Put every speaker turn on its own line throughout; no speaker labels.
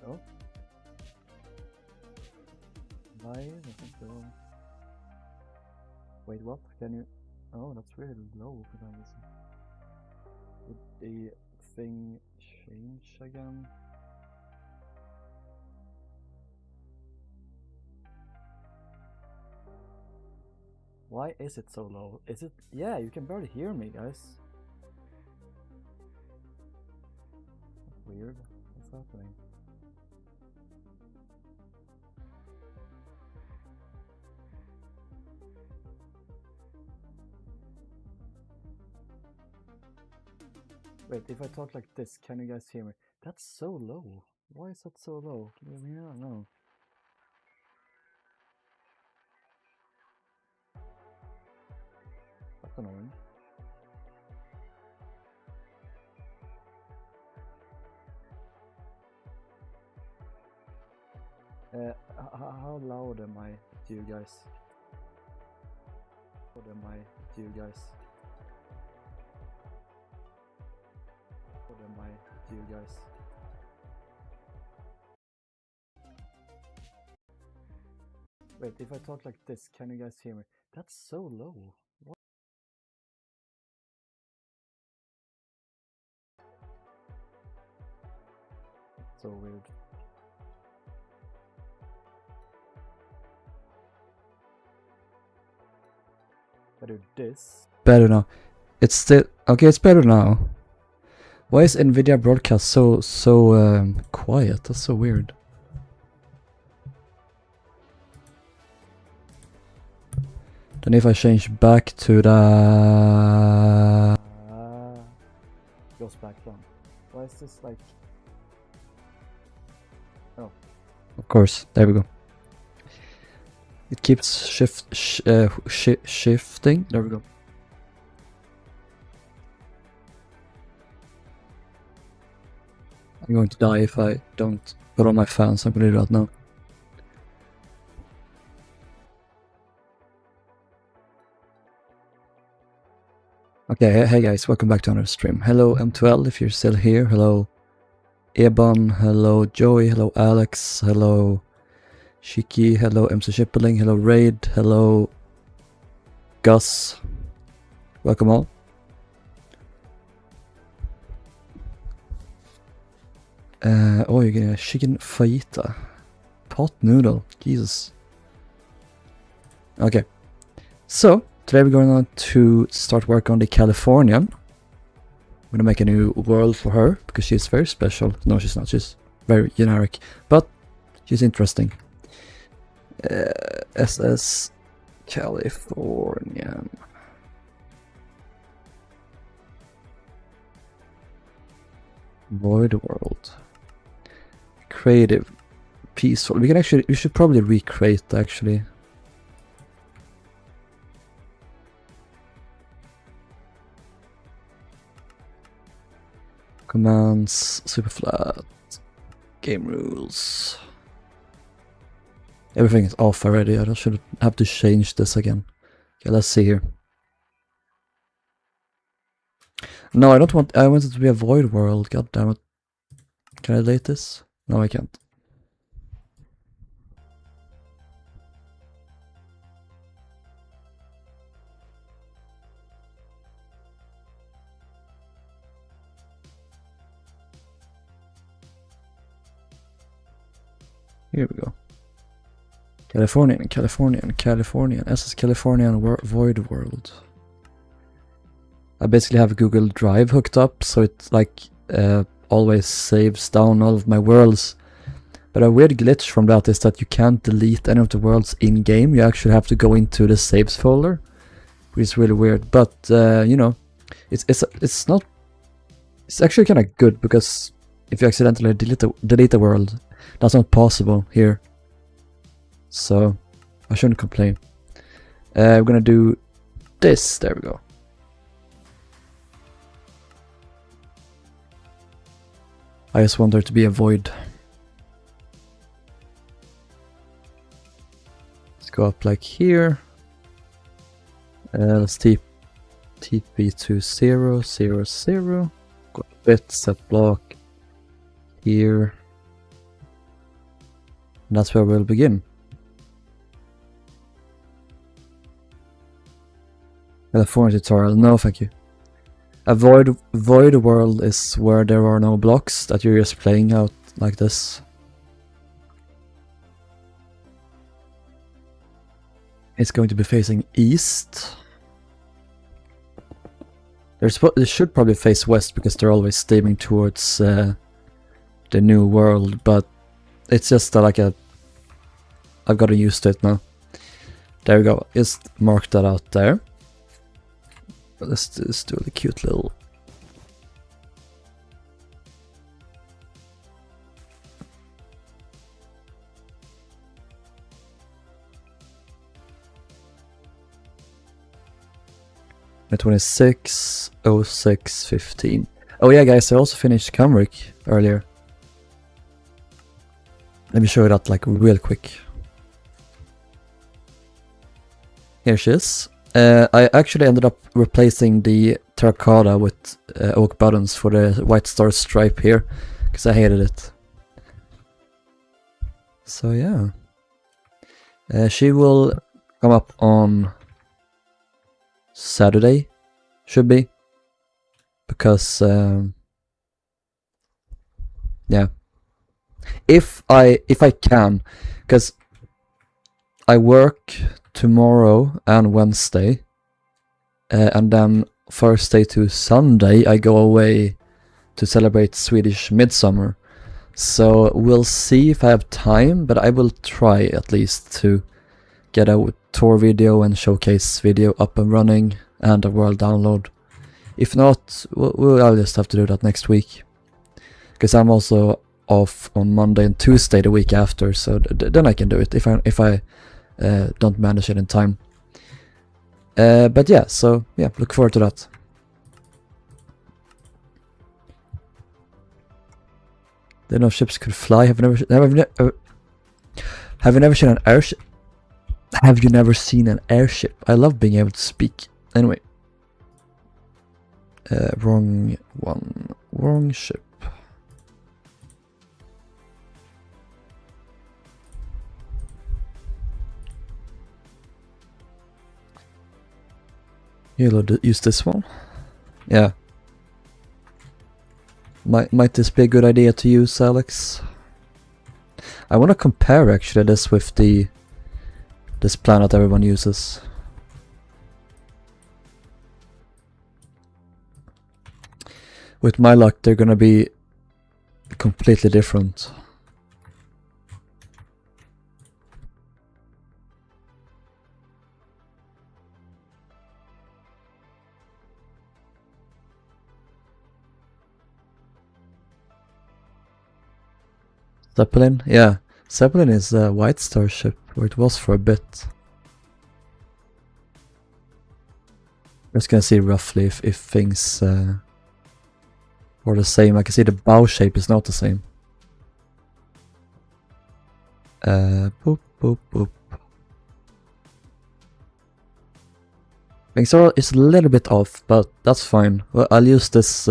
Oh. Live, I think so. Wait, what? Can you... Oh, that's really low for some reason. Did the thing change again? Why is it so low? Is it... Yeah, you can barely hear me, guys. That's weird. What's happening? Wait, if I talk like this, can you guys hear me? That's so low. Why is that so low? Can you hear me? No. That's annoying. How loud am I to you guys? How loud am I to you guys? How loud am I to you guys? Wait, if I talk like this, can you guys hear me? That's so low. What? So weird. Better this.
Better now. It's still okay. It's better now. Why is Nvidia broadcast so quiet? That's so weird. Then if I change back to the
Goes back down. Why is this like... Oh.
Of course, there we go. It keeps shifting. There we go. I'm going to die if I don't put on my fans. I'm gonna do that now. Okay, hey guys, welcome back to another stream. Hello M12 if you're still here. Hello Ebon. Hello Joey. Hello Alex. Hello Shiki. Hello MC Shipperling. Hello Raid. Hello Gus. Welcome all. Oh, you're getting a chicken fajita. Pot noodle. Jesus. Okay. So, today we're going on to start work on the Californian. I'm gonna make a new world for her, because she's very special. No, she's not. She's very generic. But, she's interesting. SS Californian. Void world. Creative. Peaceful. We should probably recreate actually. Commands, super flat, game rules. Everything is off already. I should have to change this again. Okay, let's see here. No, I don't want. I want it to be a void world. God damn it! Can I delete this? No, I can't. Here we go. Californian. SS Californian void world. I basically have Google Drive hooked up, so it like always saves down all of my worlds. But a weird glitch from that is that you can't delete any of the worlds in game. You actually have to go into the saves folder, which is really weird. But you know, it's not. It's actually kind of good, because if you accidentally delete a world, that's not possible here. So I shouldn't complain. We're gonna do this. There we go. I just want there to be a void. Let's go up like here. Let's TP to 0, 0, 0. Go a bit, set block here. And that's where we'll begin. California tutorial, no thank you. A void world is where there are no blocks, that you're just playing out like this. It's going to be facing east. They should probably face west because they're always steaming towards the new world, but it's just like a... I've got to use it now. There we go, just mark that out there. Let's just do the cute little... At 26, 06, 15. Oh yeah guys, I also finished Camric earlier. Let me show you that like real quick. Here she is. I actually ended up replacing the terracotta with oak buttons for the white star stripe here, because I hated it. So yeah. She will come up on Saturday, should be, because yeah, if I can, because I work tomorrow and Wednesday, and then Thursday to Sunday I go away to celebrate Swedish Midsummer. So we'll see if I have time, but I will try at least to get a tour video and showcase video up and running and a world download. If not, I'll just have to do that next week, because I'm also off on Monday and Tuesday the week after, so then I can do it if I don't manage it in time. But yeah, so yeah, look forward to that. Didn't know ships could fly. Have you never seen an airship? Have you never seen an airship? I love being able to speak. Anyway. Wrong one. Wrong ship. You'll use this one. Yeah. Might this be a good idea to use, Alex? I want to compare actually this with this planet everyone uses. With my luck, they're gonna be completely different. Zeppelin? Yeah. Zeppelin is a White Star ship, or it was for a bit. I'm just gonna see roughly if things are the same. I can see the bow shape is not the same. Boop, boop, boop. Things are it's a little bit off, but that's fine. Well, I'll use this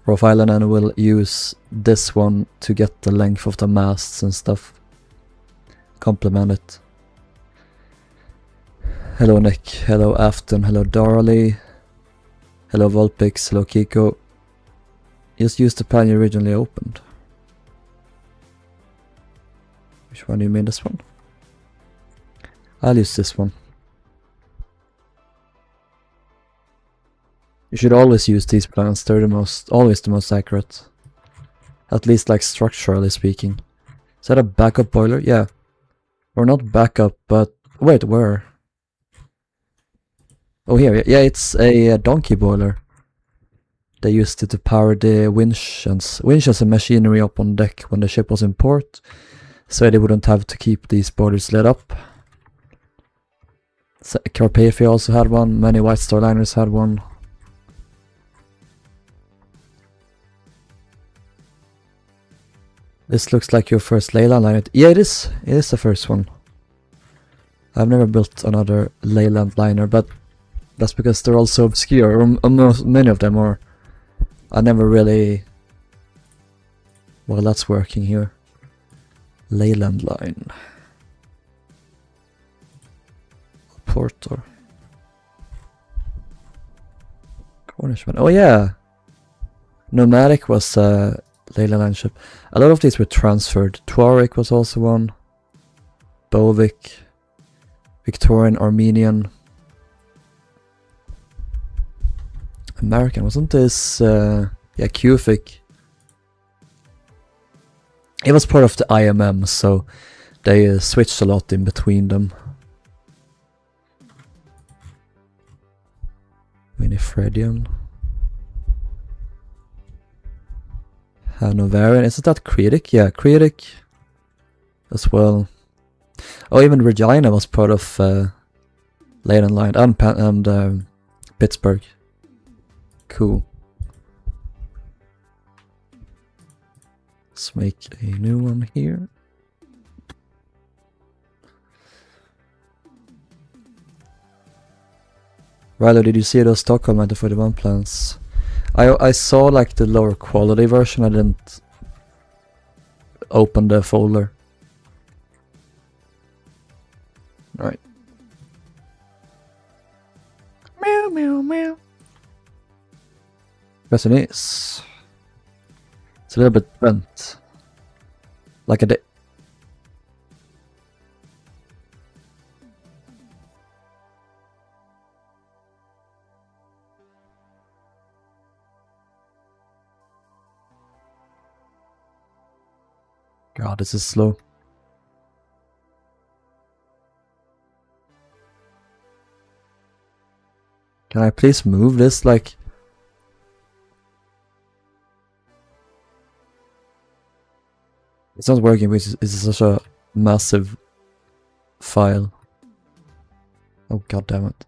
profile and then we'll use this one to get the length of the masts and stuff. Complement it. Hello Nick, hello Afton, hello Darley, hello Volpix, hello Kiko. Just use the plan you originally opened. Which one do you mean, this one? I'll use this one. You should always use these plans, they're always the most accurate. At least like structurally speaking. Is that a backup boiler? Yeah. Or not backup, but... Wait, where? Oh here, yeah, it's a donkey boiler. They used it to power the winches and machinery up on deck when the ship was in port. So they wouldn't have to keep these boilers lit up. Carpathia also had one, many White Star liners had one. This looks like your first Leyland liner. Yeah, it is. It is the first one. I've never built another Leyland liner, but that's because they're all so obscure. Or many of them are. I never really... Well, that's working here. Leyland line. Porter. Cornishman. Oh yeah! Nomadic was a Leyland line ship. A lot of these were transferred. Tuareg was also one. Bovik. Victorian, Armenian. American, wasn't this... yeah, Cufic. It was part of the IMM, so they switched a lot in between them. Winifredian. Hanoverian, isn't that Cretic? Yeah, Cretic as well. Oh, even Regina was part of Leyland Line and Pittsburgh. Cool. Let's make a new one here. Rilhon, did you see those Stockholm 1941 plans? I saw like the lower quality version. I didn't open the folder. Alright. Meow meow meow. Question is, it's a little bit bent. Like a God, this is slow. Can I please move this? Like, it's not working because it's such a massive file. Oh, God damn it.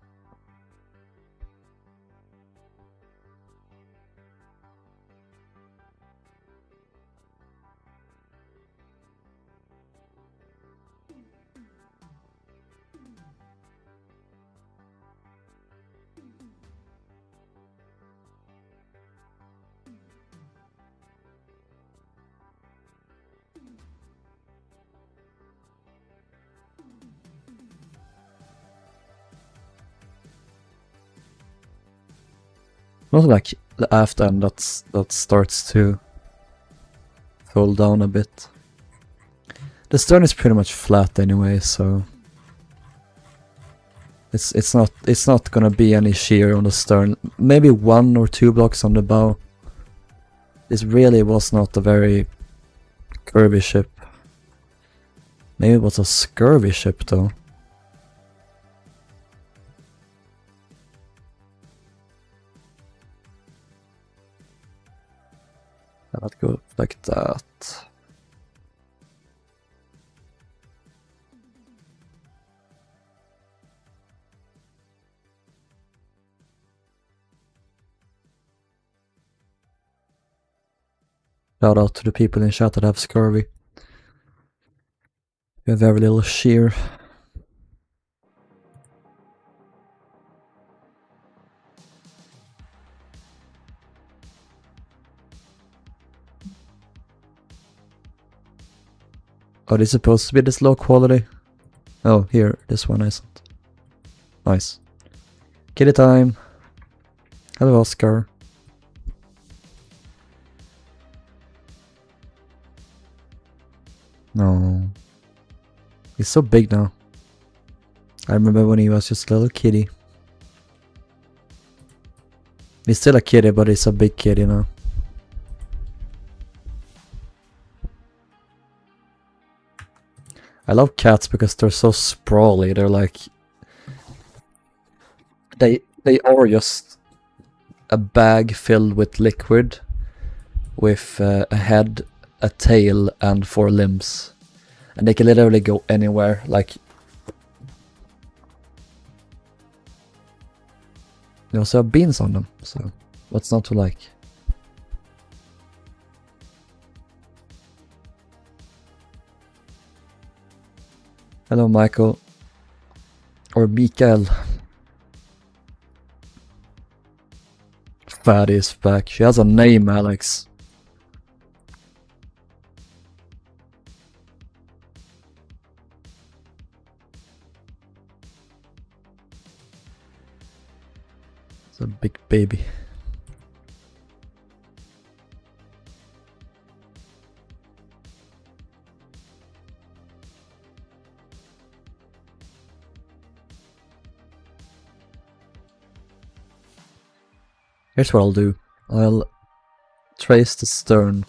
Not like the aft end that starts to fold down a bit. The stern is pretty much flat anyway, so it's not gonna be any shear on the stern. Maybe 1 or 2 blocks on the bow. This really was not a very curvy ship. Maybe it was a scurvy ship though. Let's go like that. Shout out to the people in chat that have scurvy. We have very little shear. Oh, this is supposed to be this low quality? Oh, here, this one isn't. Nice. Kitty time. Hello, Oscar. No. He's so big now. I remember when he was just a little kitty. He's still a kitty, but he's a big kitty now. I love cats because they're so sprawly. They're like... They are just a bag filled with liquid with a head, a tail, and 4 limbs. And they can literally go anywhere, like... They also have beans on them, so what's not to like? Hello, Michael. Or Mikael. Fatty is back. She has a name, Alex. big baby. Here's what I'll do. I'll trace the stern.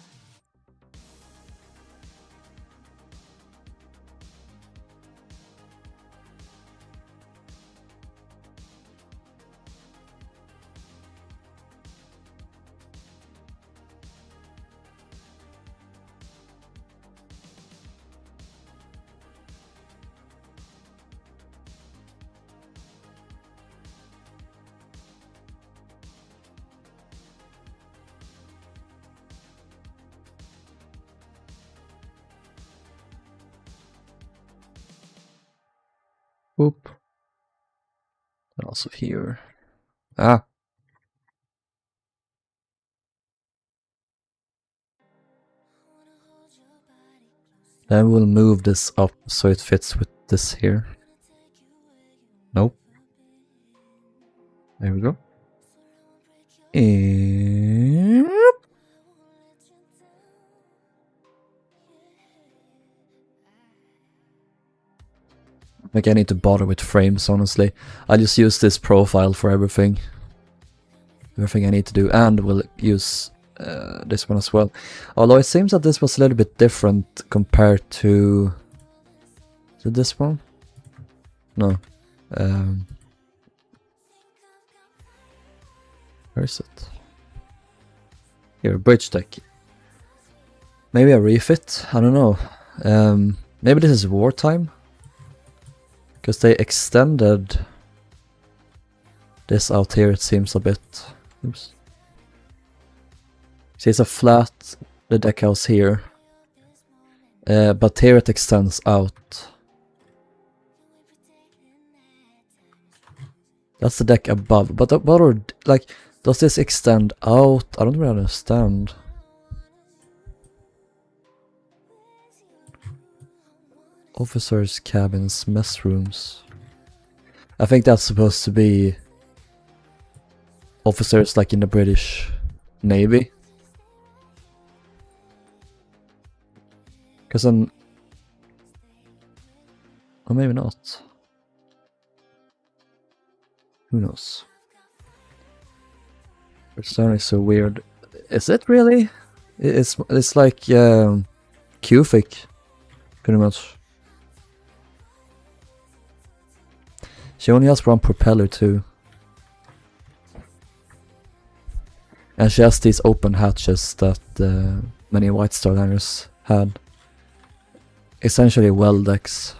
Whoop. And also here. Ah. Then we'll move this up so it fits with this here. Nope. There we go. And like I need to bother with frames, honestly. I just use this profile for everything. Everything I need to do, and we'll use this one as well. Although it seems that this was a little bit different compared to this one. No. Where is it? Here, bridge deck. Maybe a refit? I don't know. Maybe this is wartime? Because they extended this out here, it seems a bit. Oops. See, it's a flat, the deck house here. But here it extends out. That's the deck above. But what are, like, does this extend out? I don't really understand. Officers' cabins, mess rooms. I think that's supposed to be officers like in the British Navy. Because then... or maybe not. Who knows? It's certainly so weird. Is it really? It's like Cufic, pretty much. She only has one propeller too. And she has these open hatches that many White Star liners had. Essentially well decks.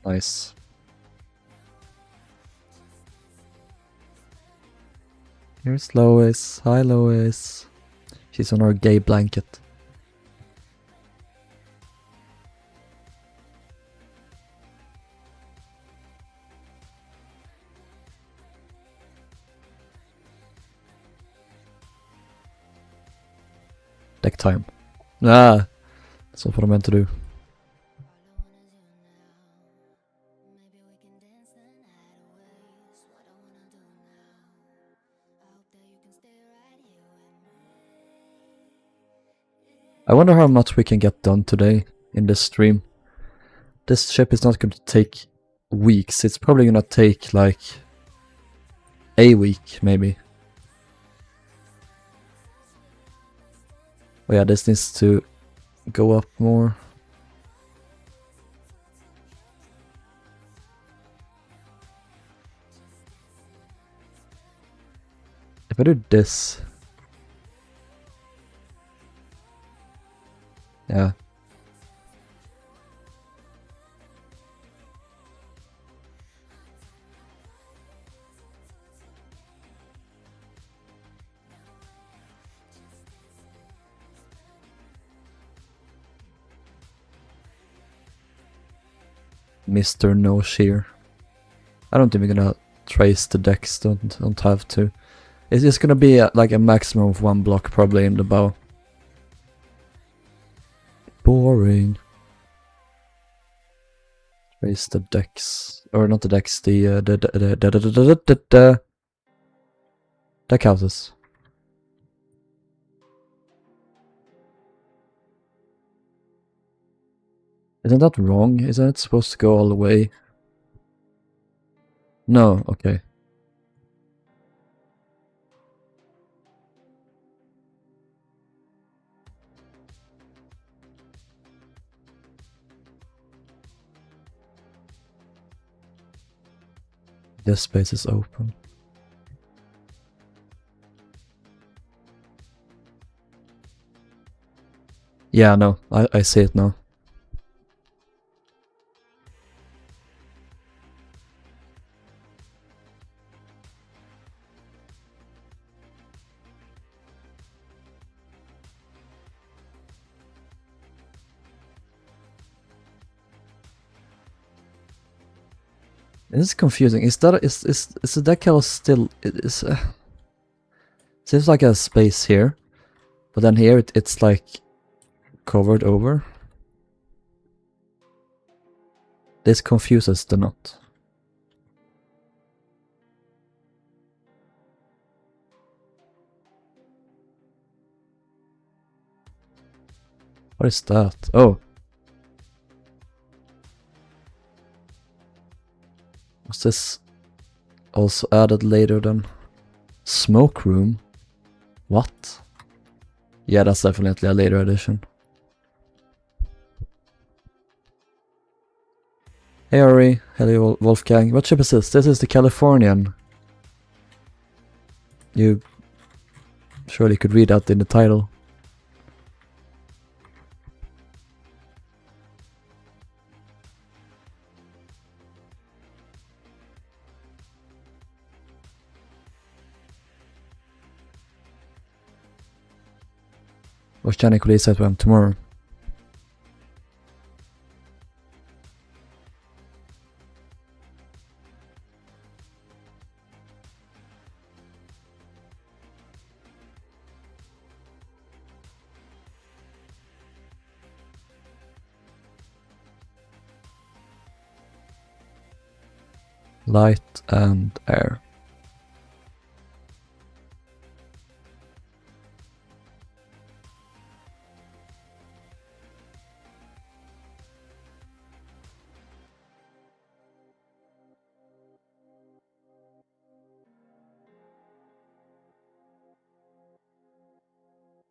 Nice. Here's Lois. Hi Lois. She's on her gay blanket. Deck time. Ah, that's not what I meant to do. I wonder how much we can get done today in this stream. This ship is not going to take weeks. It's probably going to take like a week, maybe. Oh yeah, this needs to go up more. If I do this... yeah. Mr. No Shear. I don't think we're gonna trace the decks, don't have to. It's just gonna be like a maximum of one block probably in the bow. Boring. Raise the decks, or not the decks, the deck houses. Isn't that wrong? Isn't it supposed to go all the way? No, okay. This space is open. Yeah, no, I see it now. This is confusing. Is the deck house still? Seems like a space here, but then here it's like covered over. This confuses the knot. What is that? Oh. Was this also added later then? Smoke room? What? Yeah, that's definitely a later addition. Hey Ori, hello Wolfgang. What ship is this? This is the Californian. You surely could read that in the title. Watch Janik release that one tomorrow. Light and air.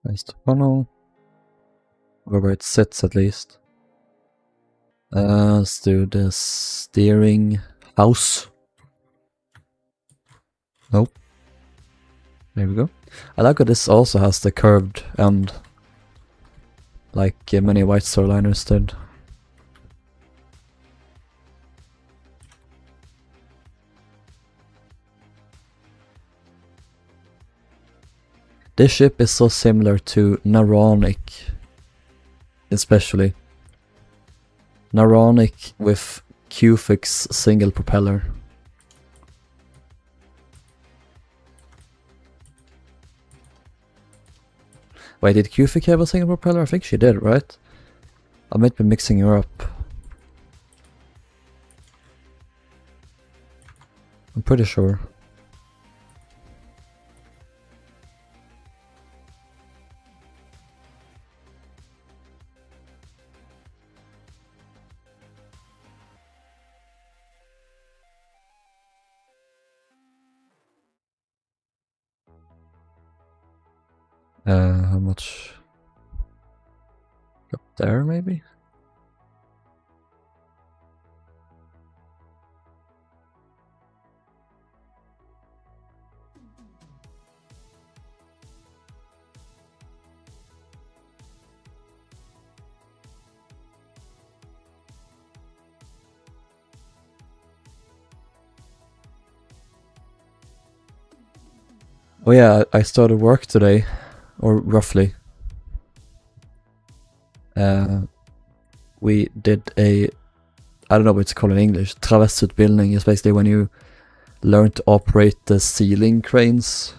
Raise the funnel. Or where it sits at least. Let's do the steering house. Nope. There we go. I like how this also has the curved end, like many White Star liners did. This ship is so similar to Naronic, especially. Naronic with Q-Fix single propeller. Wait, did Q-Fix have a single propeller? I think she did, right? I might be mixing her up. I'm pretty sure. How much? Up there, maybe? Oh yeah, I started work today, or roughly. We did a, I don't know what it's called in English, travestutbildning is basically when you learn to operate the ceiling cranes.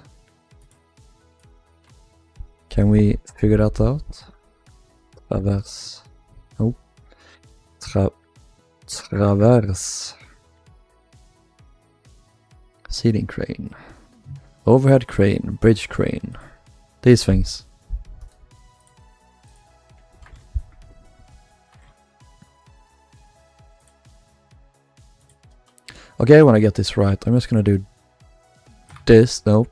Can we figure that out? Travers. Oh. Traverse. Seating crane. Overhead crane. Bridge crane. These things. Okay, when I get this right, I'm just gonna do this. No.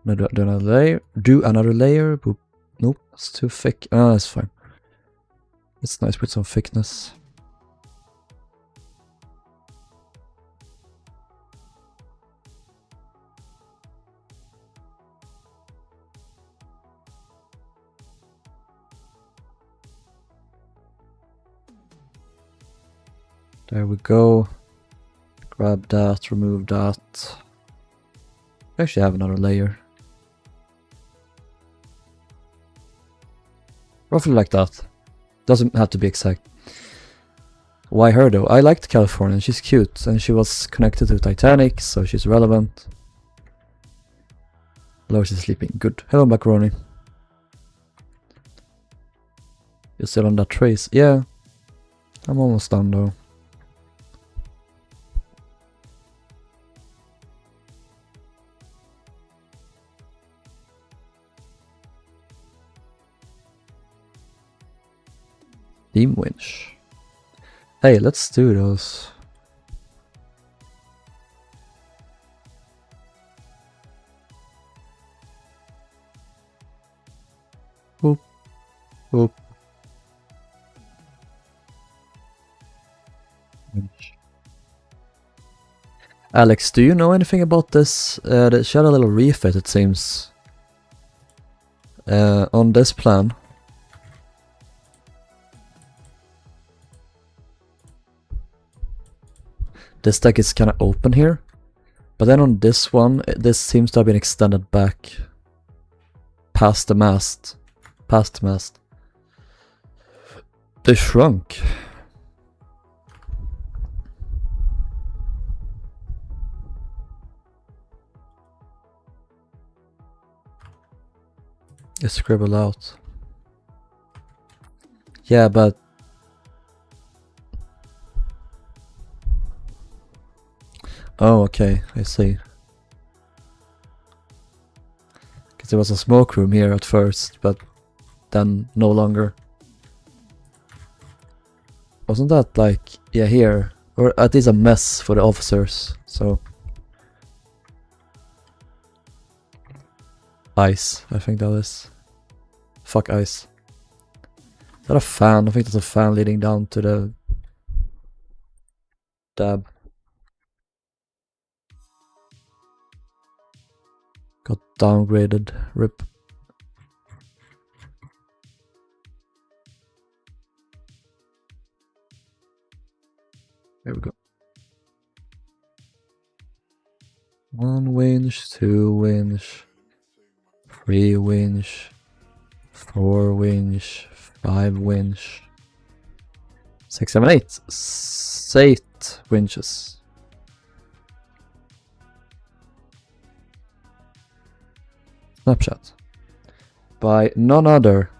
Do another layer. Do another layer. Boop. Nope, it's too thick. Ah, that's fine. It's nice with some thickness. There we go. Grab that, remove that. I actually have another layer. Roughly like that. Doesn't have to be exact. Why her though? I liked Californian, she's cute, and she was connected to Titanic, so she's relevant. Lois is sleeping. Good. Hello, Macaroni. You're still on that trace? Yeah. I'm almost done though. Steam winch. Hey, let's do those. Oop. Oop. Winch. Alex, do you know anything about this? She had a little refit, it seems. On this plan. This deck is kind of open here, but then on this one, this seems to have been extended back past the mast. Past the mast. They shrunk. Just scribble out. Yeah, but oh, okay, I see. Because there was a smoke room here at first, but then no longer. Wasn't that like, yeah, here? Or at least a mess for the officers, so. Ice, I think that is. Fuck ice. Is that a fan? I think that's a fan leading down to the dab. Got downgraded. RIP. There we go. 1 winch, 2 winch, 3 winch, 4 winch, 5 winch, 6, 7, 8. 8 winches. Snapshot by none other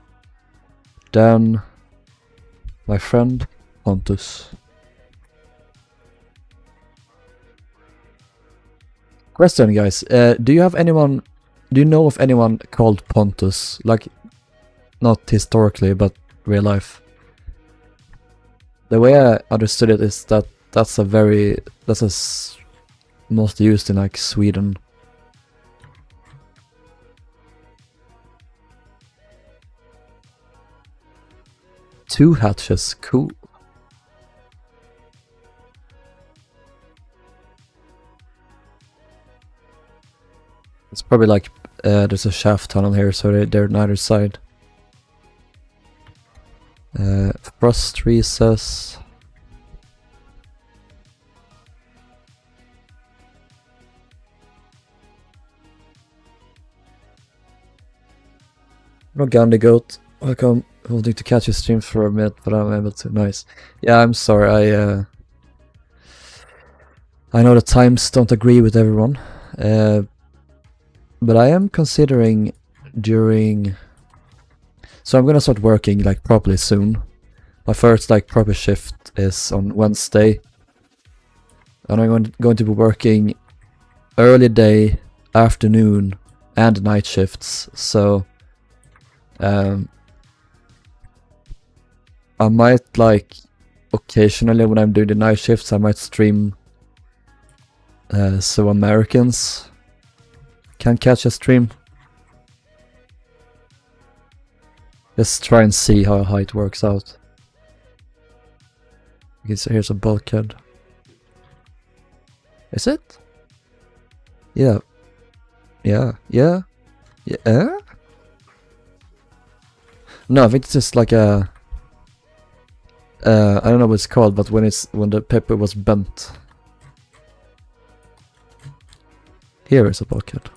than my friend Pontus. Question, guys, do you know of anyone called Pontus? Like, not historically, but real life. The way I understood it is that that's most used in like Sweden. Two hatches, cool. It's probably like there's a shaft tunnel here, so they're on either side. Frost recess. Gandhi Goat, welcome. Holding to catch your stream for a minute, but I'm able to. Nice. Yeah, I'm sorry. I know the times don't agree with everyone, but I am considering during So I'm gonna start working like properly soon. My first like proper shift is on Wednesday. And I'm going to be working early day, afternoon, and night shifts. So I might like occasionally when I'm doing the night shifts I might stream so Americans can catch a stream. Just try and see how it works out. Okay, so here's a bulkhead. Is it? Yeah. Yeah. Yeah. Yeah. No, I think it's just like a I don't know what it's called, but when the paper was bent. Here is a bulkhead.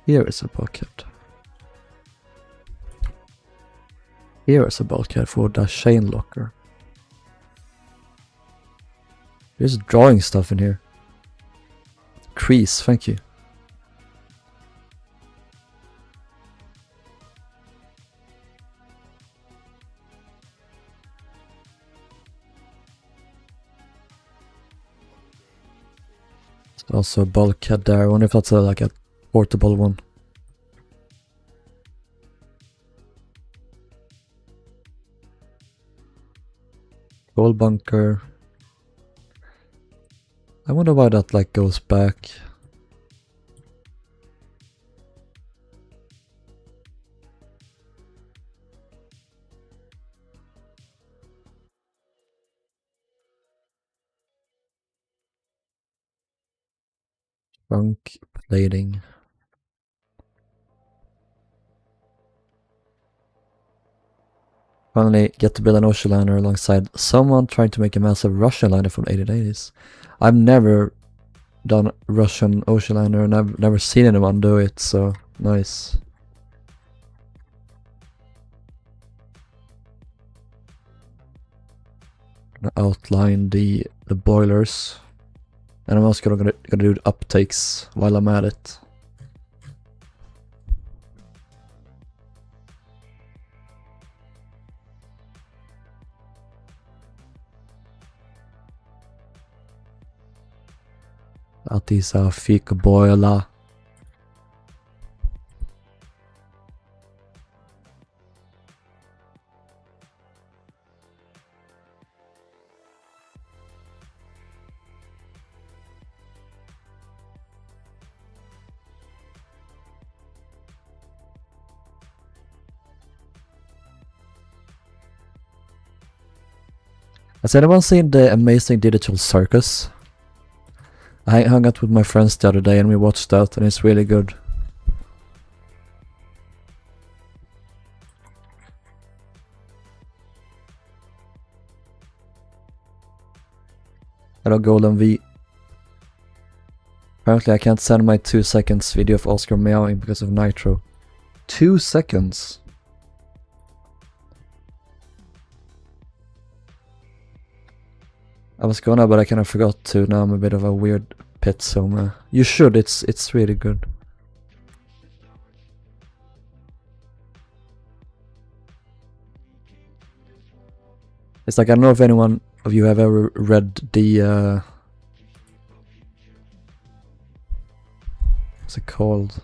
Here is a bulkhead. Here is a bulkhead for the chain locker. There's drawing stuff in here. Crease, thank you. There's also a bulkhead there. I wonder if that's like a portable one. Coal bunker. I wonder why that like goes back. Trunk plating. Finally get to build an ocean liner alongside someone trying to make a massive Russian liner from the 1880s. I've never done Russian ocean liner and I've never seen anyone do it, so nice. Gonna outline the boilers. And I'm also gonna do the uptakes while I'm at it. Att isa fick boila. Has anyone seen the amazing digital circus? I hung out with my friends the other day and we watched that and it's really good. Hello Golden V. Apparently I can't send my 2 seconds video of Oscar meowing because of Nitro. 2 seconds? I was gonna, but I kind of forgot to. Now I'm a bit of a weird pet soma. You should, it's really good. It's like, I don't know if anyone of you have ever read the what's it called?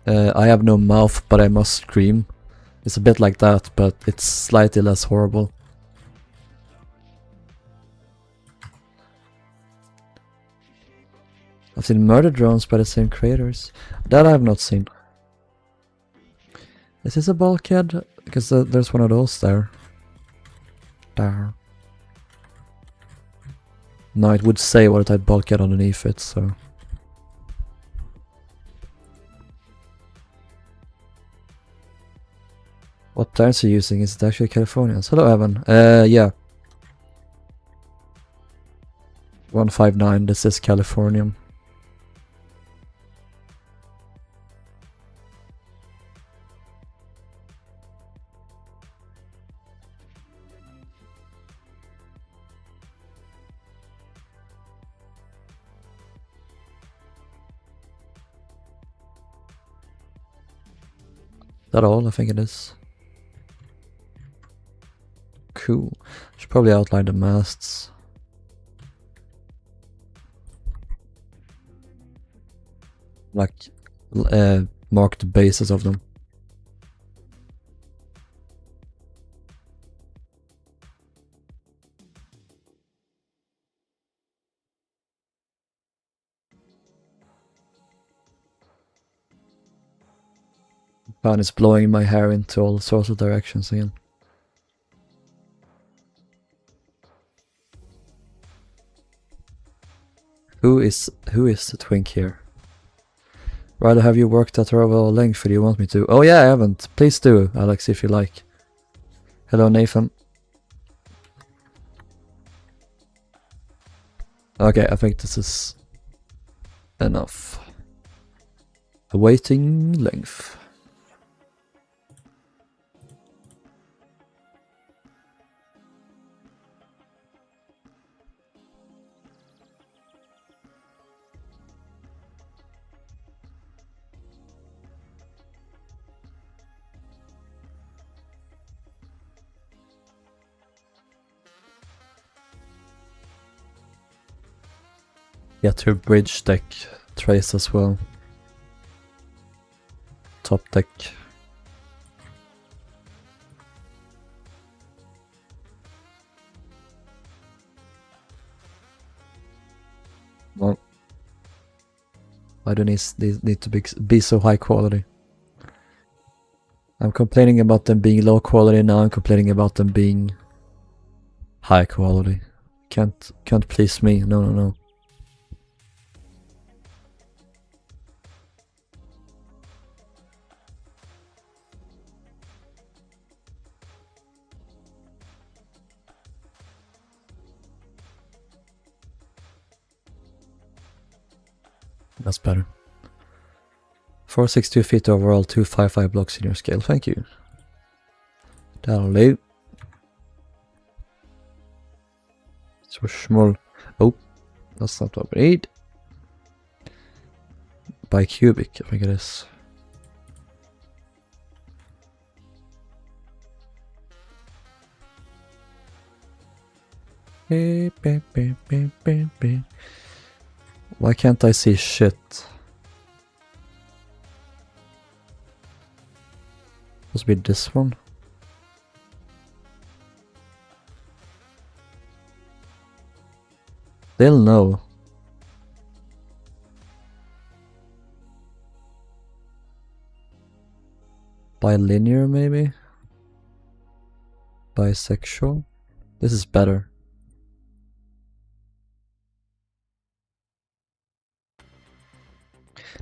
I Have No Mouth But I Must Scream. It's a bit like that, but it's slightly less horrible. I've seen Murder Drones by the same creators. That I have not seen. Is this a bulkhead? Because there's one of those there. There. No, it would say what type bulkhead underneath it, so... What tires are you using? Is it actually Californians? Hello, Evan. Yeah. 159, this is Californian. That all? I think it is. Cool. Should probably outline the masts. Like, mark the bases of them. Fan is blowing my hair into all sorts of directions again. Who is the twink here? Rilhon, have you worked at overall length? Do you want me to? Oh yeah, I haven't. Please do, Alex, if you like. Hello, Nathan. Okay, I think this is enough. Awaiting length. Get your bridge deck trace as well. Top deck. Well, why do these need to be so high quality? I'm complaining about them being low quality, now I'm complaining about them being high quality. Can't please me. No. That's better. 462 feet overall, 255 blocks in your scale. Thank you. That'll do. So small. Oh, that's not what we need. By cubic, I think it is. Why can't I see shit? Must be this one. They'll know. Bilinear maybe? Bisexual? This is better.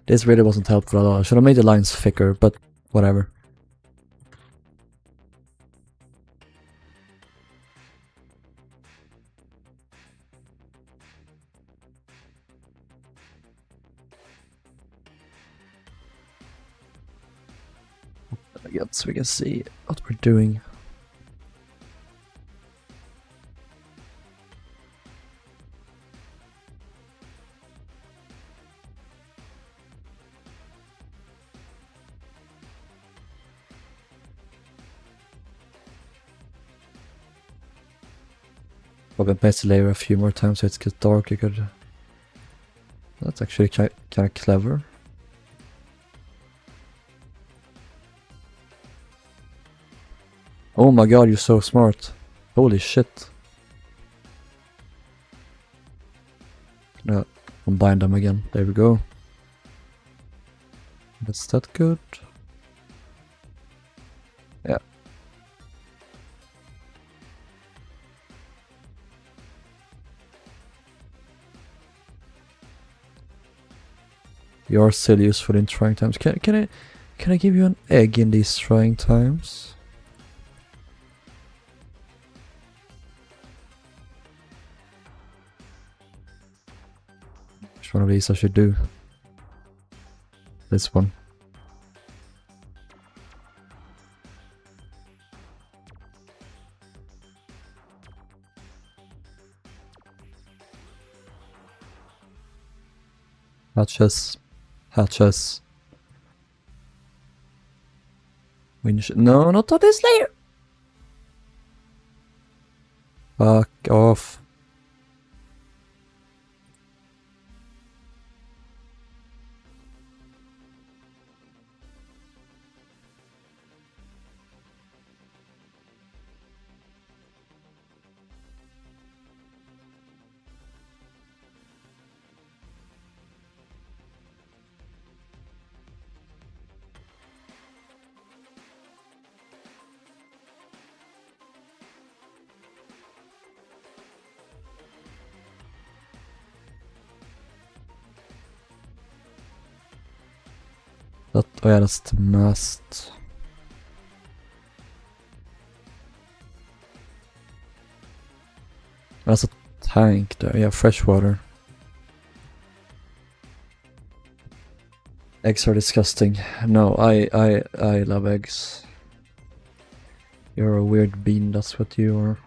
This really wasn't helpful at all. I should have made the lines thicker, but whatever. Again, so we can see what we're doing. Probably best to layer a few more times so it gets dark. You could. That's actually kind of clever. Oh my god, you're so smart. Holy shit. Now, combine them again. There we go. Is that good? Yeah. You're still useful in trying times. Can I give you an egg in these trying times? Which one of these I should do? This one. Hatches. No, not on this layer. Fuck off. Oh yeah, that's the mast. That's a tank there, yeah, fresh water. Eggs are disgusting. No, I love eggs. You're a weird bean, that's what you are.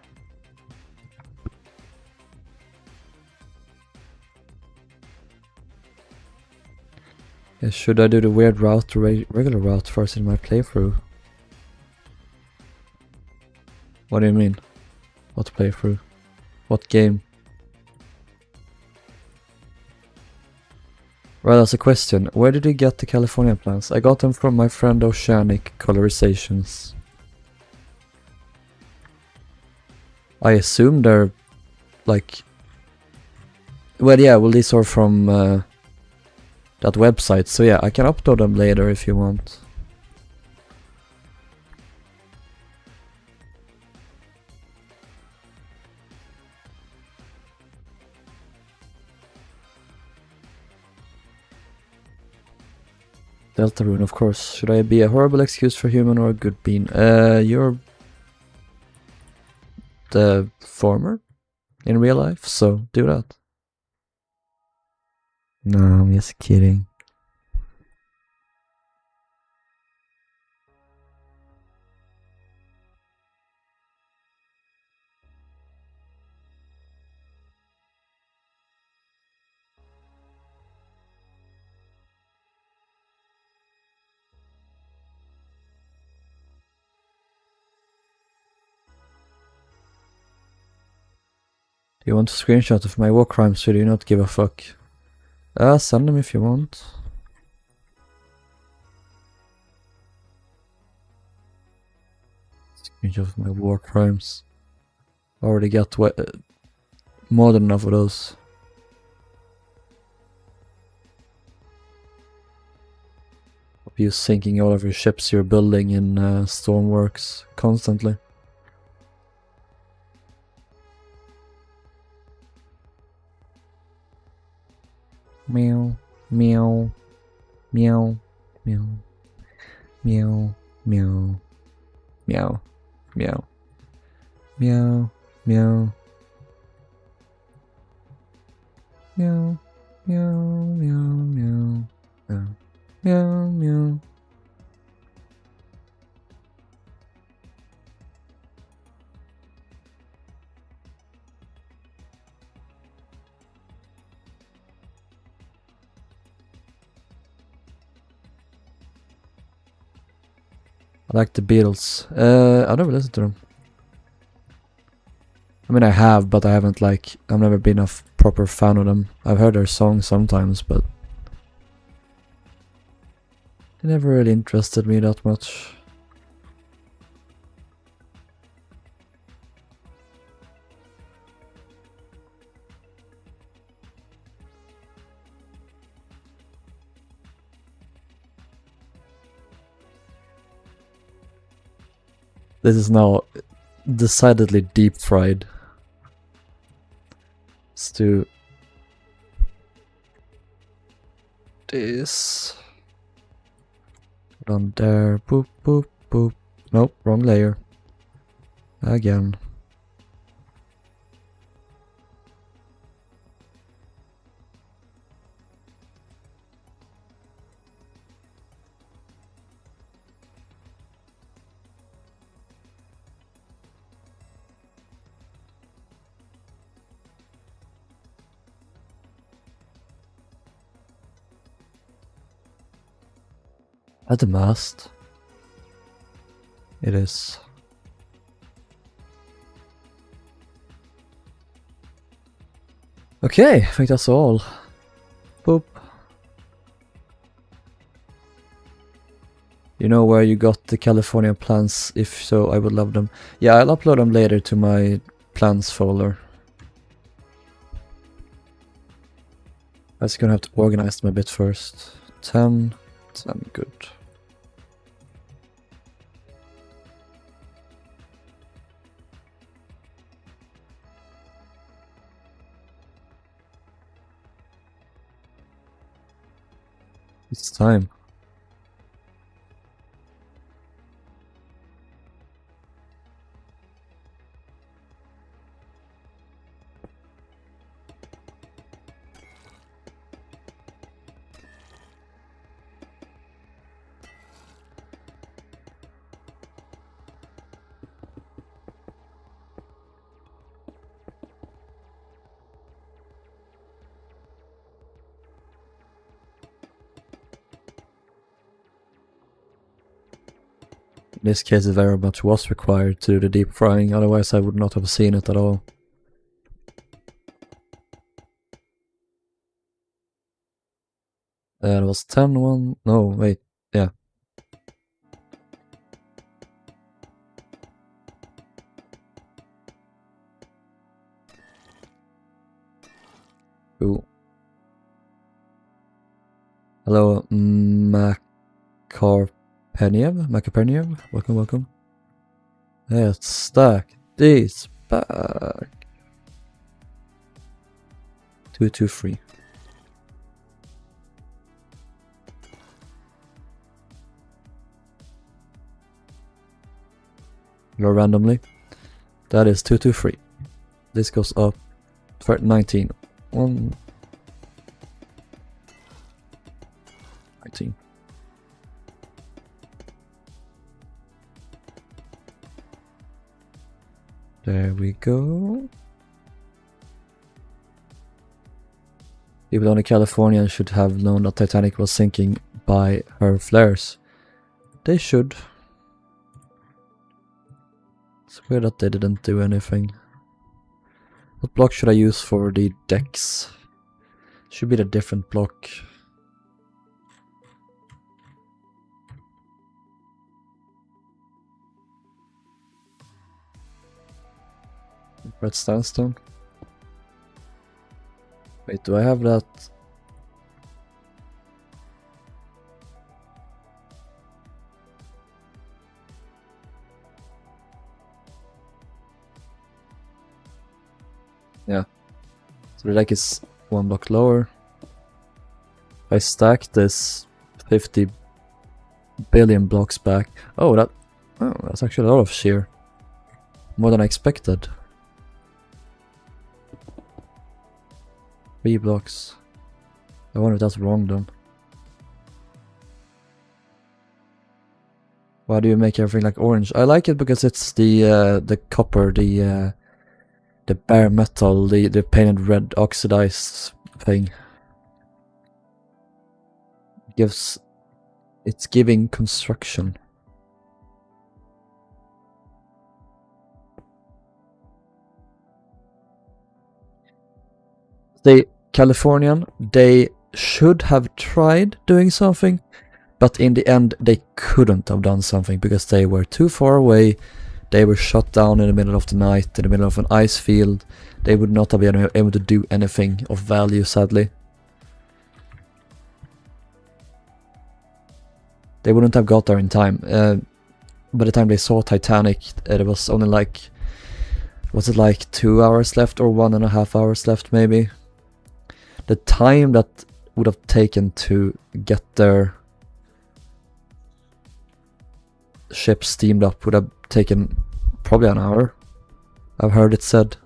Yeah, should I do the weird route or regular route first in my playthrough? What do you mean? What playthrough? What game? Well, that's a question. Where did you get the Californian plants? I got them from my friend Oceanic Colorizations. I assume they're like... Well, yeah, well these are from that website, so yeah, I can upload them later if you want. Deltarune, of course. Should I be a horrible excuse for human or a good bean? You're the former in real life, so do that. No, I'm just kidding. Do you want a screenshot of my war crimes, or do you not give a fuck? Send them if you want. Screenshot of my war crimes. Already got more than enough of those. Of you sinking all of your ships you're building in Stormworks constantly. Meow, meow, meow, meow, meow, meow, meow, meow, meow, meow, meow, meow, meow, meow, meow, meow, meow. I like the Beatles. I've never listened to them. I mean, I have, but I haven't I've never been a proper fan of them. I've heard their songs sometimes, but they never really interested me that much. This is now decidedly deep fried. Let's do this. Run there. Boop, boop, boop. Nope, wrong layer. Again. At the mast. It is. Okay, I think that's all. Boop. You know where you got the California plans? If so, I would love them. Yeah, I'll upload them later to my plans folder. I was gonna have to organize them a bit first. 10, good. It's time. In this case, it very much was required to do the deep frying, otherwise I would not have seen it at all. It was 10-1. No, wait. Yeah. Cool. Hello, Makarpeniev? Welcome. Let's stack these back. 223. Go randomly. That is 223. This goes up for 19. 1. 19. There we go. Even only Californian should have known that Titanic was sinking by her flares. They should. It's weird that they didn't do anything. What block should I use for the decks? Should be the different block. Red sandstone. Wait, do I have that? Yeah. So the deck is 1 block lower. If I stack this 50 billion blocks back. Oh, that's actually a lot of shear. More than I expected. 3 blocks. I wonder if that's wrong then. Why do you make everything like orange? I like it because it's the copper, the bare metal, the painted red oxidized thing. It's giving construction. The Californian, they should have tried doing something, but in the end they couldn't have done something because they were too far away. They were shut down in the middle of the night, in the middle of an ice field. They would not have been able to do anything of value, sadly. They wouldn't have got there in time. By the time they saw Titanic, it was only like... Was it like 2 hours left or 1.5 hours left, maybe? The time that would have taken to get their ship steamed up would have taken probably an hour. I've heard it said.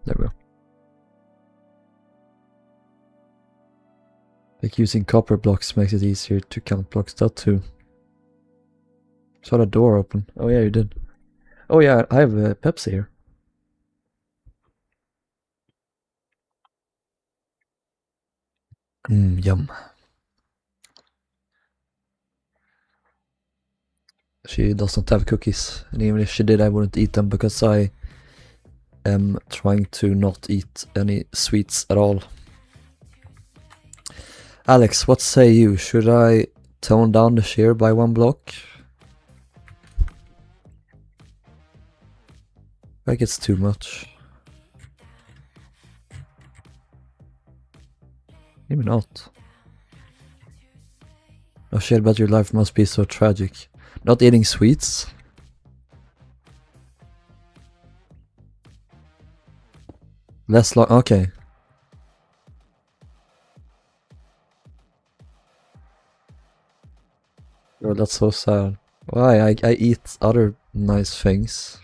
There we go. Like using copper blocks makes it easier to count blocks. That too. Saw the door open. Oh yeah, you did. Oh yeah, I have Pepsi here. Yum. She doesn't have cookies, and even if she did, I wouldn't eat them because I am trying to not eat any sweets at all. Alex, what say you? Should I tone down the shear by 1 block? Like it's too much. Maybe not. Oh shit, but your life must be so tragic. Not eating sweets? Less long. Okay. Oh, that's so sad. Why? I eat other nice things.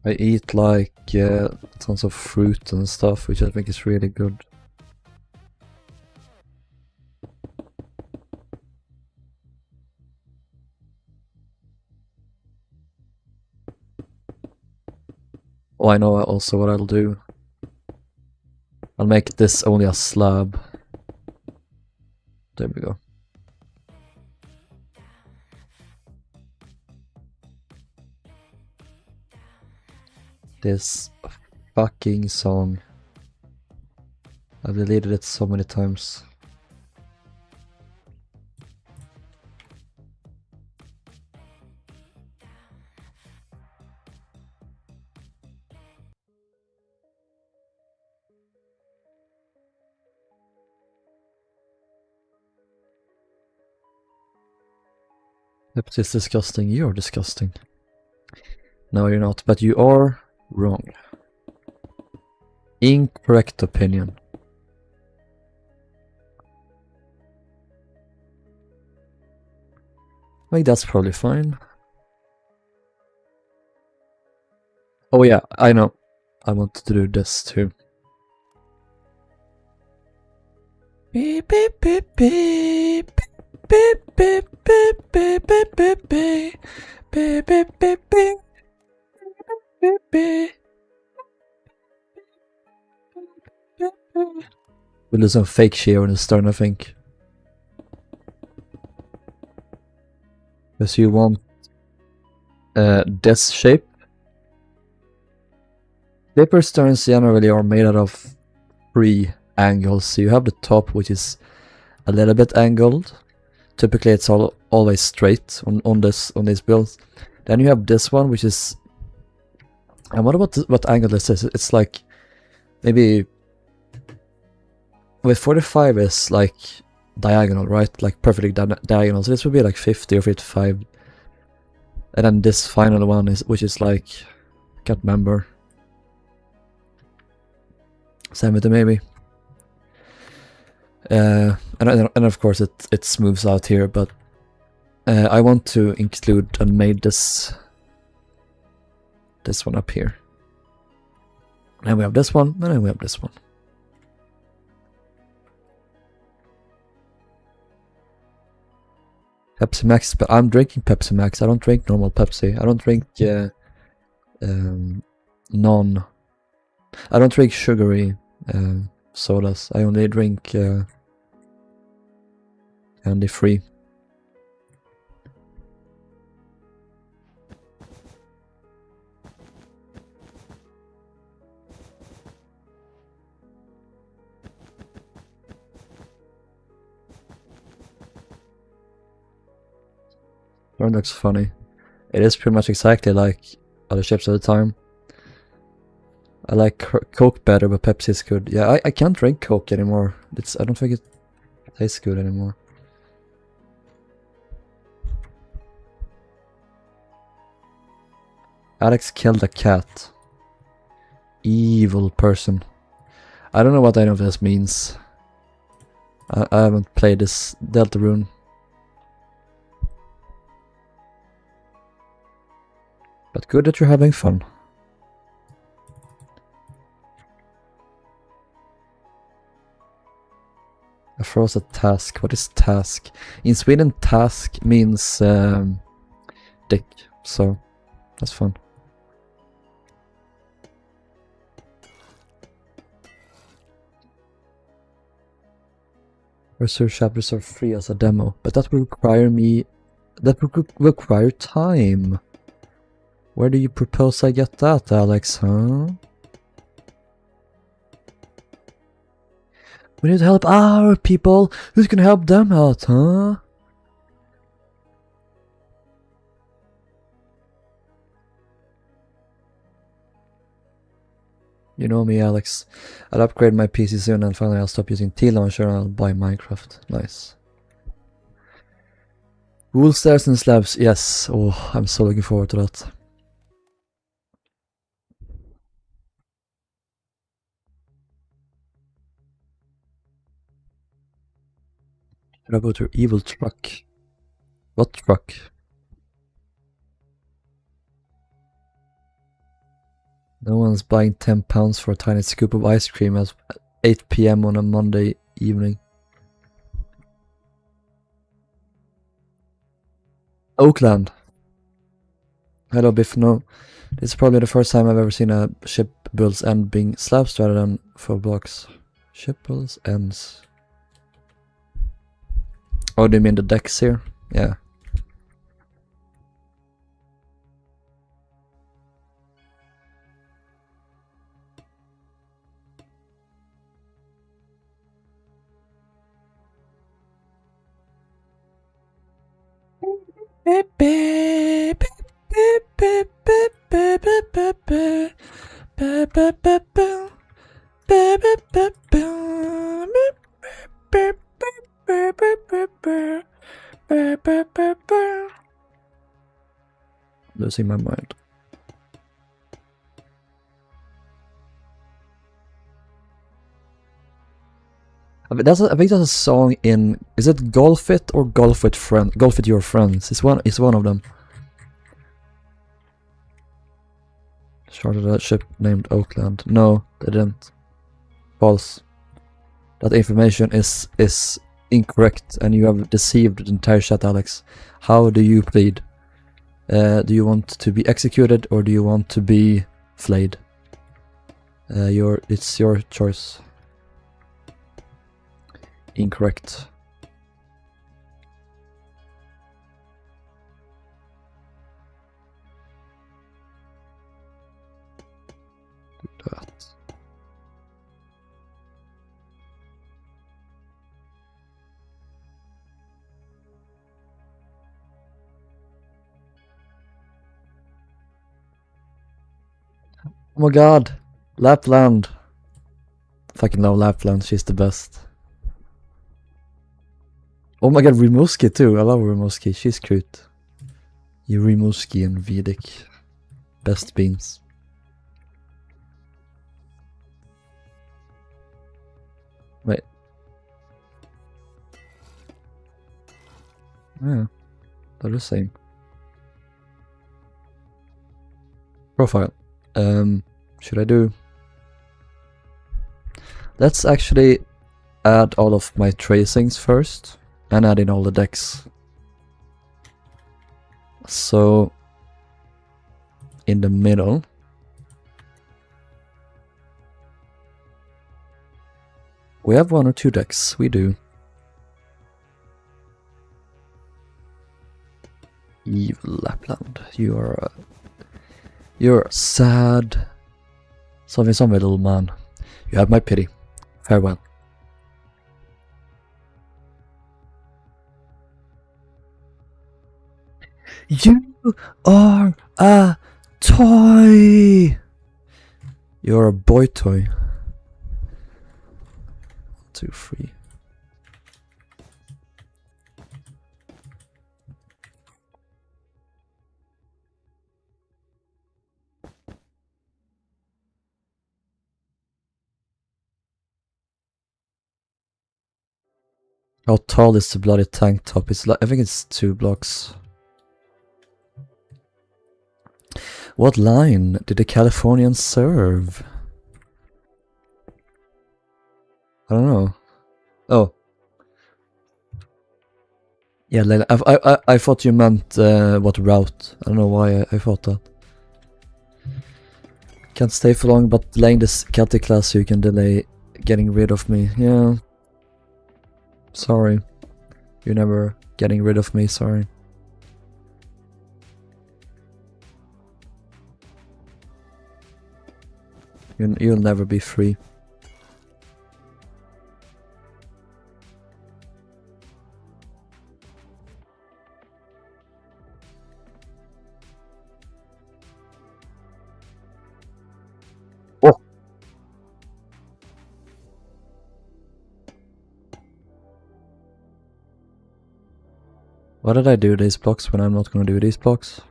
I eat like tons of fruit and stuff, which I think is really good. Oh, I know also what I'll do. I'll make this only a slab. There we go. This fucking song. I've deleted it so many times. Pepsi is disgusting. You're disgusting. No, you're not, but you are wrong. Incorrect opinion. Like, that's probably fine. Oh yeah, I know. I want to do this too. Beep beep beep beep beep beep beep beep beep beep beep beep beep beep beep beep beep. We'll do some fake shear in the stern, I think. Because you want this shape. Paper sterns generally are made out of 3 angles. So you have the top, which is a little bit angled. Typically it's always straight on these builds. Then you have this one, which is... And what angle this is? It's like maybe... With 45 is like diagonal, right? Like perfectly diagonal. So this would be like 50 or 55. And then this final one is, which is like, I can't remember. 70 maybe. And of course it smooths out here, but I want to include and made this one up here. And we have this one, and then we have this one. Pepsi Max, but I'm drinking Pepsi Max. I don't drink normal Pepsi. I don't drink I don't drink sugary sodas. I only drink candy free. That looks funny. It is pretty much exactly like other chips at the time. I like Coke better, but Pepsi is good. Yeah, I can't drink Coke anymore. I don't think it tastes good anymore. Alex killed a cat. Evil person. I don't know what any of this means. I haven't played this Deltarune. But good that you're having fun. I froze a task. What is task? In Sweden, task means dick, so that's fun. Research chapters are free as a demo, but that will require require time. Where do you propose I get that, Alex, huh? We need to help our people. Who's gonna help them out, huh? You know me, Alex. I'll upgrade my PC soon and finally I'll stop using T-Launcher and I'll buy Minecraft. Nice. Wool stairs and slabs, yes. Oh, I'm so looking forward to that. Should I go to evil truck? What truck? No one's buying £10 for a tiny scoop of ice cream at 8 PM on a Monday evening. Oakland. Hello, Biff. No, this is probably the first time I've ever seen a ship build's end being slabs rather than 4 blocks. Ship build's ends. Oh, do you mean the decks here? Yeah. Losing my mind. I think that's a song in. Is it Golf It or Golf with Friends? Golf with Your Friends. It's one of them. Chartered a ship named Oakland. No, they didn't. False. That information is incorrect, and you have deceived the entire chat, Alex. How do you plead? Do you want to be executed or do you want to be flayed? It's your choice. Incorrect. Do that. Oh my god, Lapland. Fucking love Lapland, she's the best. Oh my god, Rimouski too, I love Rimouski, she's cute. Rimouski and Vidic. Best beans. Wait. Yeah, they're the same. Profile. Should I do? Let's actually add all of my tracings first and add in all the decks. So in the middle, we have 1 or 2 decks. We do. Evil Lapland, you're sad. Something, little man. You have my pity. Farewell. You are a toy. You're a boy toy. 1, 2, 3. How tall is the bloody tank top? It's like, I think it's 2 blocks. What line did the Californian serve? I don't know. Oh, Yeah, I thought you meant what route. I don't know why I thought that. Can't stay for long, but delaying this Celtic class so you can delay getting rid of me. Yeah. Sorry. You're never getting rid of me, sorry. You'll never be free. Oh. Why did I do these blocks when I'm not gonna do these blocks?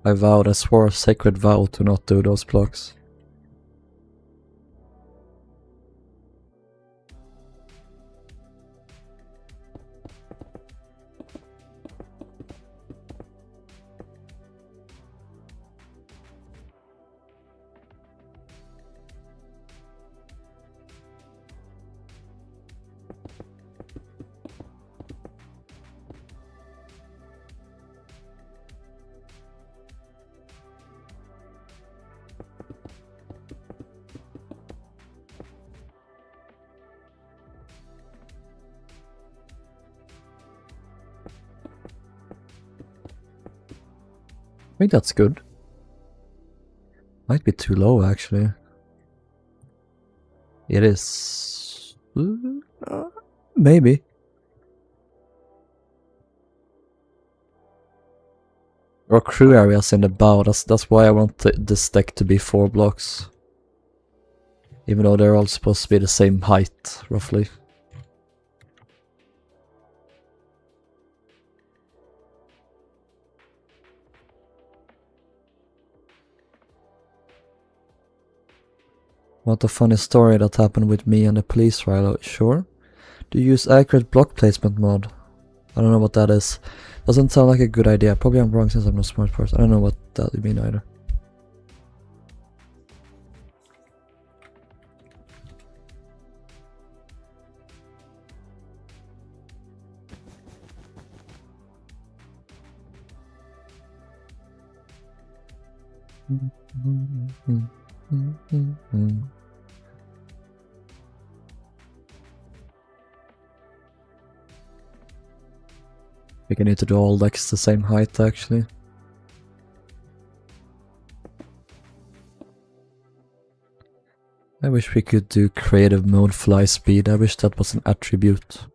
I swore a sacred vow to not do those blocks. I think that's good. Might be too low, actually. It is... maybe. Or crew areas in the bow, that's why I want this deck to be 4 blocks. Even though they're all supposed to be the same height, roughly. Want a funny story that happened with me and the police, Rilhon? Sure. Do you use accurate block placement mod? I don't know what that is. Doesn't sound like a good idea. Probably I'm wrong since I'm not a smart person. I don't know what that would mean either. I think I need to do all decks the same height, actually. I wish we could do creative mode fly speed. I wish that was an attribute.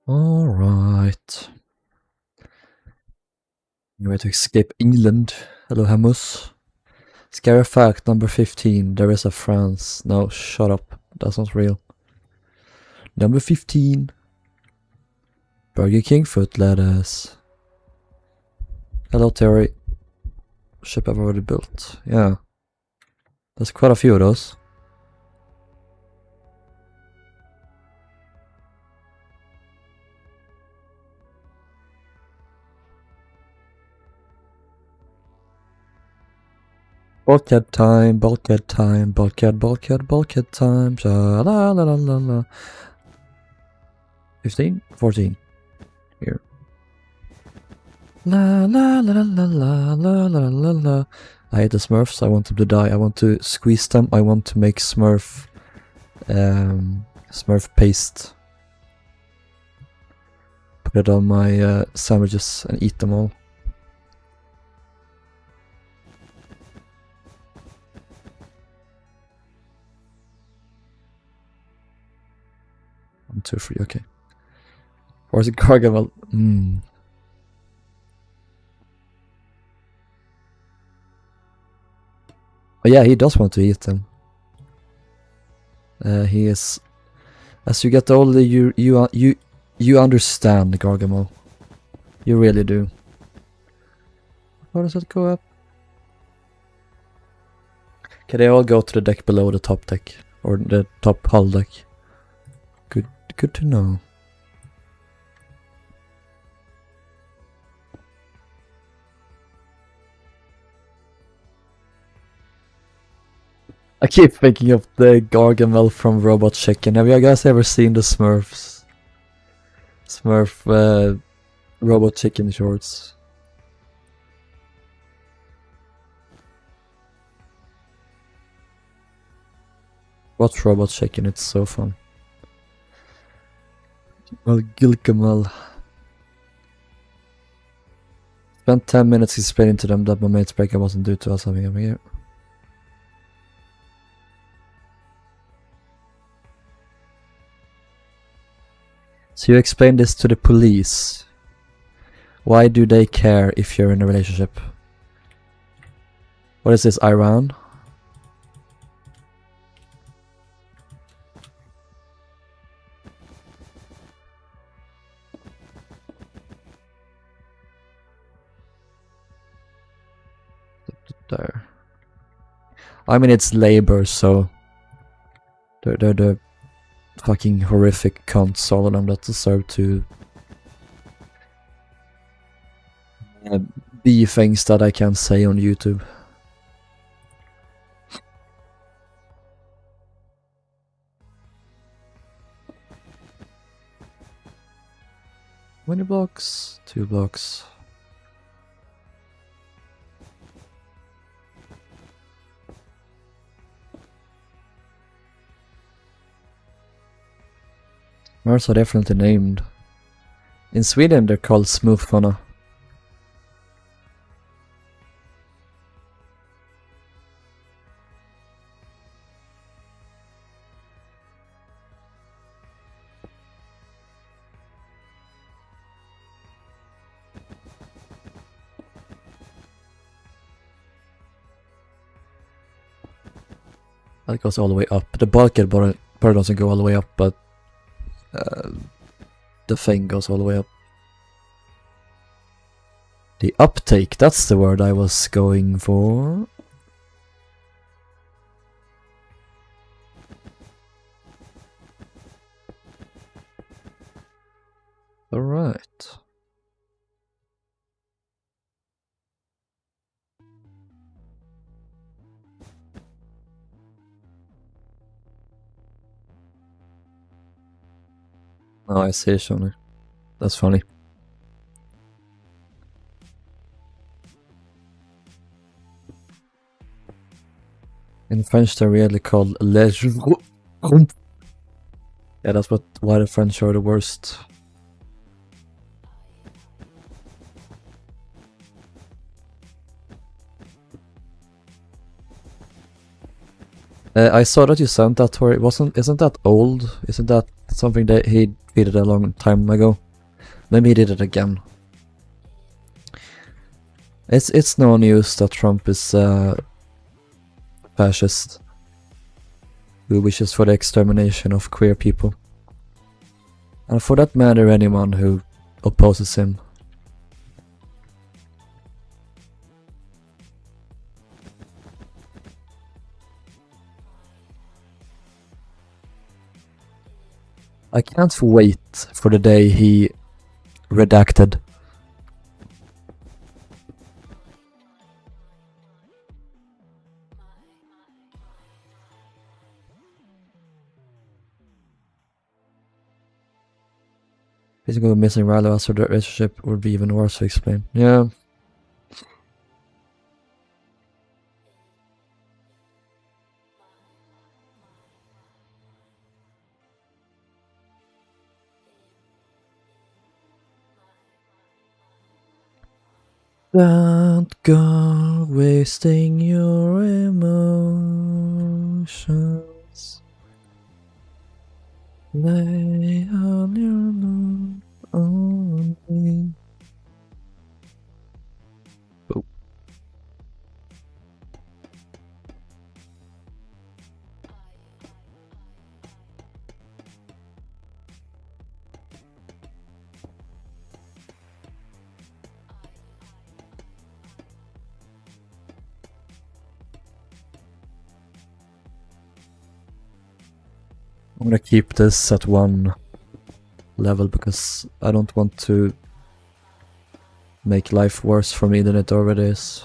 Alright. Way to escape England. Hello, Hamus. Scary fact number 15. There is a France. No, shut up. That's not real. Number 15. Burger King foot lettuce. Hello, Terry. Ship I've already built. Yeah. There's quite a few of those. Bulkhead time, bulkhead time, bulkhead time, la la la la la. 15? 14. Here. La la la la la la la la la. I hate the Smurfs, I want them to die, I want to squeeze them, I want to make Smurf paste. Put it on my sandwiches and eat them all. 1, 2, 3, okay. Or is it Gargamel? Oh yeah, he does want to eat them. He is... As you get older, you understand, Gargamel. You really do. How does it go up? Okay, they all go to the deck below the top deck. Or the top hull deck. Good to know. I keep thinking of the Gargamel from Robot Chicken. Have you guys ever seen the Smurfs? Smurf Robot Chicken shorts. Watch Robot Chicken, it's so fun. Well, Gilgamal. Spent 10 minutes explaining to them that my mate's breakup wasn't due to us having a here. So you explain this to the police. Why do they care if you're in a relationship? What is this, Iran? There. I mean, it's labor, so they're the fucking horrific cunts, all of them that deserve to be things that I can't say on YouTube. How many blocks? 2 blocks. Mars are definitely named. In Sweden they're called smoothfana. That goes all the way up. The bulkhead part doesn't go all the way up, but the thing goes all the way up. The uptake, that's the word I was going for. Alright. Oh, I see, Shoni. That's funny. In French, they're really called les. Yeah, that's why the French are the worst. I saw that you sent that to her. Isn't that old? Isn't that something that he tweeted a long time ago? Maybe he did it again. It's no news that Trump is fascist who wishes for the extermination of queer people. And for that matter, anyone who opposes him. I can't wait for the day he redacted. Basically, missing Rilhon after the relationship would be even worse to explain. Yeah. Don't go wasting your emotions. Lay on your love on me. Oh. I'm gonna keep this at 1 level because I don't want to make life worse for me than it already is.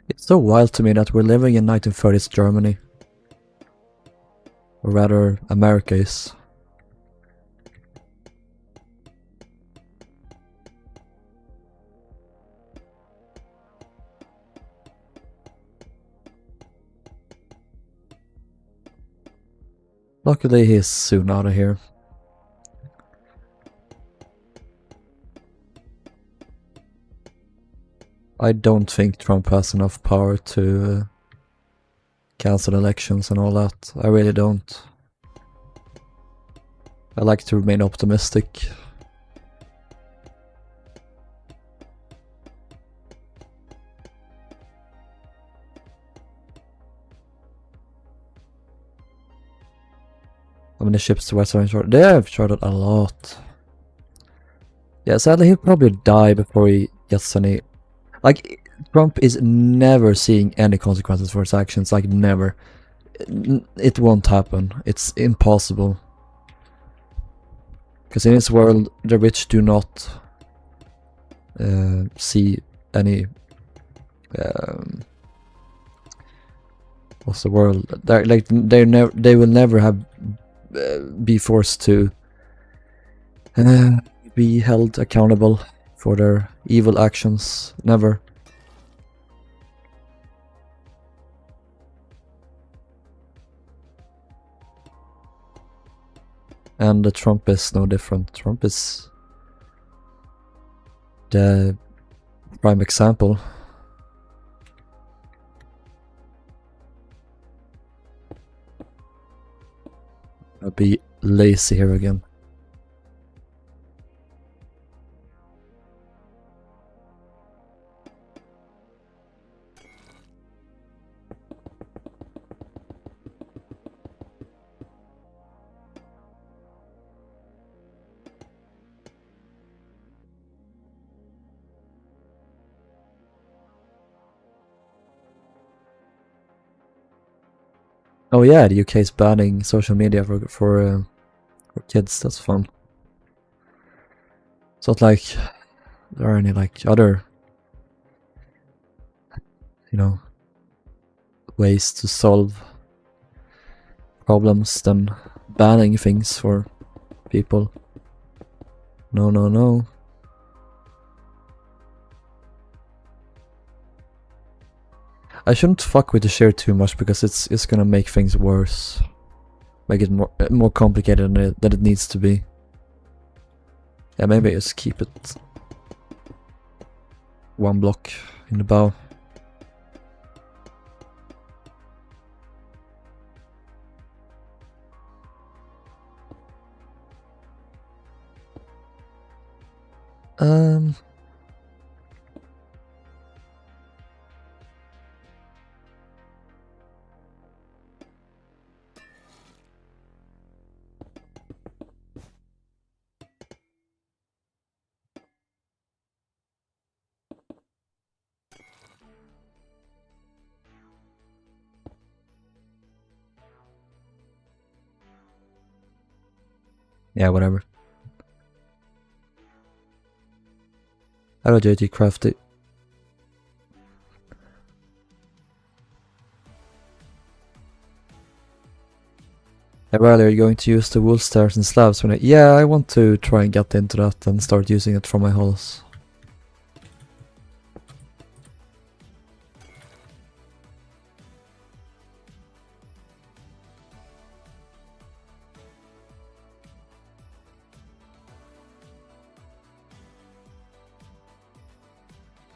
It's so wild to me that we're living in 1930s Germany. Or rather, America is. Luckily, he's soon out of here. I don't think Trump has enough power to cancel elections and all that. I really don't. I like to remain optimistic. How many ships to Western Shore? They have charted a lot. Yeah, sadly he'll probably die before he gets any... Like, Trump is never seeing any consequences for his actions, like never. It won't happen. It's impossible. Because in his world, the rich do not see any... what's the word? They will never have be forced to be held accountable for their evil actions. Never. And Trump is no different. Trump is the prime example. I'll be lazy here again. Oh yeah, the UK is banning social media for kids. That's fun. It's not like there are any like other, you know, ways to solve problems than banning things for people. No, no, no. I shouldn't fuck with the share too much because it's gonna make things worse. Make it more complicated than it needs to be. Yeah, maybe just keep it one block in the bow. Yeah, whatever. Hello, JT Crafty. Riley, are you going to use the wool stairs and slabs when yeah, I want to try and get into that and start using it for my hulls.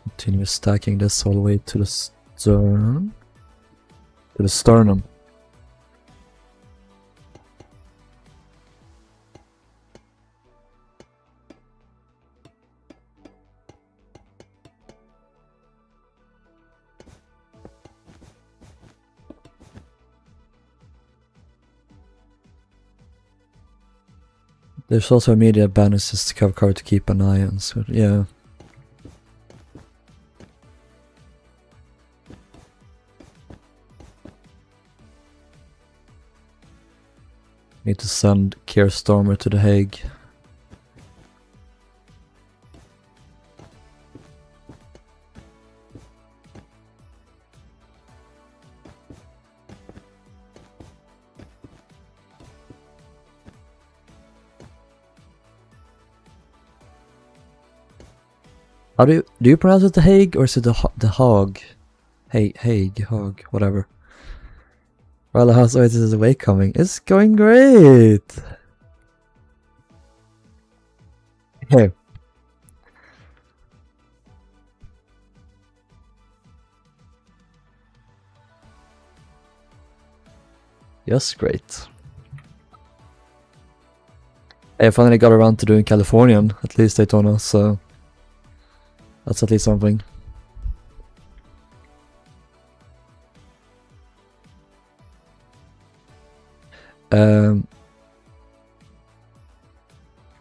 Continue stacking this all the way to the stern. To the sternum. There's also immediate bonuses to cover to keep an eye on, so yeah. Need to send Keir Stormer to The Hague. How do you pronounce it the Hague or is it the Hog? Hague, Hog, whatever. Well, how's Oasis away coming? It's going great! Hey. Yes, great. I finally got around to doing Californian, at least Daytona, so that's at least something.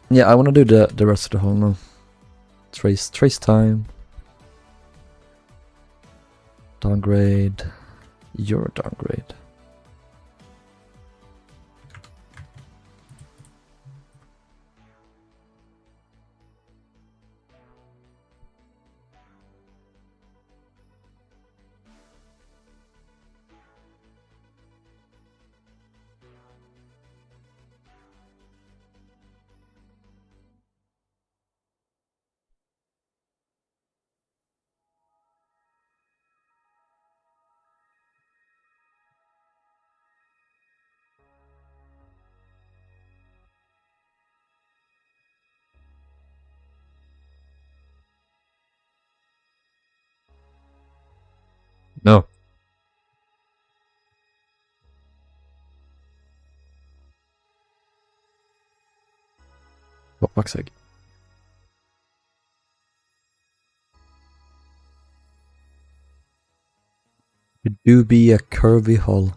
Yeah, I want to do the rest of the hole now. Trace time. Downgrade. You're a downgrade. No. For fuck's sake. It do be a curvy hull.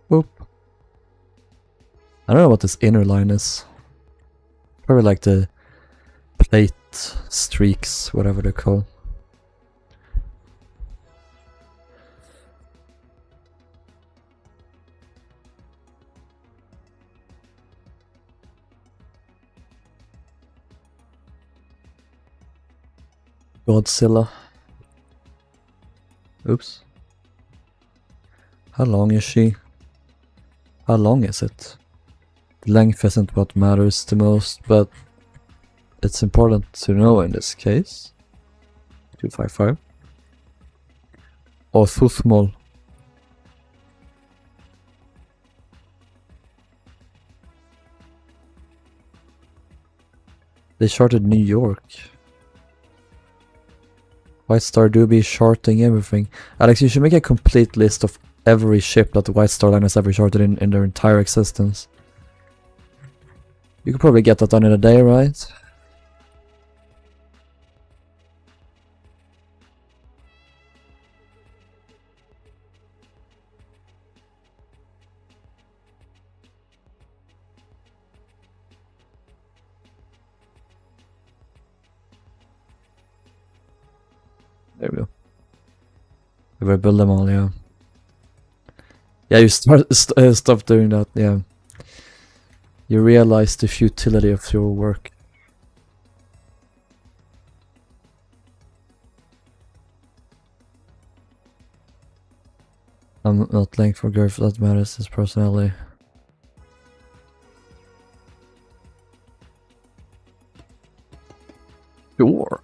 Boop. I don't know what this inner line is. Probably like the plate streaks, whatever they're called. Godzilla. Oops. How long is she? How long is it? The length isn't what matters the most, but it's important to know in this case. 255. Or Thuthmol. They shorted New York. White Star do be shorting everything. Alex, you should make a complete list of every ship that the White Star Line has ever shorted in their entire existence. You could probably get that done in a day, right? There we go. If I build them all, yeah. Yeah, you stop doing that, yeah. You realize the futility of your work. I'm not length for girth, that matters, his personality. Sure.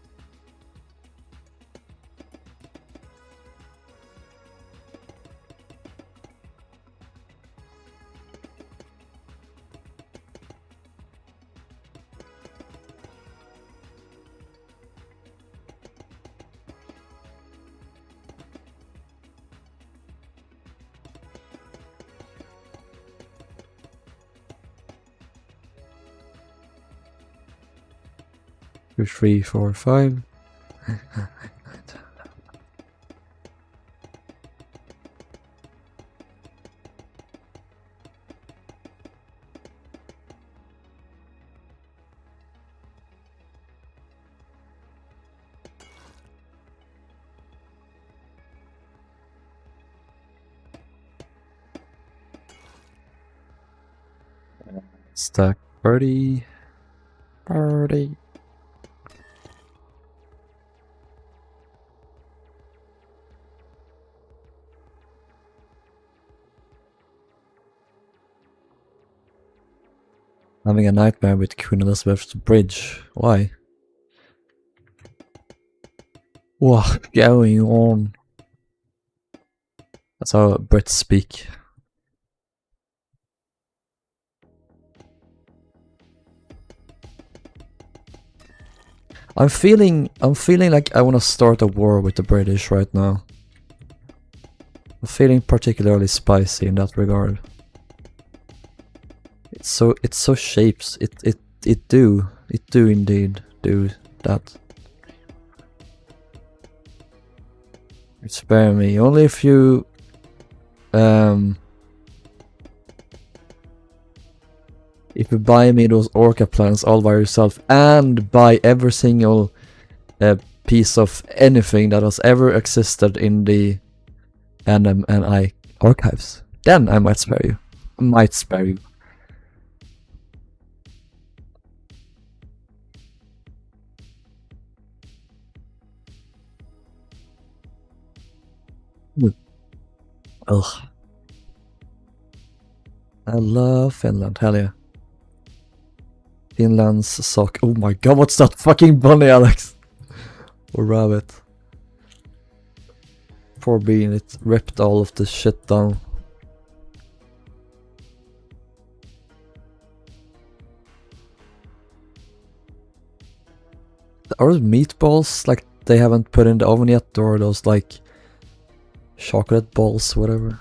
Two, 3, 4, 5. Stack birdie. Birdie. Having a nightmare with Queen Elizabeth's bridge. Why? What's going on? That's how Brits speak. I'm feeling like I want to start a war with the British right now. I'm feeling particularly spicy in that regard. It so shapes. It do indeed do that. Spare me. Only if you if you buy me those orca plants all by yourself and buy every single piece of anything that has ever existed in the NMNI archives, then I might spare you. Ugh. I love Finland, hell yeah. Finland's sock. Oh my god, what's that fucking bunny, Alex? Or rabbit? Poor bean, it ripped all of the shit down. Are those meatballs like they haven't put in the oven yet, or are those like chocolate balls, whatever?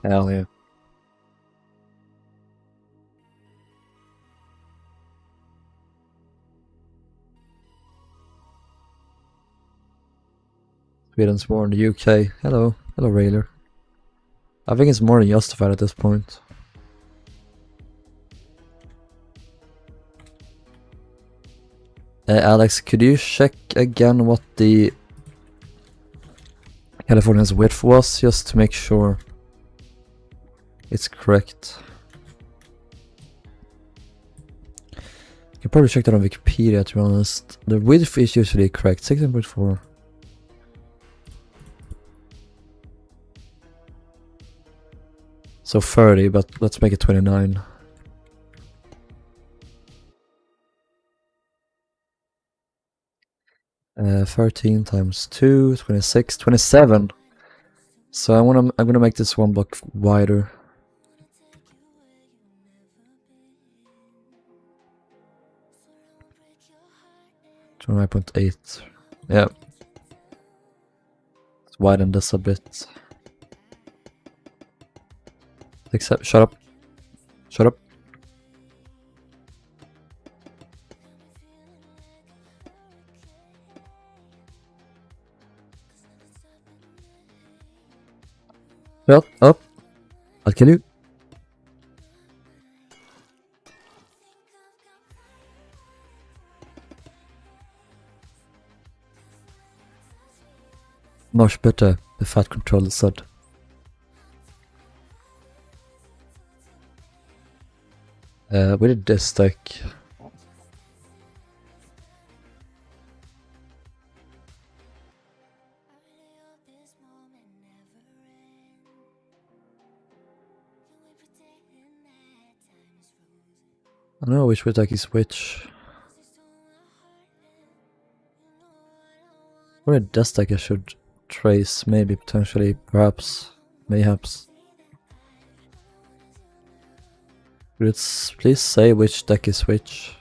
Hell yeah. Sweden's more in the UK. Hello. Hello, Railer. I think it's more than justified at this point. Alex, could you check again what the California's width was, just to make sure it's correct? You can probably check that on Wikipedia, to be honest. The width is usually correct, 16.4. So 30, but let's make it 29. Uh, 13 times 2, 26, 27. So I'm gonna make this one block wider. 29.8. Yeah. Let's widen this a bit. Except, shut up. Shut up. Shut up. I'll kill you. Much better, the fat controller said. We did this deck. I don't know which deck is which. What a desk deck I should trace, maybe, potentially, perhaps, mayhaps. Please say which deck is which.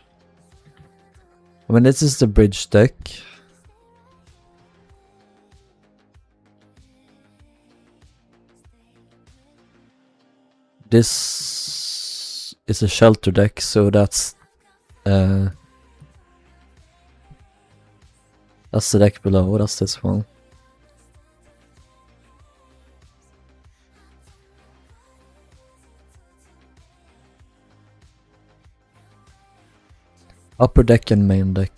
I mean, this is the bridge deck. This is a shelter deck, so that's the deck below. That's this one. Upper deck and main deck.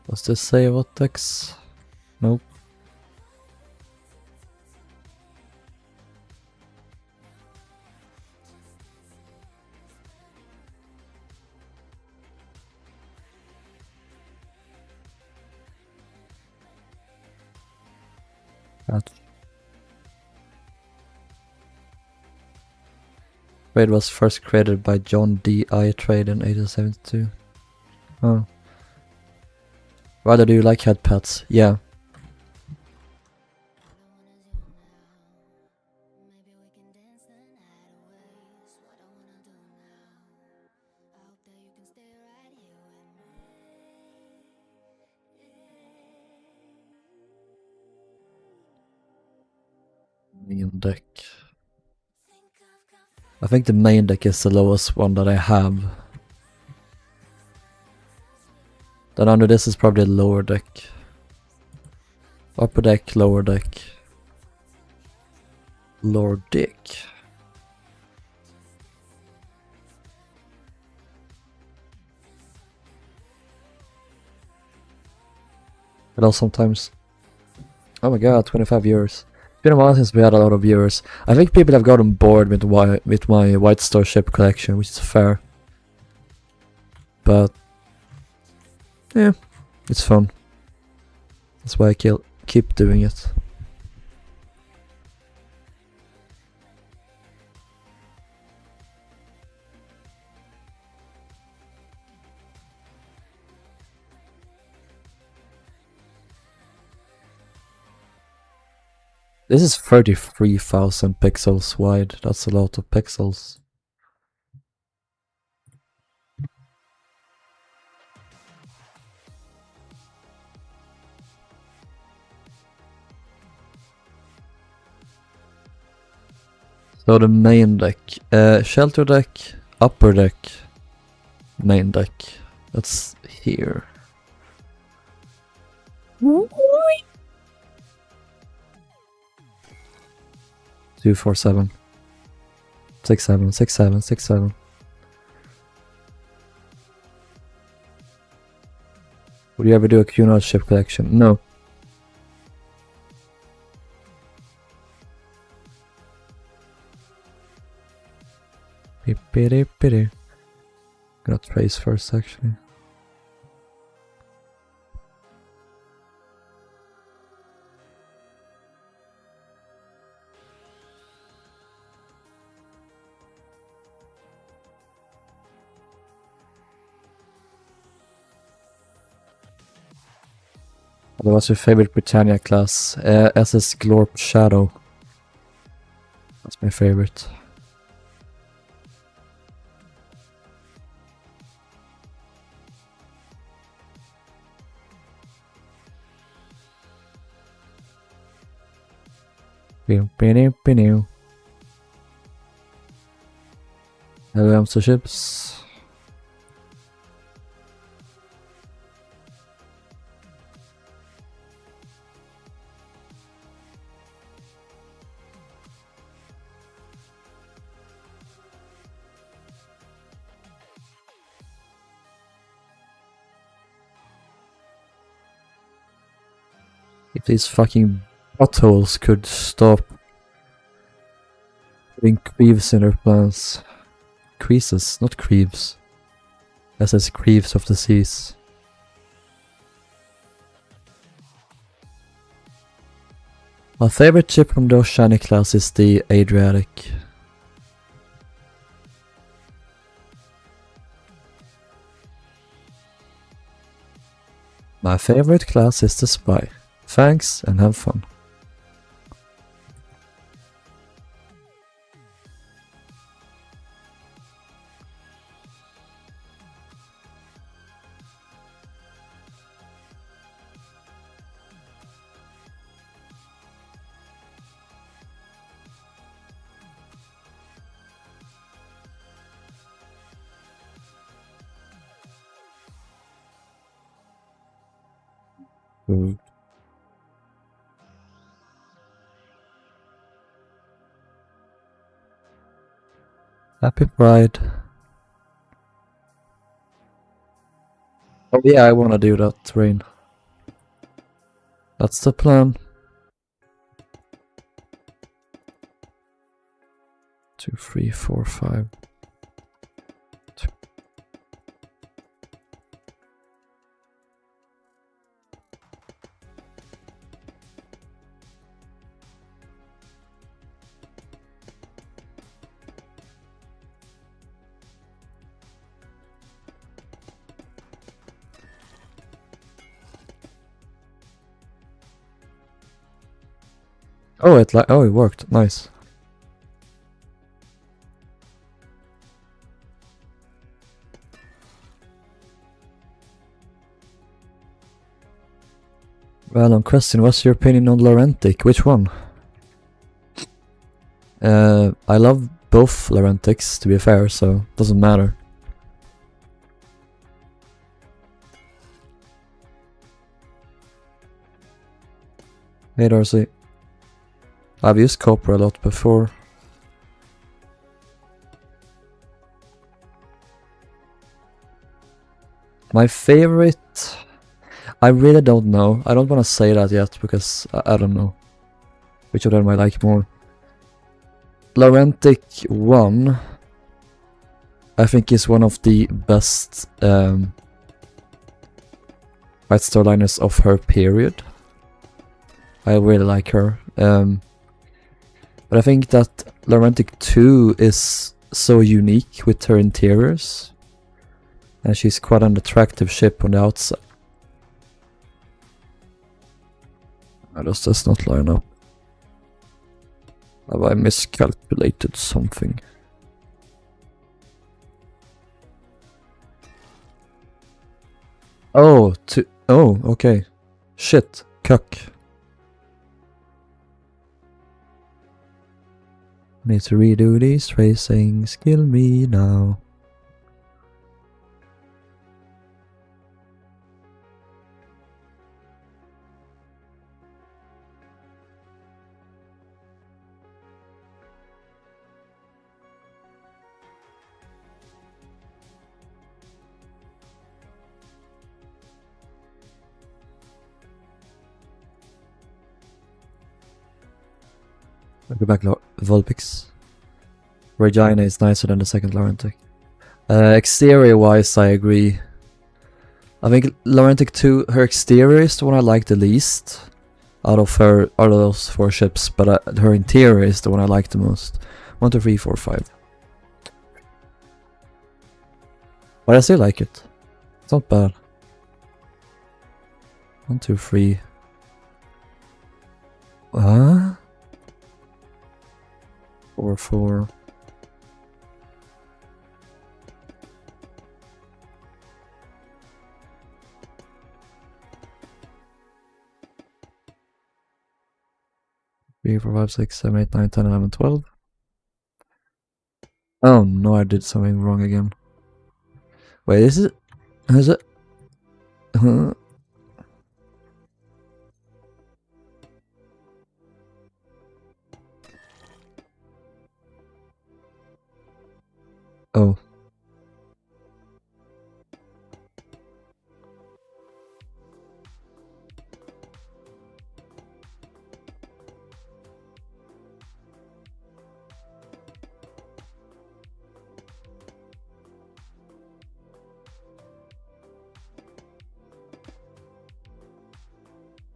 Does this say what decks? Nope. Trade was first created by John D. I. Trade in 1872. Oh. Rather, do you like head pats? Yeah. Main deck. I think the main deck is the lowest one that I have. Then under this is probably the lower deck. Upper deck, lower deck. Lower deck. And also sometimes... Oh my god, 25 viewers. It's been a while since we had a lot of viewers. I think people have gotten bored with my White Star ship collection, which is fair. But... yeah, it's fun. That's why I keep doing it. This is 33,000 pixels wide. That's a lot of pixels. So the main deck, shelter deck, upper deck, main deck. That's here. 247. 67, 67, 67. Would you ever do a Cunard ship collection? No. Gonna trace first actually. What was your favorite Britannia class? SS Glorp Shadow. That's my favorite. Hello, hamster ships. If these fucking buttholes could stop putting creeves in their plans. Creases, not creeves. SS creeves of the seas. My favorite ship from the Oceanic class is the Adriatic. My favorite class is the Spy. Thanks and have fun. Happy Pride. Oh yeah, I wanna do that, Rain. That's the plan. 2, 3, 4, 5. Oh, it worked. Nice. Well, on question, what's your opinion on Laurentic? Which one? I love both Laurentics, to be fair, so doesn't matter. Hey Darcy. I've used copper a lot before. My favorite... I really don't know. I don't want to say that yet because I don't know which of them I like more. Laurentic 1 I think is one of the best White Star liners of her period. I really like her. But I think that Laurentic 2 is so unique with her interiors. And she's quite an attractive ship on the outside. How does this not line up? Have I miscalculated something? Oh, okay. Shit, cuck. Need to redo these tracings, kill me now. I'll go back Volpix. Regina is nicer than the second Laurentic. Exterior wise, I agree. I think Laurentic 2, her exterior is the one I like the least out of those 4 ships, but her interior is the one I like the most. 1, 2, 3, 4, 5. But I still like it. It's not bad. 1, 2, 3. Huh? 4, 4. Three, 4, 5, 6, 7, 8, 9, 10, 11, 12. Oh no, I did something wrong again. Wait, is it? Huh? Oh.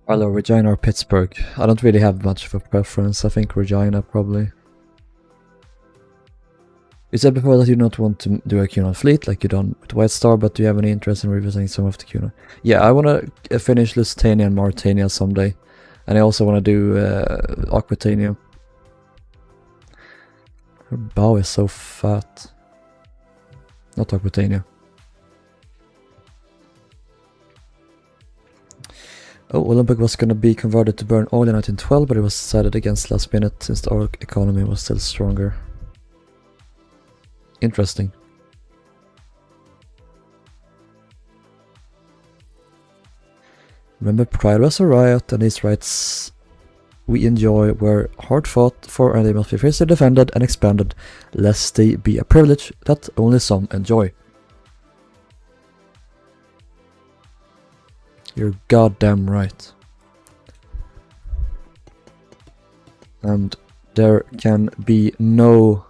Either Regina or Pittsburgh. I don't really have much of a preference. I think Regina probably. You said before that you don't want to do a QAnon fleet like you done with White Star, but do you have any interest in revisiting some of the QAnon? Yeah, I want to finish Lusitania and Mauritania someday. And I also want to do Aquitania. Her bow is so fat. Not Aquitania. Oh, Olympic was going to be converted to burn oil in 1912, but it was decided against last minute since the oil economy was still stronger. Interesting. Remember, Pride was a riot, and these rights we enjoy were hard fought for, and they must be fiercely defended and expanded, lest they be a privilege that only some enjoy. You're goddamn right. And there can be no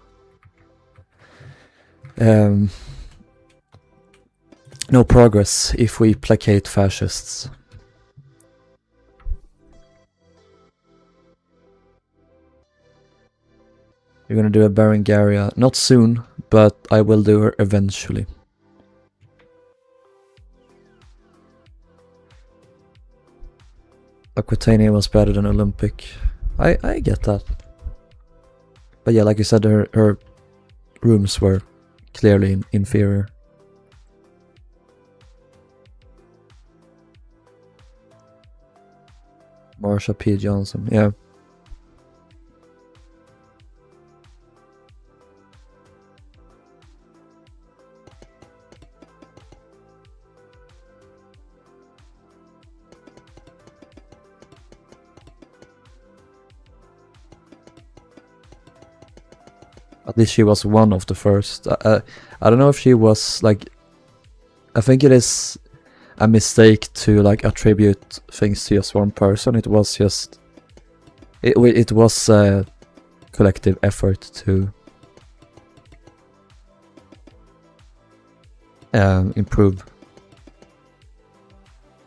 progress if we placate fascists. You're gonna do a Berengaria, not soon, but I will do her eventually. Aquitania was better than Olympic. I get that. But yeah, like you said, her rooms were clearly inferior. Marsha P. Johnson, yeah. At least she was one of the first. I don't know if she was like. I think it is a mistake to like attribute things to just one person. It was just. It was a collective effort to improve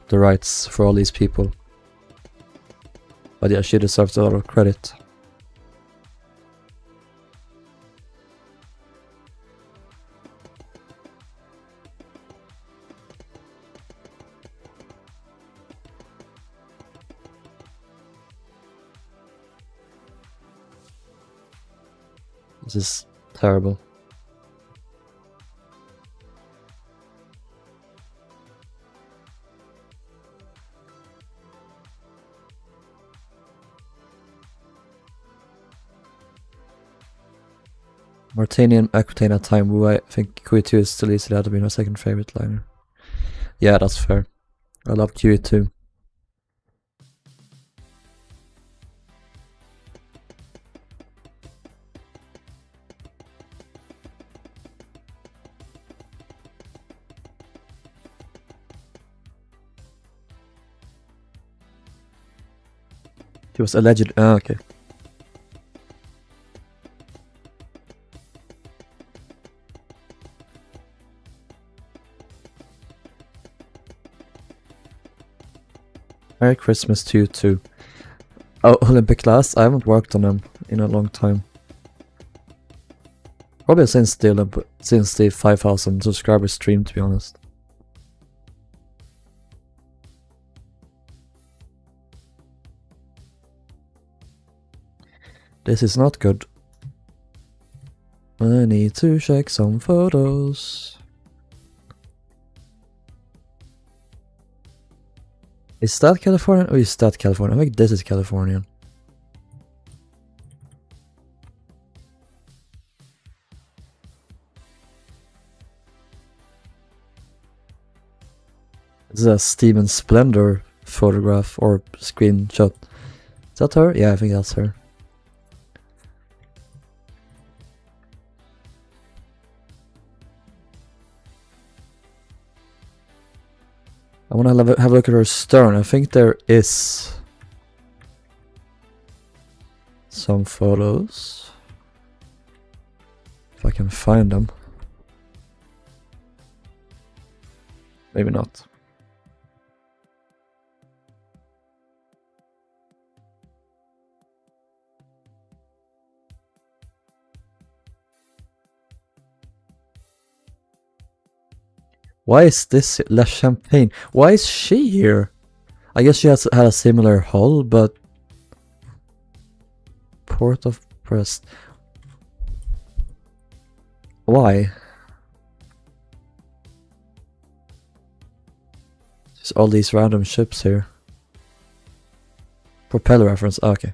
the rights for all these people. But yeah, she deserves a lot of credit. This is terrible. Martini and Aquitania time, who I think QE2 is still easily out of being my second favorite liner. Yeah, that's fair. I love QE2. He was alleged. Ah, okay. Merry Christmas to you too. Oh, Olympic class? I haven't worked on them in a long time. Probably since the 5,000 subscriber stream, to be honest. This is not good. I need to check some photos. Is that Californian or is that Californian? I think this is Californian. This is a Steven Splendor photograph or screenshot. Is that her? Yeah, I think that's her. I want to have a look at her stern. I think there is some photos. If I can find them. Maybe not. Why is this La Champagne? Why is she here? I guess she had a similar hull, but Port of Brest. Why? Just all these random ships here. Propeller reference. Oh, okay.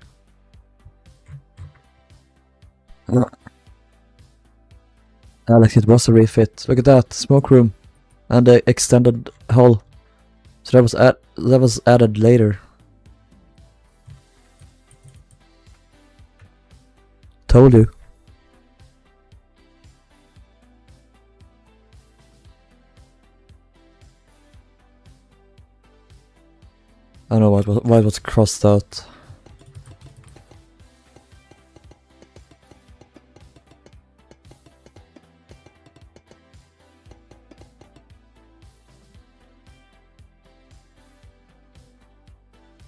Alex, it was a refit. Look at that smoke room. And the extended hull. So that was added later. Told you. I don't know why it was crossed out.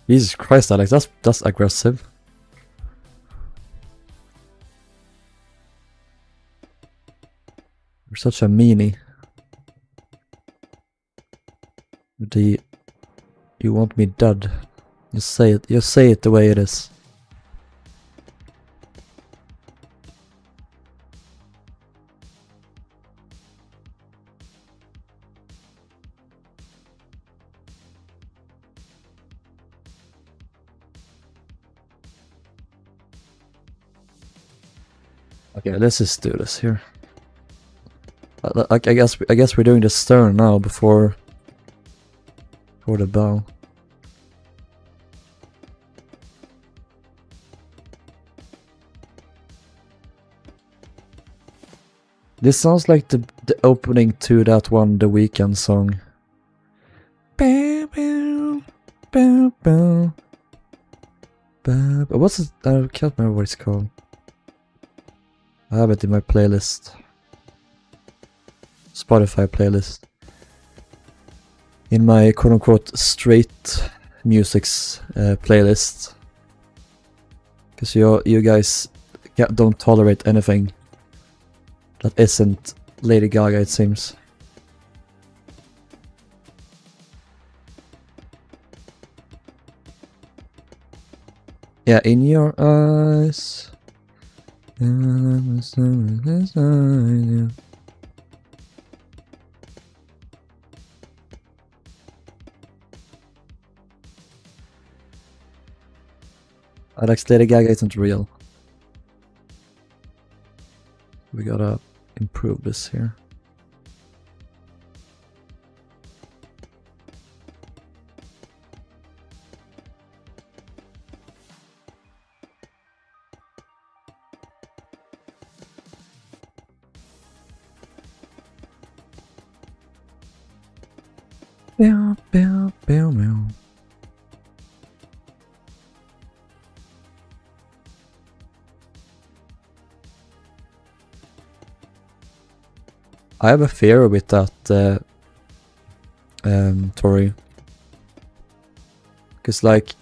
Jesus Christ, Alex, that's aggressive. You're such a meanie. You want me dead. You say it the way it is. Okay, let's just do this here. I guess we're doing the stern now before the bow. This sounds like the opening to that one, The Weeknd song. Bow, bow, bow, bow. Bow, bow. What's it? I can't remember what it's called. I have it in my playlist. Spotify playlist. In my quote-unquote straight musics playlist. Because you guys don't tolerate anything that isn't Lady Gaga, it seems. Yeah, in your eyes. Alex, Lady Gaga isn't real. We gotta improve this here. Bow, bow, bow, bow. I have a fear with that, Tori. Because, like,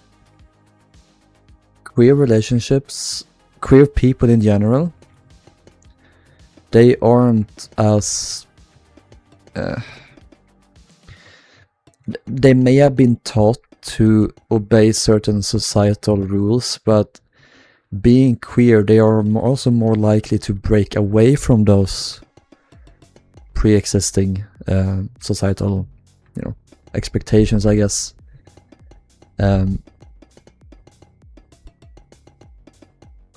queer relationships, queer people in general, they aren't as... they may have been taught to obey certain societal rules, but being queer, they are also more likely to break away from those pre-existing societal, expectations, I guess.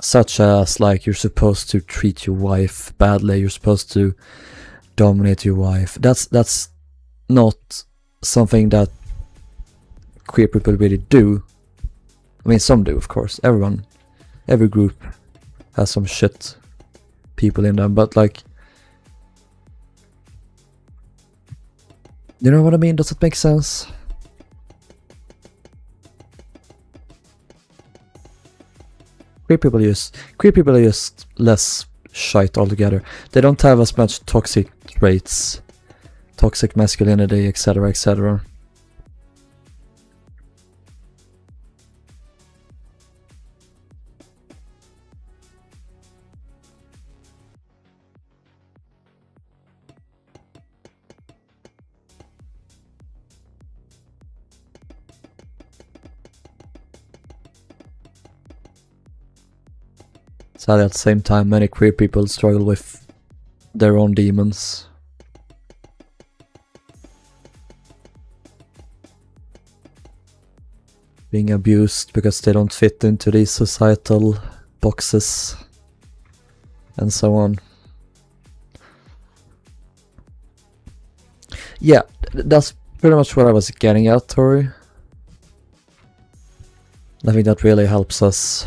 Such as, like, you're supposed to treat your wife badly, you're supposed to dominate your wife. That's not something that queer people really do. I mean, some do, of course. Every group has some shit people in them, but, like, you know what I mean? Does it make sense? Queer people are just less shite altogether. They don't have as much toxic traits, toxic masculinity, etc., etc. So at the same time, many queer people struggle with their own demons. Being abused because they don't fit into these societal boxes and so on. Yeah, that's pretty much what I was getting at, Tori. I think that really helps us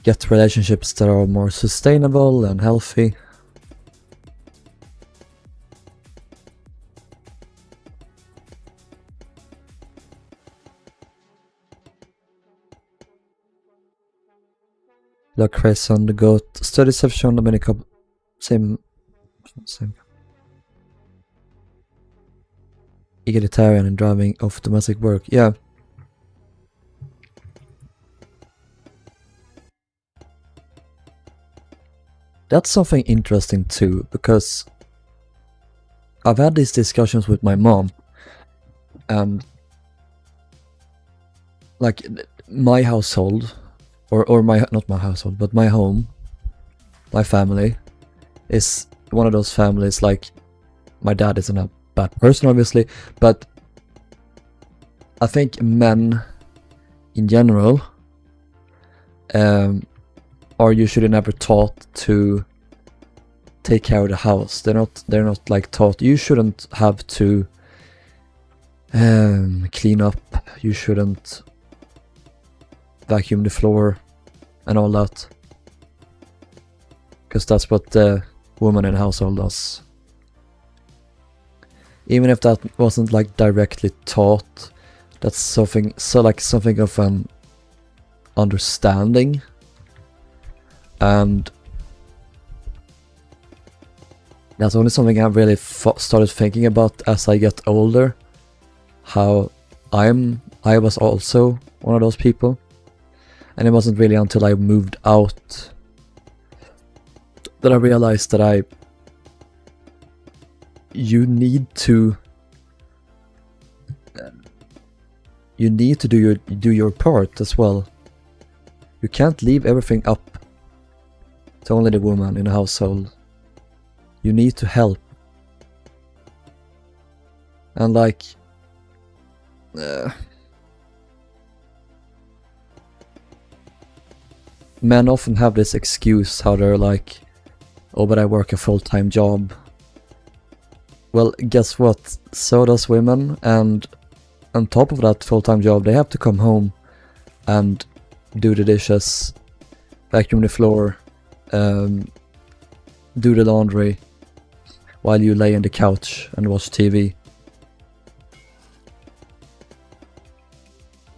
get relationships that are more sustainable and healthy. Look, Chris on the goat. Studies have shown that many couples same. Egalitarian and driving off domestic work. Yeah. That's something interesting too, because I've had these discussions with my mom, and like my household, or my, not my household, but my home, my family, is one of those families, like, my dad isn't a bad person obviously, but I think men in general are usually never taught to take care of the house. They're not like taught, you shouldn't have to clean up, you shouldn't vacuum the floor and all that, because that's what the woman in the household does. Even if that wasn't like directly taught, that's something of an understanding. And that's only something I've really started thinking about as I get older, how I was also one of those people. And it wasn't really until I moved out that I realized that you need to do your part as well. You can't leave everything up to only the woman in the household. You need to help. And like men often have this excuse how they're like, oh, but I work a full-time job. Well, guess what? So does women, and on top of that full-time job, they have to come home and do the dishes, vacuum the floor, do the laundry, while you lay on the couch and watch TV.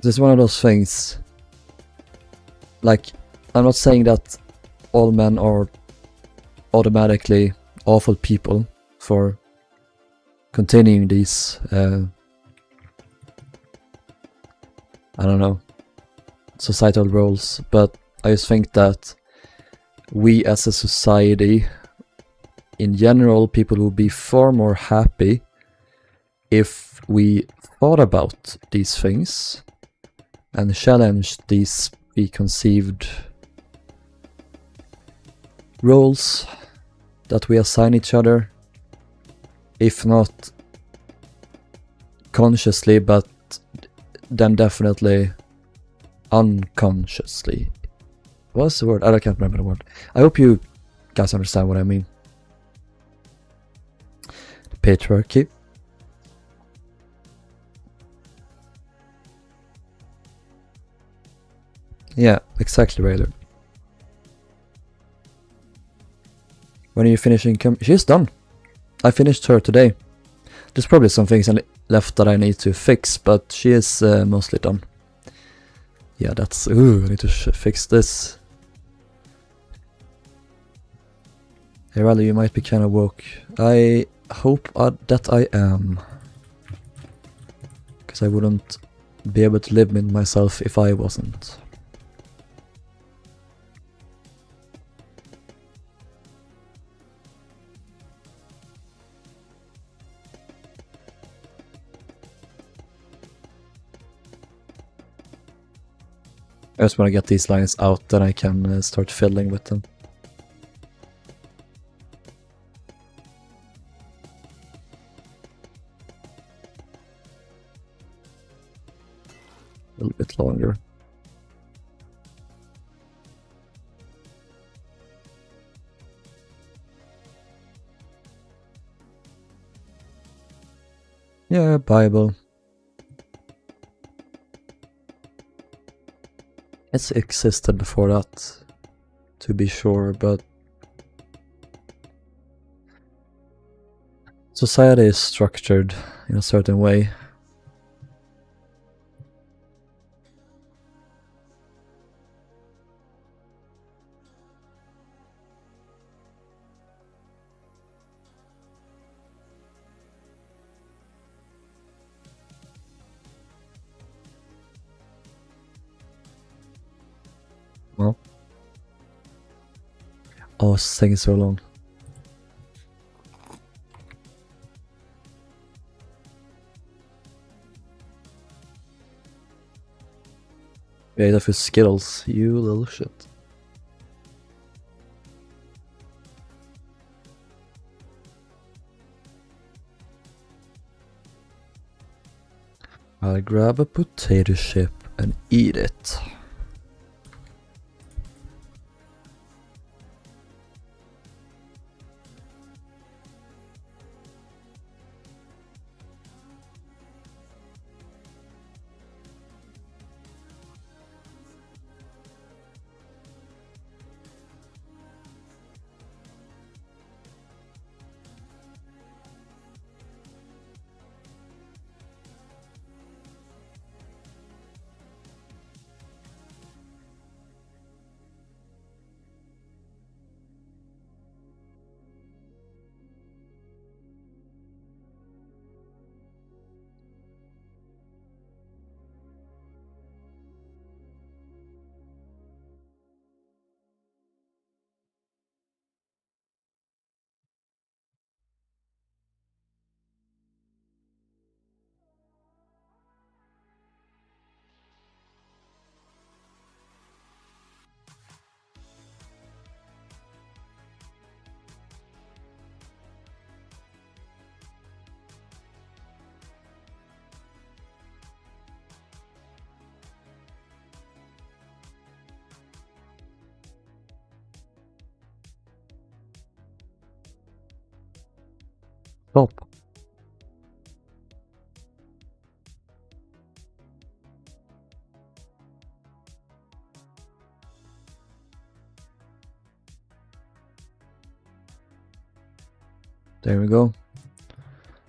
This is one of those things, like, I'm not saying that all men are automatically awful people for continuing these, I don't know, societal roles, but I just think that we as a society, in general, people would be far more happy if we thought about these things and challenged these preconceived roles that we assign each other, if not consciously, but then definitely unconsciously. What's the word? I can't remember the word. I hope you guys understand what I mean. The patriarchy. Yeah, exactly, Rayler. When are you finishing? She's done. I finished her today. There's probably some things left that I need to fix, but she is mostly done. Yeah, that's... Ooh, I need to fix this. Hey Riley, you might be kind of woke. I hope that I am. Because I wouldn't be able to live with myself if I wasn't. I just want to get these lines out, then I can start fiddling with them. A little bit longer. Yeah, Bible. It's existed before that, to be sure, but society is structured in a certain way. Well, oh, it's taking so long. Yeah, that was Skittles, you little shit. I'll grab a potato chip and eat it. Stop. There we go.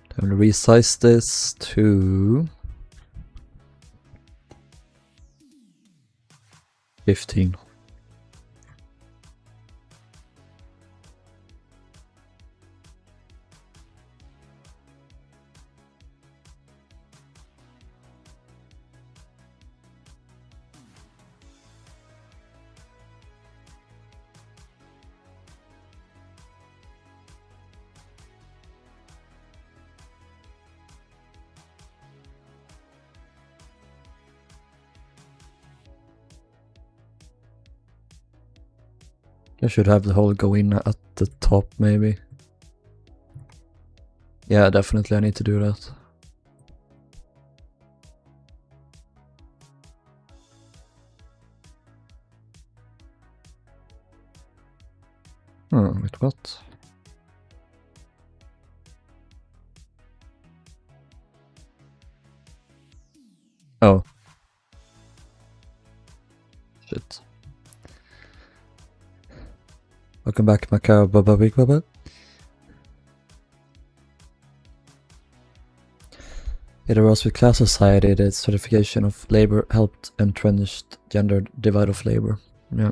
Time to resize this to 15. I should have the hole go in at the top, maybe. Yeah, definitely I need to do that. Wait, what? Oh. Shit. Welcome back, Macau Baba Big Baba. It arose with class society, the certification of labor helped entrenched gender divide of labor. Yeah.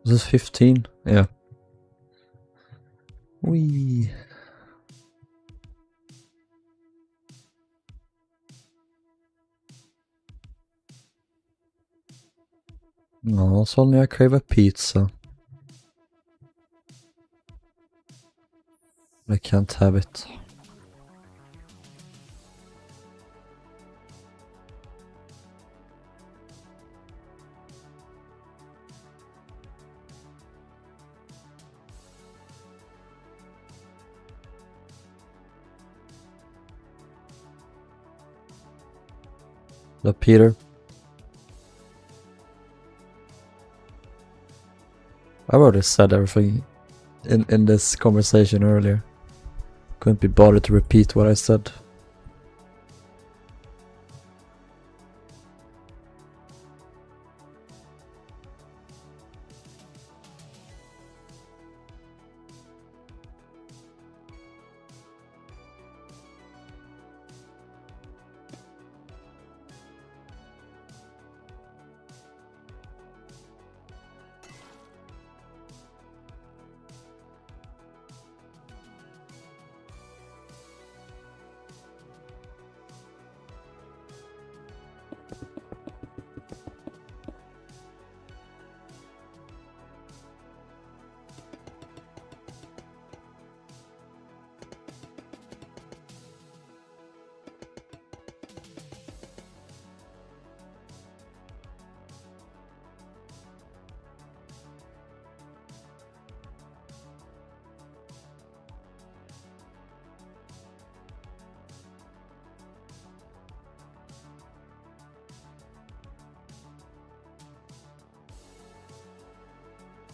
Was this 15? Yeah. Wee. No, suddenly I crave a pizza. I can't have it. The Peter. I already said everything in this conversation earlier. Couldn't be bothered to repeat what I said.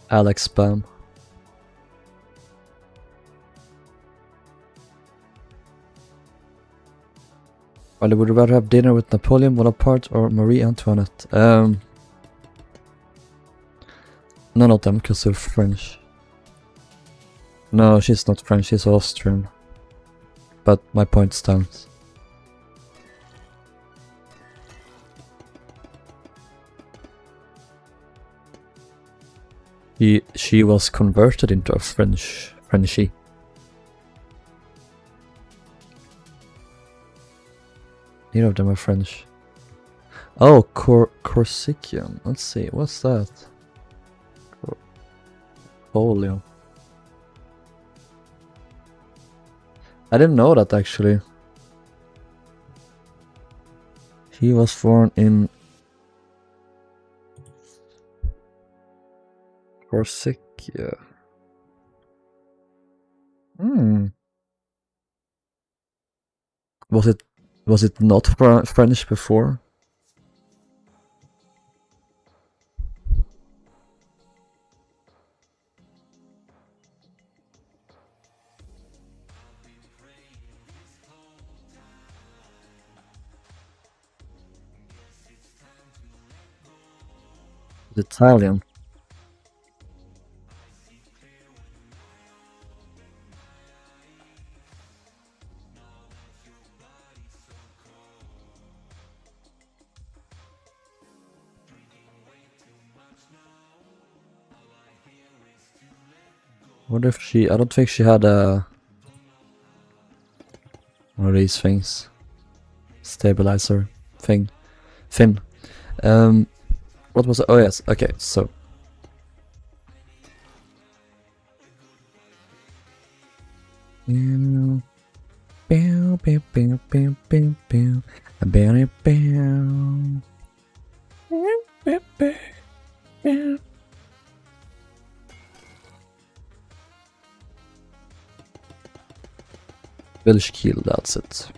Alex spam. Well, would you rather have dinner with Napoleon Bonaparte or Marie Antoinette? None of them, because they're French. No, she's not French, she's Austrian. But my point stands. She was converted into a Frenchie. Neither of them are French. Oh, Corsican. Let's see, what's that? Polio. I didn't know that actually. He was born in Corsica. Was it not French before? Italian. What if she... I don't think she had a... one of these things. Stabilizer thing. Fin. What was it? Oh yes, okay, so... Village kill, that's it.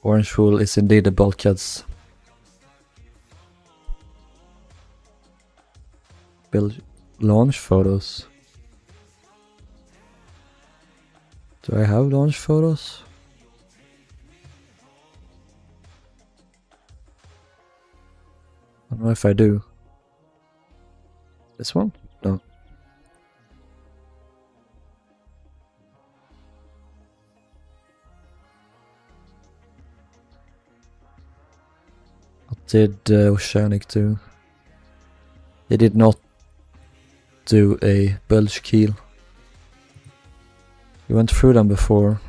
Orange wool is indeed the bulkheads. Build launch photos. Do I have launch photos? I don't know if I do. This one? No. did Oceanic do? He did not do a bilge keel. We went through them before.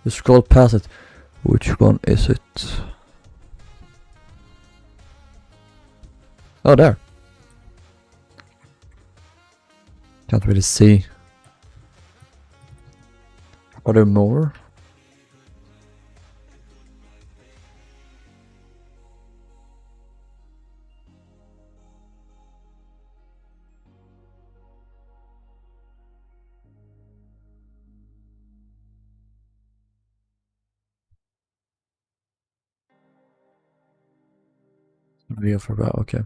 You scroll past it. Which one is it? Oh, there. Can't really see. Are there more? Video for about, okay.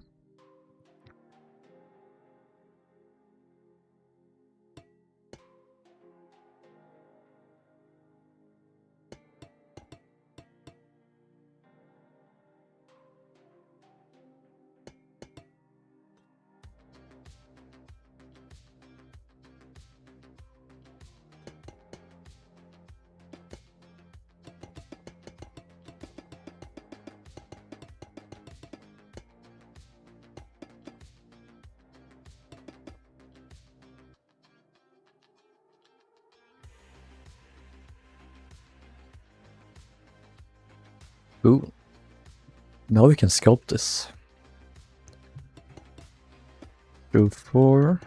Ooh. Now we can sculpt this. Go 4.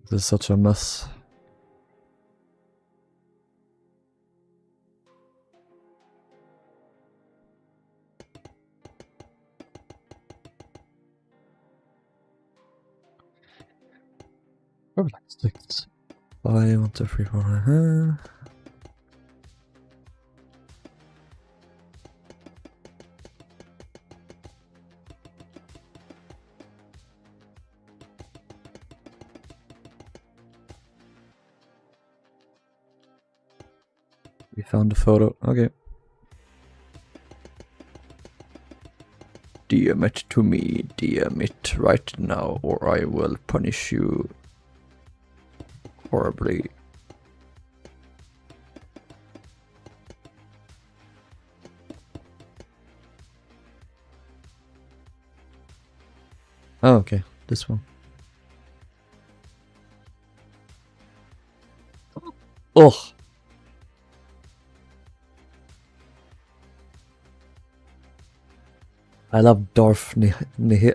This is such a mess. Probably like 6. 5, 1, 2, 3, 4. We found the photo. Okay. DM it to me. DM it right now, or I will punish you horribly. Oh, okay. This one. Oh. I love Darth Nihil.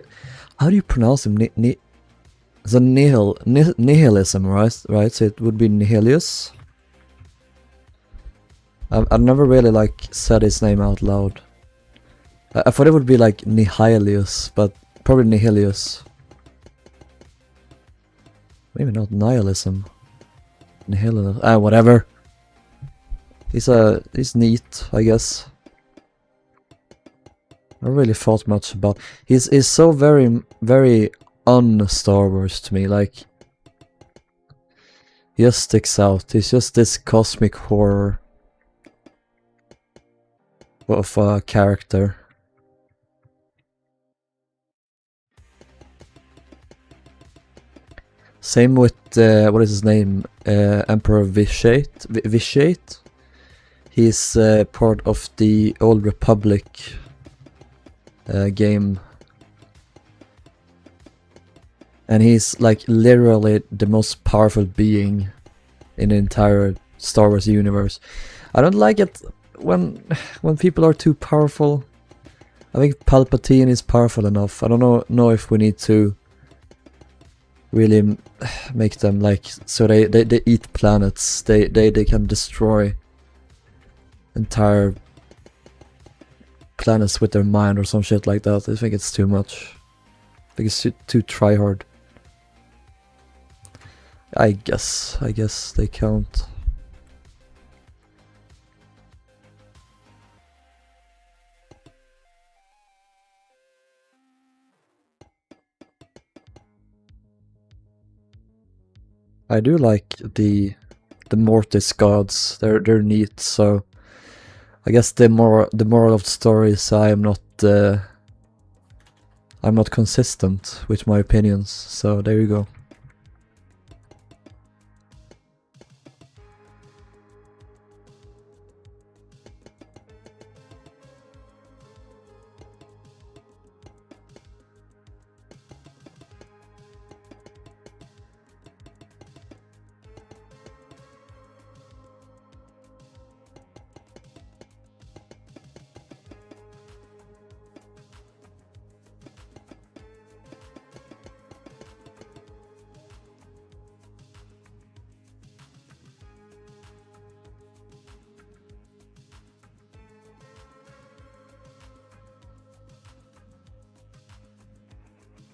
How do you pronounce him? The nihilism, right? Right. So it would be Nihilius. I've never really like said his name out loud. I thought it would be like Nihilius, but probably Nihilius. Maybe not nihilism. Nihilius. Whatever. He's neat, I guess. I really thought much about. He's so very un-Star Wars to me. Like, he just sticks out. He's just this cosmic horror of a character. Same with what is his name? Emperor Vitiate. He's part of the Old Republic game, and he's like literally the most powerful being in the entire Star Wars universe. I don't like it when people are too powerful. I think Palpatine is powerful enough. I don't know if we need to really make them like so they eat planets. They can destroy entire planets with their mind or some shit like that. I think it's too much. I think it's too try hard. I guess they count. I do like the Mortis gods. They're neat. So I guess the moral of the story is I am not I'm not consistent with my opinions, so there you go.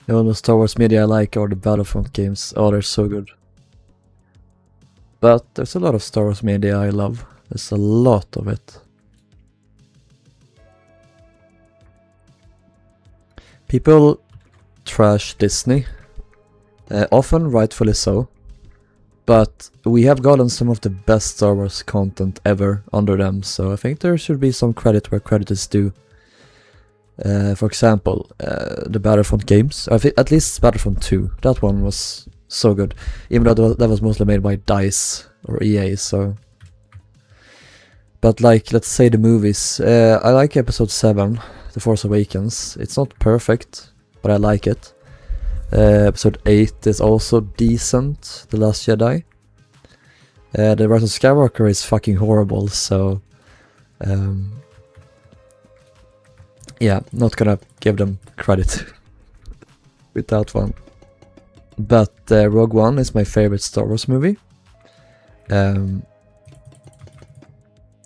The only Star Wars media I like are the Battlefront games. Oh, they're so good. But there's a lot of Star Wars media I love. There's a lot of it. People trash Disney, often rightfully so, but we have gotten some of the best Star Wars content ever under them, so I think there should be some credit where credit is due. For example, the Battlefront games, I think at least Battlefront 2, that one was so good, even though that was mostly made by DICE or EA, so... But like, let's say the movies, I like Episode 7, The Force Awakens. It's not perfect, but I like it. Episode 8 is also decent, The Last Jedi. The Rise of Skywalker is fucking horrible, so... yeah, not gonna give them credit with that one. But Rogue One is my favorite Star Wars movie.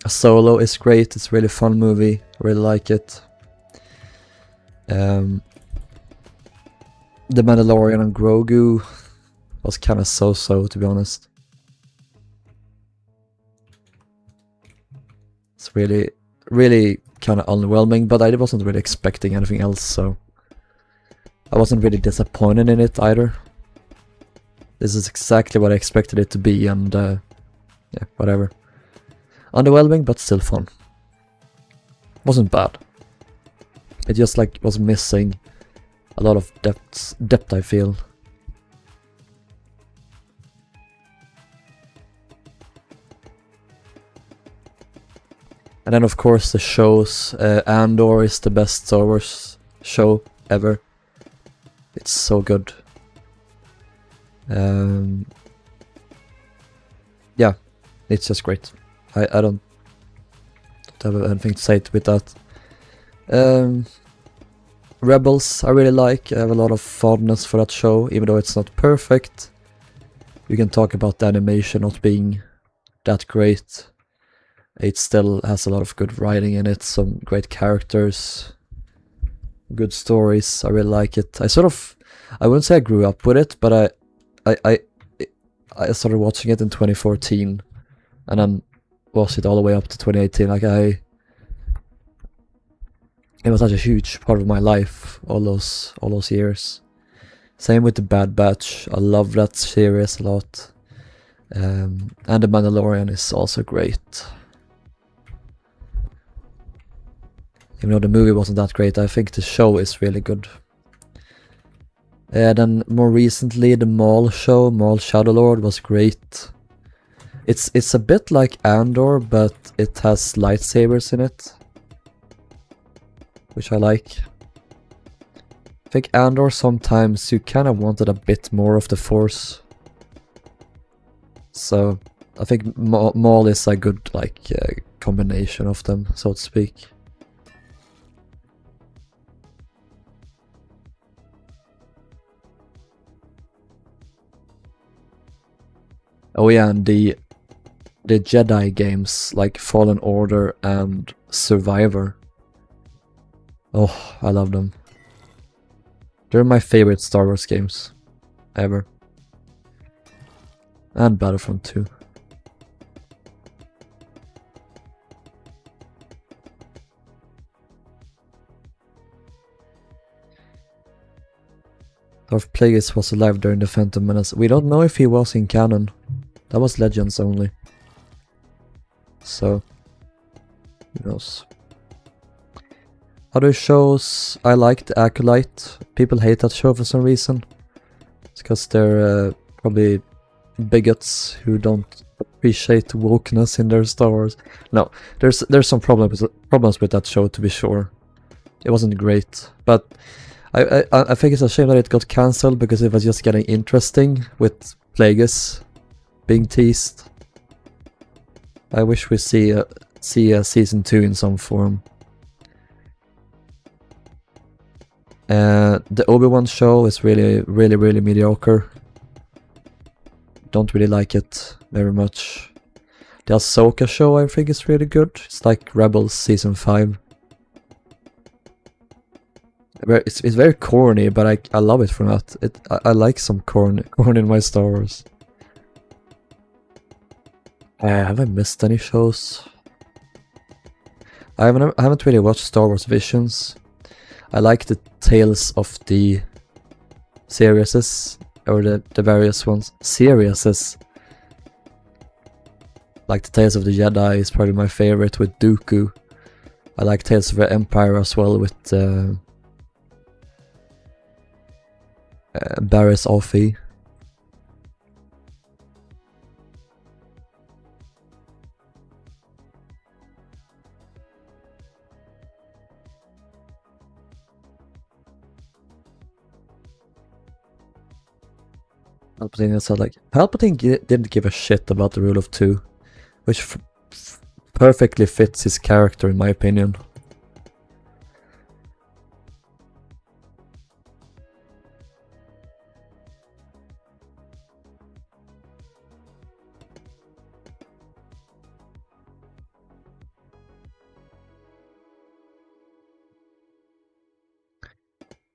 Solo is great, it's a really fun movie, I really like it. The Mandalorian and Grogu was kinda so-so, to be honest. It's really, really kinda underwhelming, but I wasn't really expecting anything else, so... I wasn't really disappointed in it either. This is exactly what I expected it to be, and yeah, whatever. Underwhelming, but still fun. Wasn't bad. It just like was missing a lot of depth I feel. And then of course the shows, Andor is the best Star Wars show ever. It's so good. Yeah, it's just great. I don't have anything to say with that. Rebels I really like. I have a lot of fondness for that show, even though it's not perfect. You can talk about the animation not being that great. It still has a lot of good writing in it, some great characters, good stories. I really like it. I wouldn't say I grew up with it, but I started watching it in 2014, and then watched it all the way up to 2018. Like it was such a huge part of my life all those years. Same with the Bad Batch. I love that series a lot. And the Mandalorian is also great. Even though the movie wasn't that great, I think the show is really good. Then more recently, the Maul show, Maul Shadowlord, was great. It's a bit like Andor, but it has lightsabers in it, which I like. I think Andor sometimes you kind of wanted a bit more of the Force. So I think Maul is a good like combination of them, so to speak. Oh yeah, and the Jedi games like Fallen Order and Survivor. Oh, I love them. They're my favorite Star Wars games ever. And Battlefront 2. Darth Plagueis was alive during the Phantom Menace. We don't know if he was in canon. That was Legends only. So, who knows? Other shows, I liked Acolyte. People hate that show for some reason. It's because they're probably bigots who don't appreciate wokeness in their Star Wars. No, there's some problems with that show, to be sure. It wasn't great, but I think it's a shame that it got cancelled because it was just getting interesting with Plagueis being teased. I wish we see a season 2 in some form. The Obi-Wan show is really mediocre. Don't really like it very much. The Ahsoka show I think is really good. It's like Rebels season 5. It's very corny, but I love it from that. I like some corn in my Star Wars. Have I missed any shows? I haven't really watched Star Wars Visions. I like the Tales of the series, or the various ones. Series. Like the Tales of the Jedi is probably my favorite with Dooku. I like Tales of the Empire as well with Barriss Offee. Palpatine didn't give a shit about the rule of 2, which perfectly fits his character in my opinion.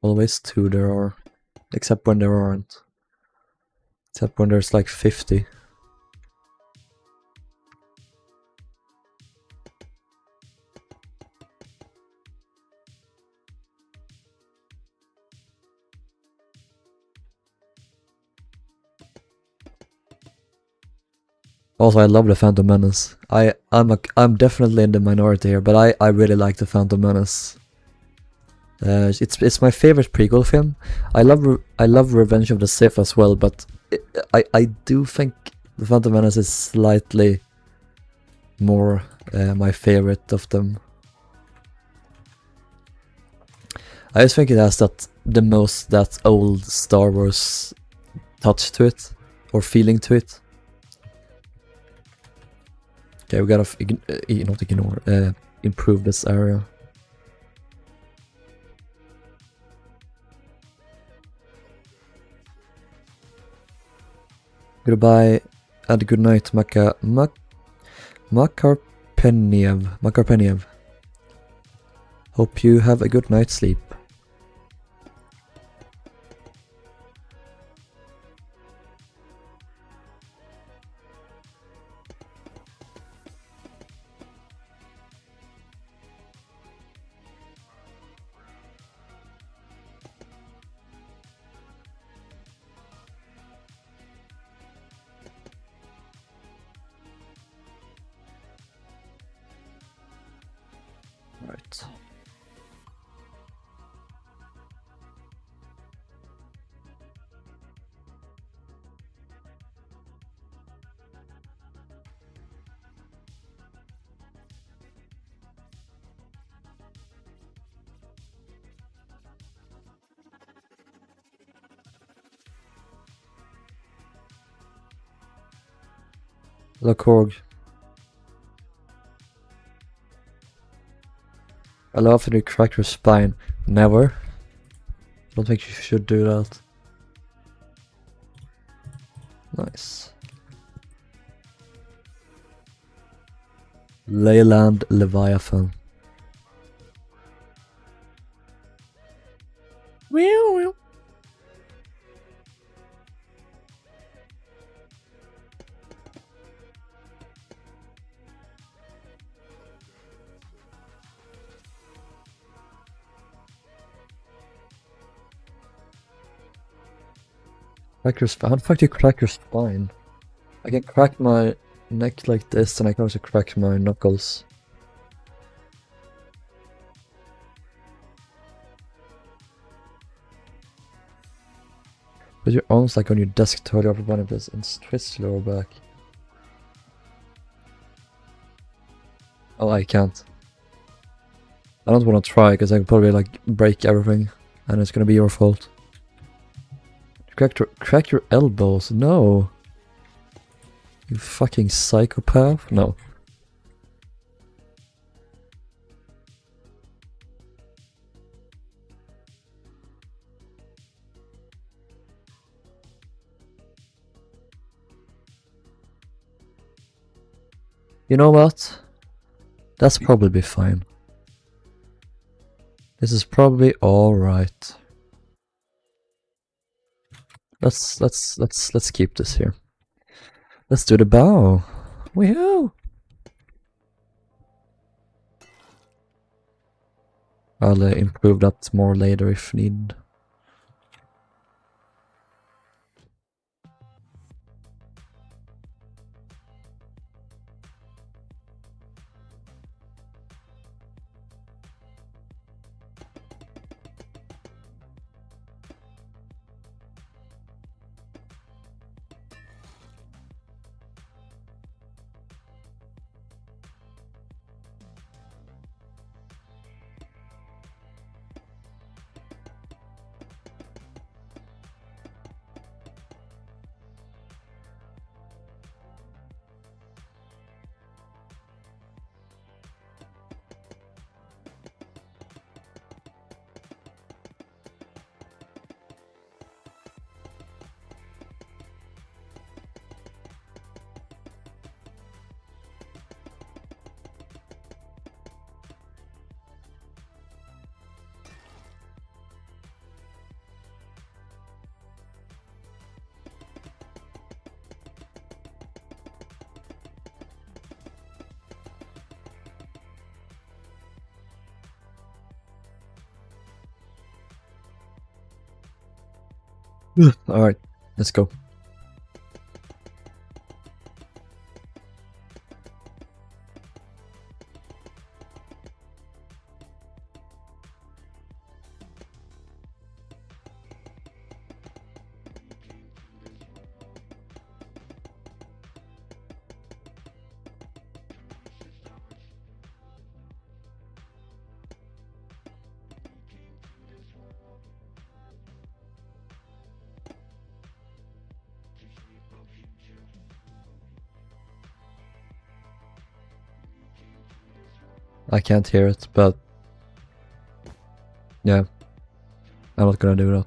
Always 2 there are, except when there aren't. Except when there's like 50. Also, I love the Phantom Menace. I'm definitely in the minority here, but I really like the Phantom Menace. It's my favorite prequel film. I love Revenge of the Sith as well, but I do think the Phantom Menace is slightly more my favorite of them. I just think it has the most old Star Wars touch to it, or feeling to it. Okay, we gotta not ignore, improve this area. Goodbye and good night, Makarpeniev. Hope you have a good night's sleep. Right. Lakorg. I love when you crack your spine. Never. Don't think you should do that. Nice. Leyland Leviathan. Meow. Crack your spine. How the fuck do you crack your spine? I can crack my neck like this, and I can also crack my knuckles. Put your arms like on your desk to hold your upper body place and twist your lower back. Oh, I can't. I don't want to try because I could probably like break everything and it's gonna be your fault. Crack your elbows. No. You fucking psychopath. No. You know what? That's probably fine. This is probably alright. Let's keep this here. Let's do the bow. Woohoo! I'll improve that more later if needed. Alright, let's go. I can't hear it, but yeah, I'm not gonna do that.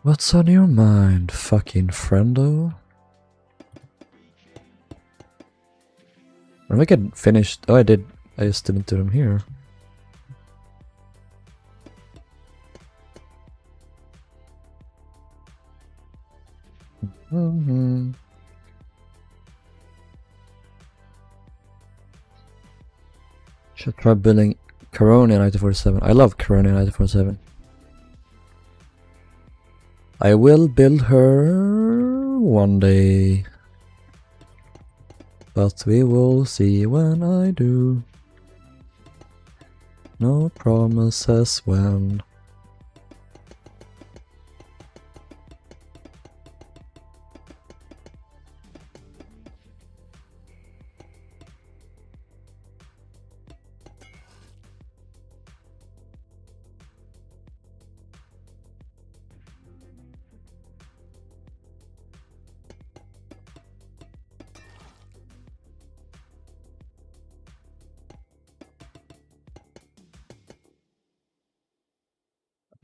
What's on your mind, fucking friendo? When we get finished, oh I did, I just didn't do them here. Should try building Californian E269. I love Californian E269. I will build her one day. But we will see when I do. No promises when.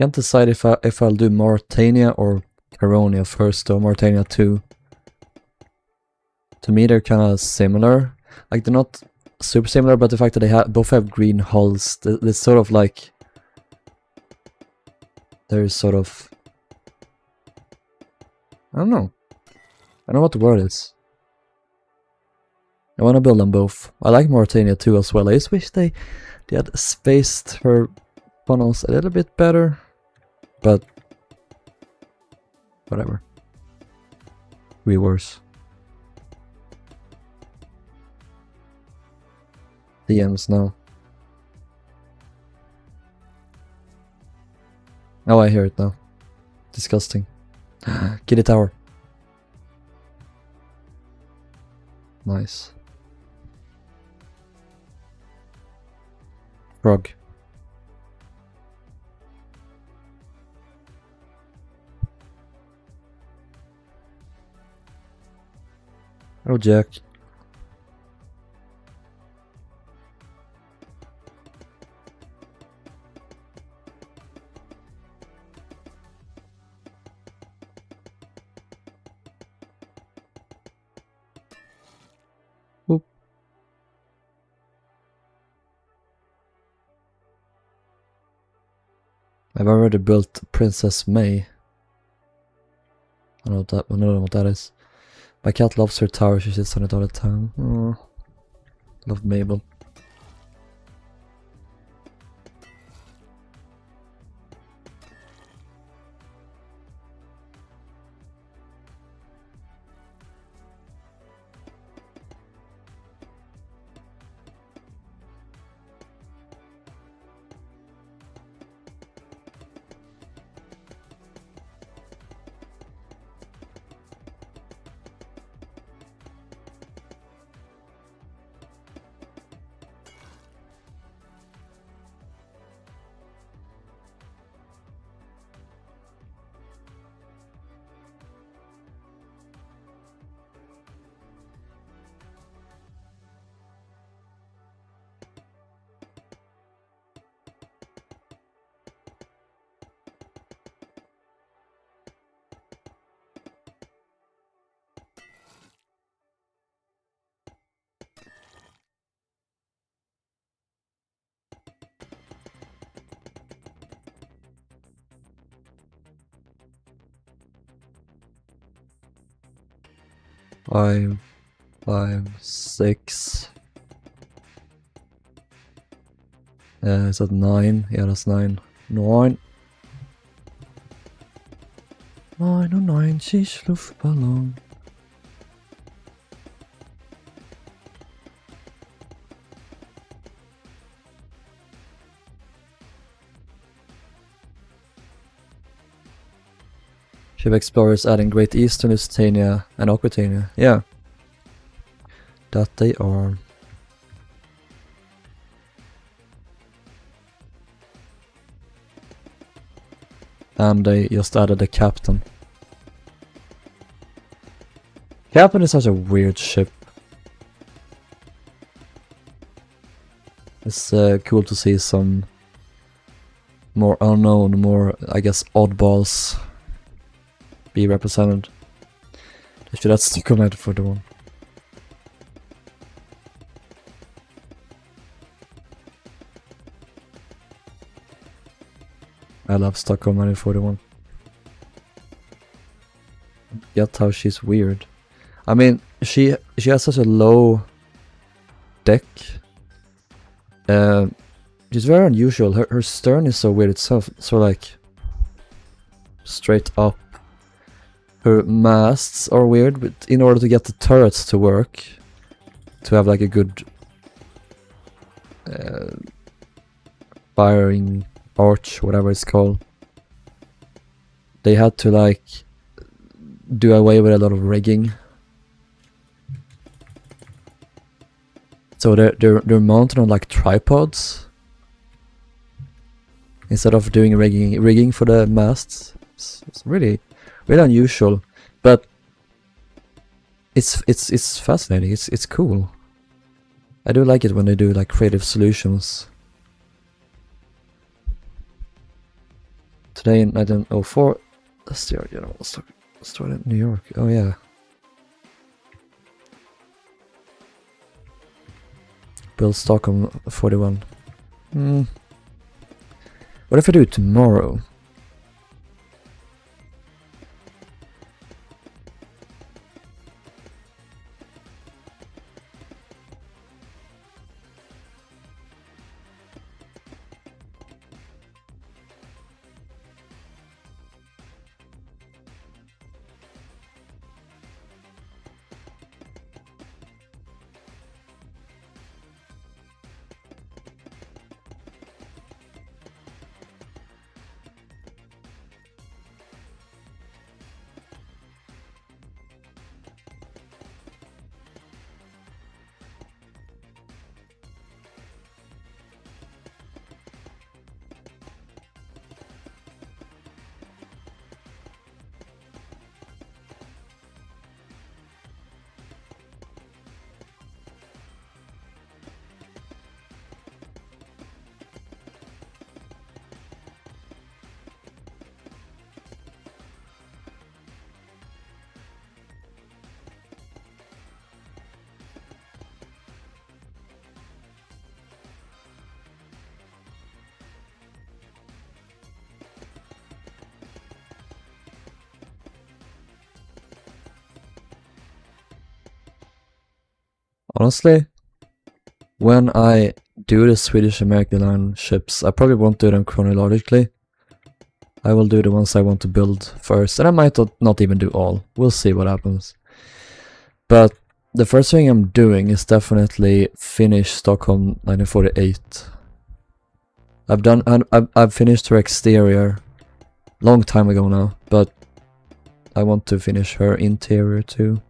Can't decide if I'll do Mauritania or Caronia first though. Mauritania 2. To me they're kind of similar. Like they're not super similar, but the fact that they both have green hulls, it's sort of like there's sort of, I don't know what the word is. I want to build them both. I like Mauritania 2 as well. I just wish they had spaced her funnels a little bit better, but whatever. Be worse. DMs now. Oh, I hear it now. Disgusting. Kitty Tower. Nice. Frog. Oh, Jack. Oop. I've already built Princess May. I don't know what that is. My cat loves her tower, she sits on it all the time. Oh, love Mabel. Five, 6. Is that 9? Yeah, that's 9. 9. 99 Luftballon. Ship explorers adding Great Eastern, Lusitania, and Aquitania. Yeah. That they are. And they just added a captain. Captain is such a weird ship. It's cool to see some more unknown, more, I guess, oddballs be represented. I should have Stockholm 1941. I love Stockholm 1941. Get how she's weird. I mean, she has such a low deck. She's very unusual. Her stern is so weird. It's so like straight up. Her masts are weird, but in order to get the turrets to work, to have like a good firing arch, whatever it's called, they had to like do away with a lot of rigging. So they're mounted on like tripods instead of doing rigging for the masts. It's really unusual, but it's fascinating. It's cool. I do like it when they do like creative solutions. Today in 1904, let's start in New York. Oh yeah. Build Stockholm 41. What if I do it tomorrow? Honestly, when I do the Swedish American line ships, I probably won't do them chronologically. I will do the ones I want to build first, and I might not even do all. We'll see what happens. But the first thing I'm doing is definitely finish Stockholm 1948. I've finished her exterior long time ago now, but I want to finish her interior too.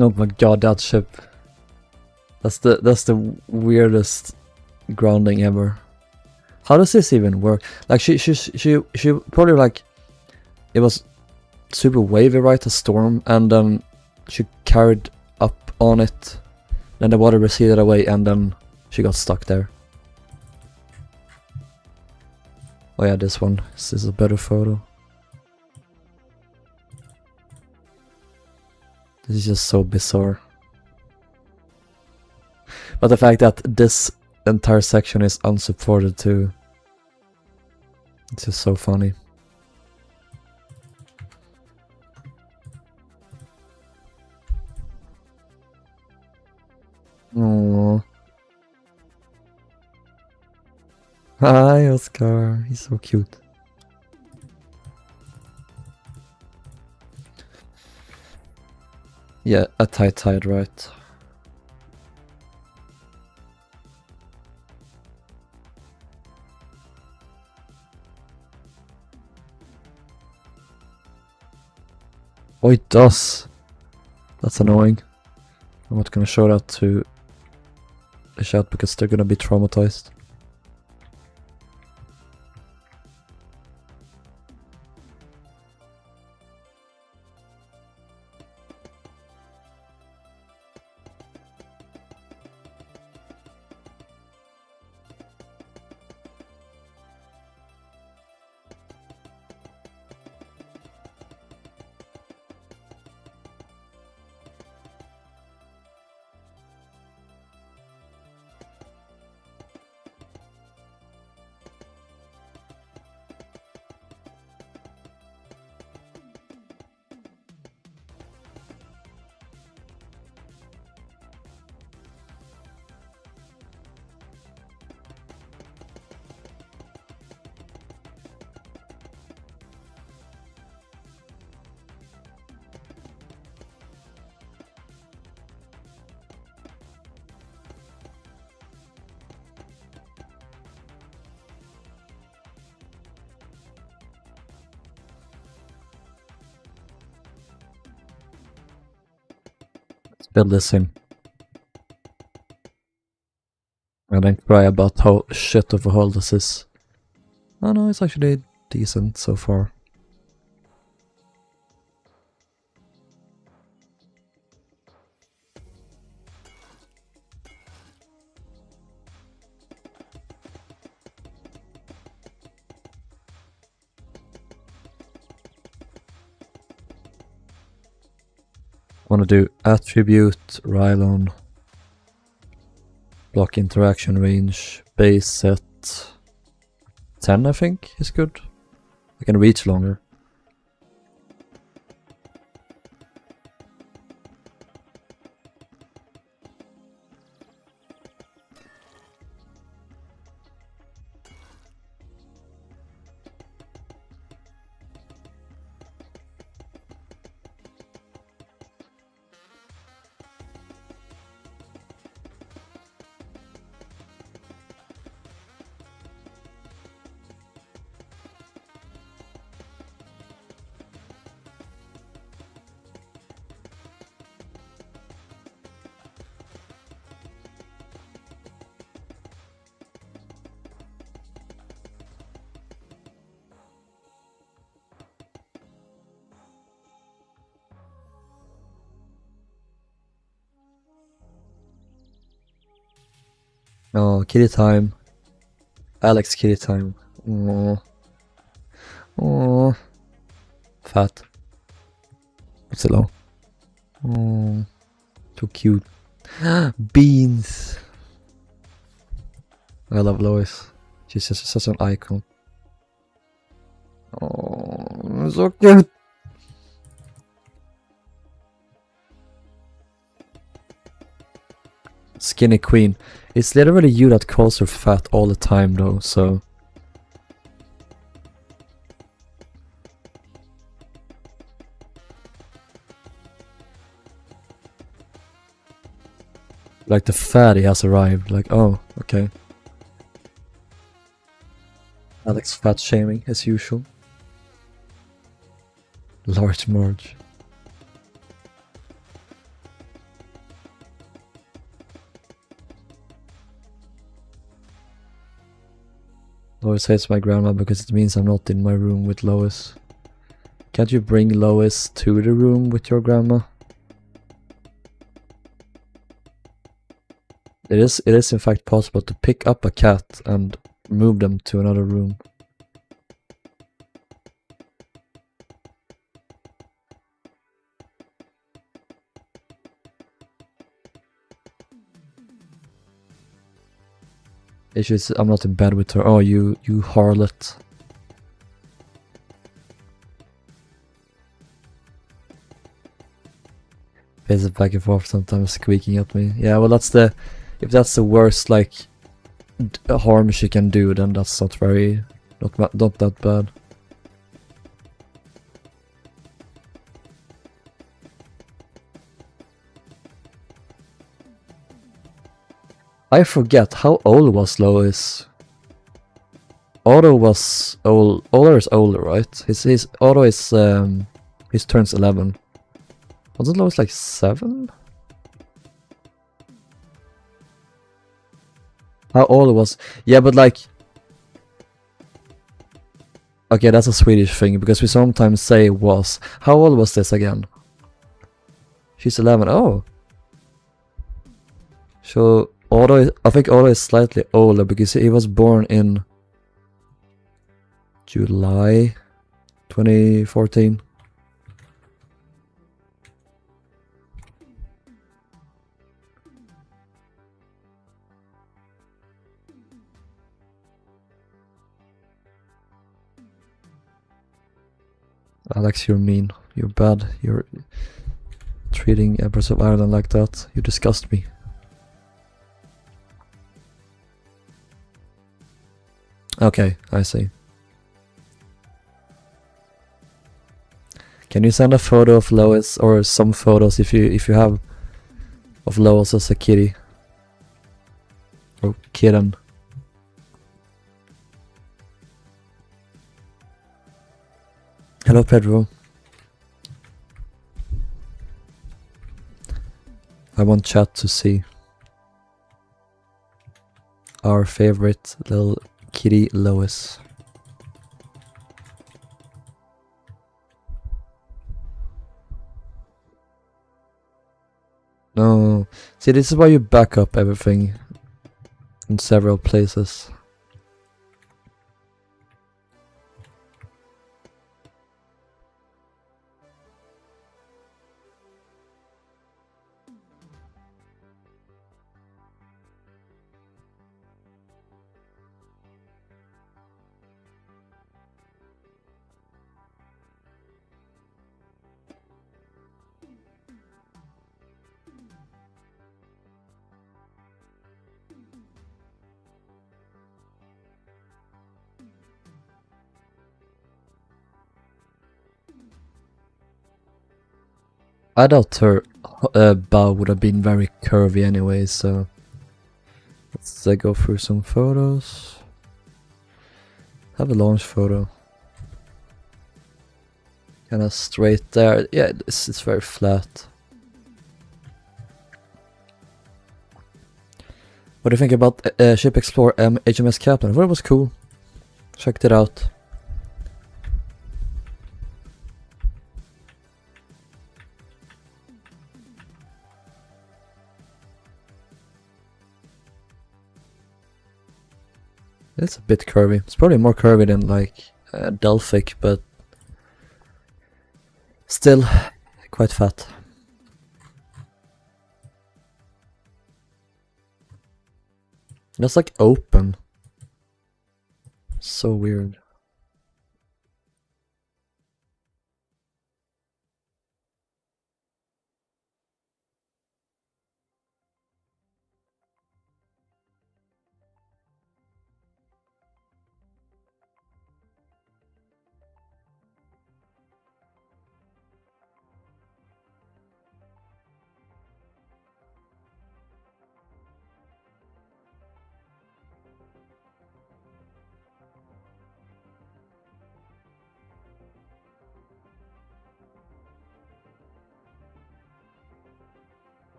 Oh my god, that ship. That's the weirdest grounding ever. How does this even work? Like she probably like it was super wavy, right? A storm, and then she carried up on it. Then the water receded away, and then she got stuck there. Oh yeah, this one. This is a better photo. This is just so bizarre. But the fact that this entire section is unsupported too. It's just so funny. Aww. Hi, Oscar. He's so cute. Yeah, a tight tide, right? Oh, it does. That's annoying. I'm not gonna show that to the chat because they're gonna be traumatized. Let's build this in. And then cry about how shit of a hull this is. Oh no, it's actually decent so far. Want to do attribute, Rilhon, block interaction range, base set 10 I think is good. I can reach longer. Oh, kitty time. Alex kitty time. Oh. Oh. Fat. What's it low? Oh. Too cute. Beans. I love Lois. She's just such an icon. Oh, so cute. Skinny queen. It's literally you that calls her fat all the time though, so... Like the fatty has arrived, like, oh, okay. Alex fat shaming as usual. Large Marge. Lois hates my grandma because it means I'm not in my room with Lois. Can't you bring Lois to the room with your grandma? It is in fact possible to pick up a cat and move them to another room. It's just I'm not in bed with her. Oh, you harlot. Faces back and forth, sometimes squeaking at me. Yeah, well, that's the... If that's the worst, like, harm she can do, then that's not very... Not that bad. I forget, how old was Lois? Otto was old. Otto is older, right? His Otto is he turns 11. Wasn't Lois like 7? How old was? Yeah, but like... Okay, that's a Swedish thing, because we sometimes say was. How old was this again? She's 11. Oh. So Otto, I think Otto is slightly older because he was born in July 2014. Alex, you're mean. You're bad. You're treating Empress of Ireland like that. You disgust me. Okay, I see. Can you send a photo of Lois, or some photos if you have, of Lois as a kitty or kitten? Hello, Pedro. I want chat to see our favorite little kitty Lois. No, see, this is why you back up everything in several places. I doubt her bow would have been very curvy anyway, so let's go through some photos. Have a launch photo. Kinda straight there. Yeah, it's very flat. What do you think about Ship Explorer HMS Kaplan? Well, it was cool. Checked it out. It's a bit curvy. It's probably more curvy than like Delphic, but still quite fat. That's like open. So weird.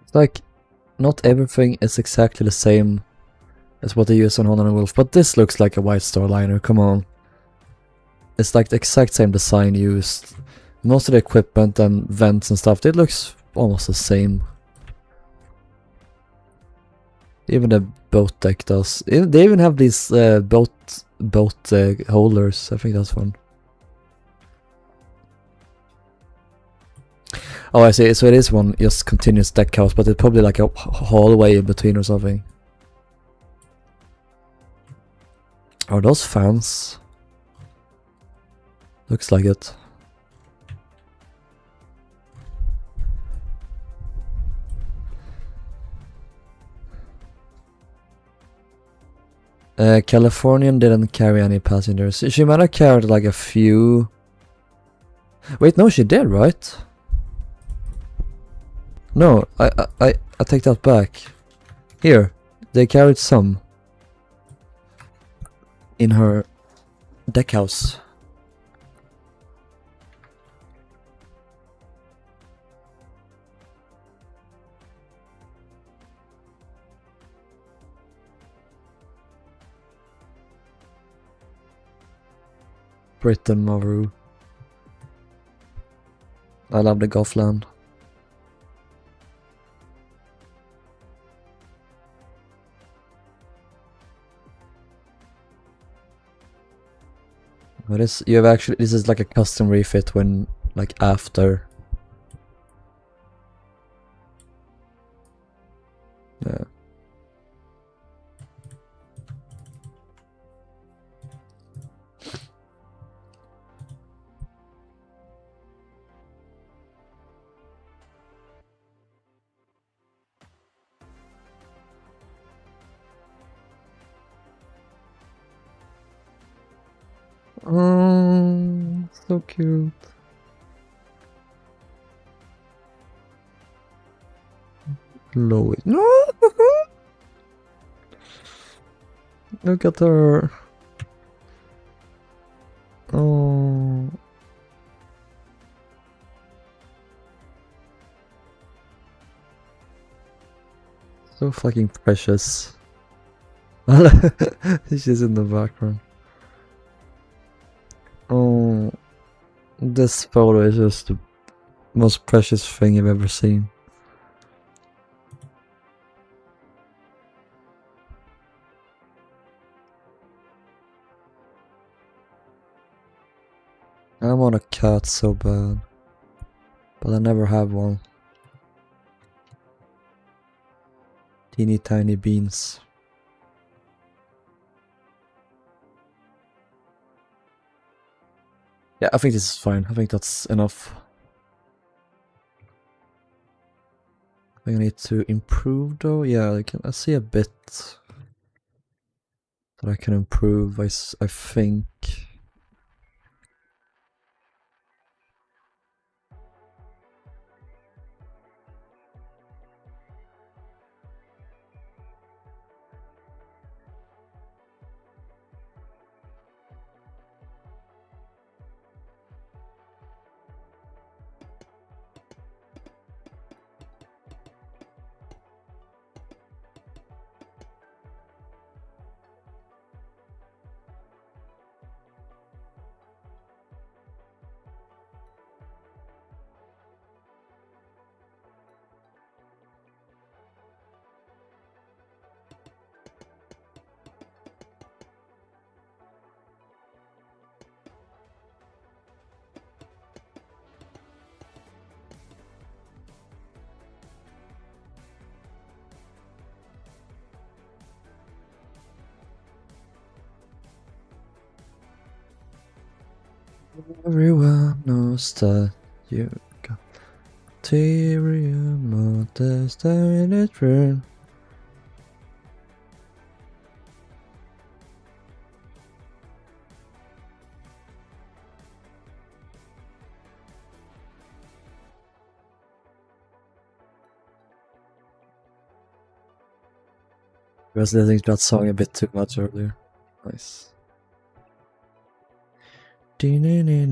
It's like not everything is exactly the same as what they use on Honor and Wolf, but this looks like a White Star liner, come on. It's like the exact same design used. Most of the equipment and vents and stuff, it looks almost the same. Even the boat deck does. They even have these boat holders. I think that's fun. Oh, I see. So it is one just continuous deck house, but it's probably like a hallway in between or something. Are those fans? Looks like it. Californian didn't carry any passengers. She might have carried like a few. Wait, no, she did, right? No, I take that back. Here, they carried some in her deck house. Britain Maru. I love the Gothland. What is you have actually this is like a custom refit when like after. Yeah. Oh, so cute. Lois. No! Look at her. Oh. So fucking precious. She's in the background. Oh. This photo is just the most precious thing I've ever seen. I want a cat so bad, but I never have one. Teeny tiny beans. Yeah, I think this is fine. I think that's enough. I think I need to improve though. Yeah, I see a bit that I can improve. I think. Everyone knows that you got Tyrion, not the star in the room. I was listening to that song a bit too much earlier. Nice. Everyone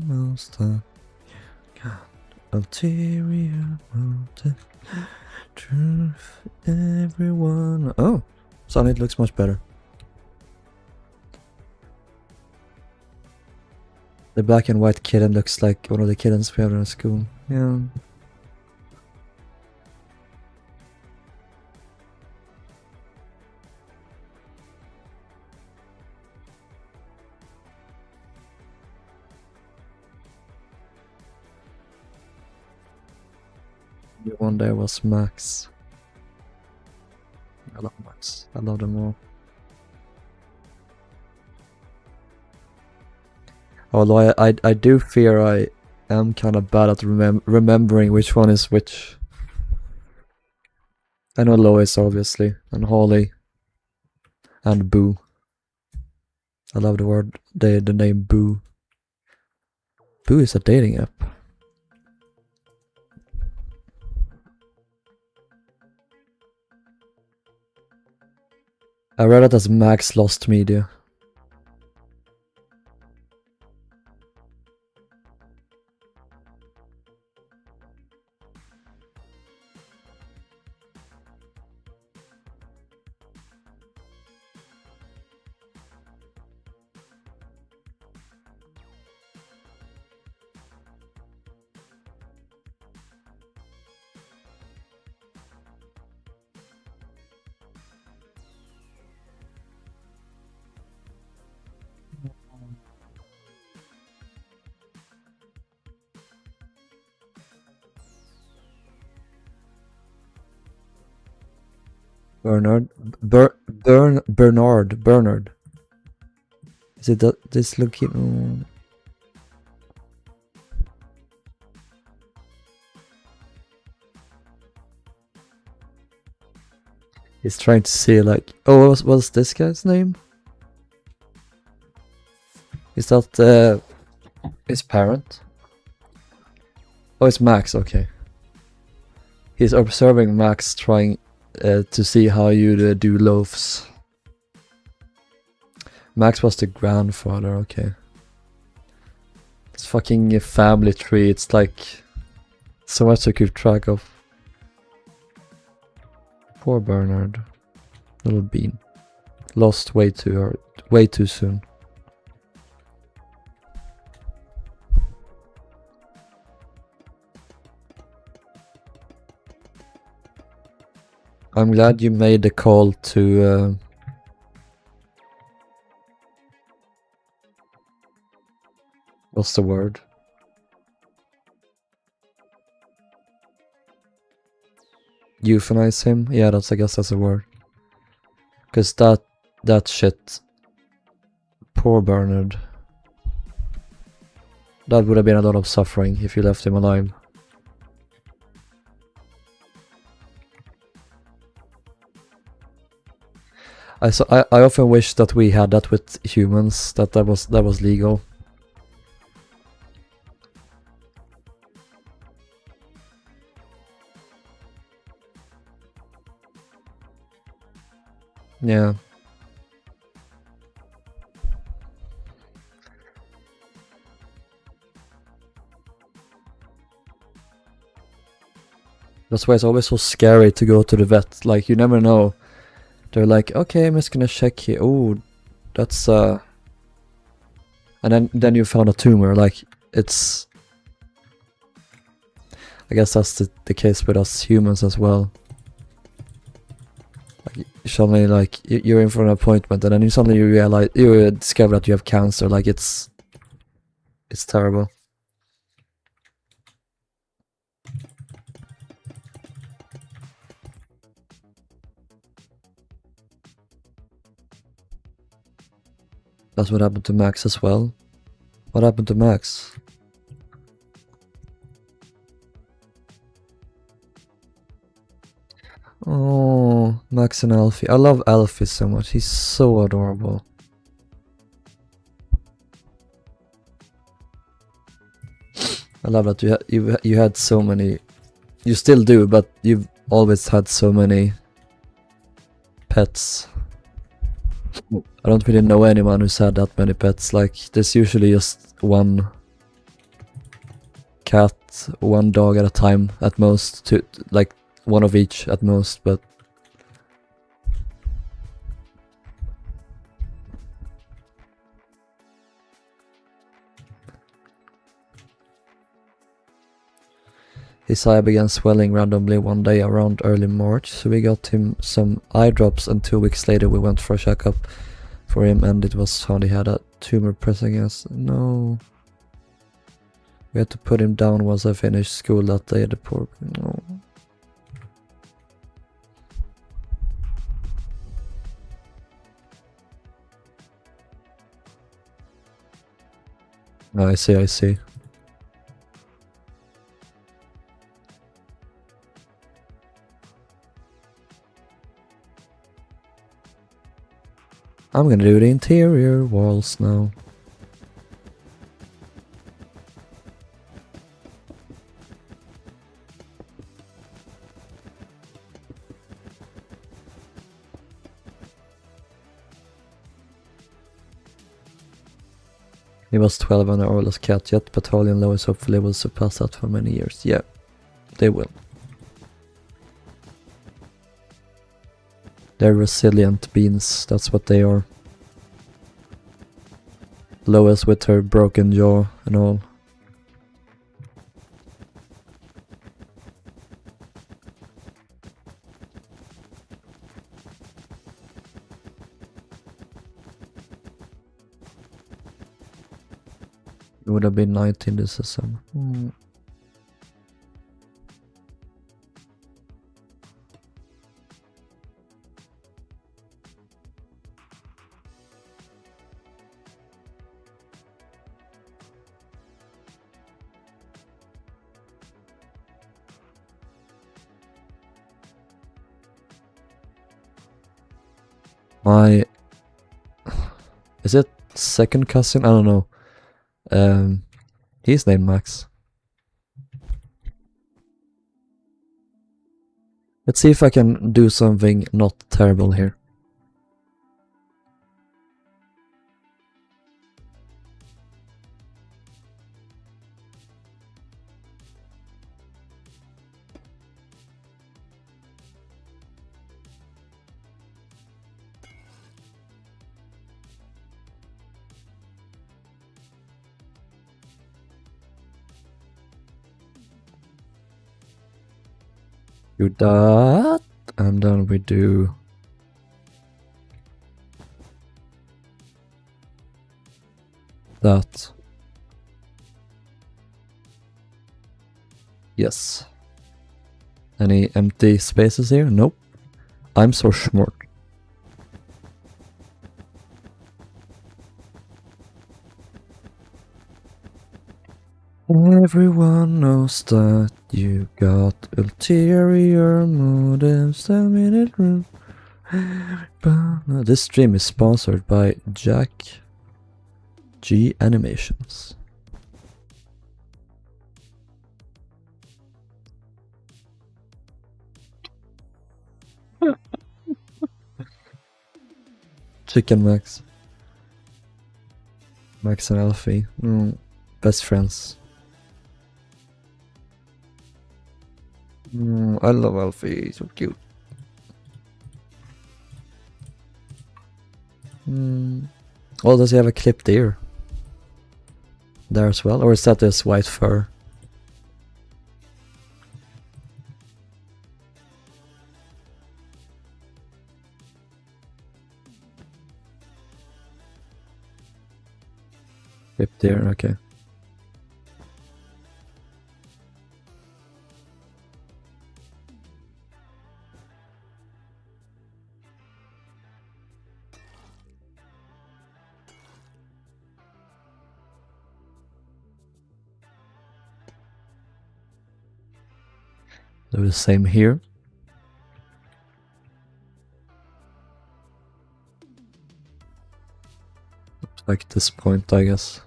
knows the God ulterior motive, truth. Everyone. Oh, suddenly it looks much better. The black and white kitten looks like one of the kittens we have in our school. Yeah. The one there was Max. I love Max. I love them all. Although I do fear I am kind of bad at remembering which one is which. I know Lois, obviously, and Holly, and Boo. I love the name Boo. Boo is a dating app. I read it as Max Lost Media. Bernard. Is it this looking? He's trying to see like, oh, what's this guy's name? Is that his parent? Oh, it's Max. Okay. He's observing Max trying to see how you do loaves. Max was the grandfather, okay. It's fucking a family tree, it's like so much to keep track of. Poor Bernard. Little bean. Lost way too soon. I'm glad you made the call to what's the word? Euthanize him? Yeah, I guess that's a word. Cause that shit. Poor Bernard. That would have been a lot of suffering if you left him alive. I often wish that we had that with humans, that was legal. Yeah. That's why it's always so scary to go to the vet. Like, you never know. They're like, okay, I'm just gonna check here. Oh, that's and then you found a tumor. Like, it's. I guess that's the case with us humans as well. Like, suddenly, like you're in for an appointment, and then you suddenly realize you discover that you have cancer. Like, it's It's terrible. That's what happened to Max as well. What happened to Max? Oh, Max and Alfie. I love Alfie so much. He's so adorable. I love that you had so many. You still do, but you've always had so many pets. I don't really know anyone who's had that many pets. Like, there's usually just one cat, one dog at a time at most. Like one of each at most, but his eye began swelling randomly one day around early March, so we got him some eye drops, and 2 weeks later we went for a checkup for him, and it was found he had a tumor pressing us. No. We had to put him down once I finished school that day. The poor... No. No, I see, I see. I'm gonna do the interior walls now. He was 12 and an Orla's cat, yet Battalion Lois hopefully will surpass that for many years. Yeah, they will. They're resilient beings, that's what they are. Lois with her broken jaw and all. It would have been 19 this summer. My... Is it second cousin? I don't know. He's named Max. Let's see if I can do something not terrible here. Do that, and then we do that. Yes. Any empty spaces here? Nope. I'm so smart. Everyone knows that you got ulterior motives. 10-minute room. This stream is sponsored by Jack G Animations. Chicken Max. Max and Alfie. Best friends. I love Alfie, so cute. Oh, does he have a clipped ear? There as well? Or is that his white fur? Clipped ear, okay. Do the same here. Like this point, I guess.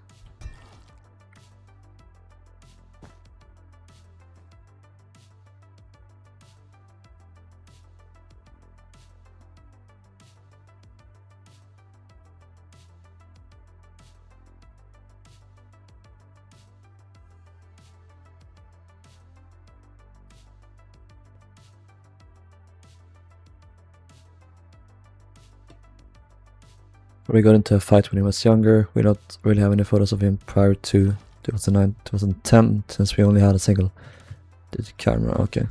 We got into a fight when he was younger. We don't really have any photos of him prior to 2009, 2010, since we only had a single digital camera. Okay.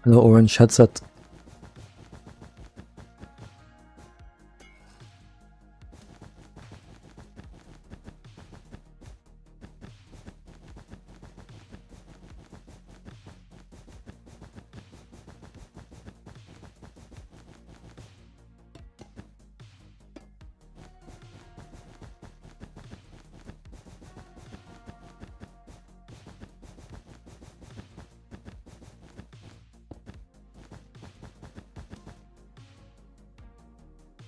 Hello, orange headset.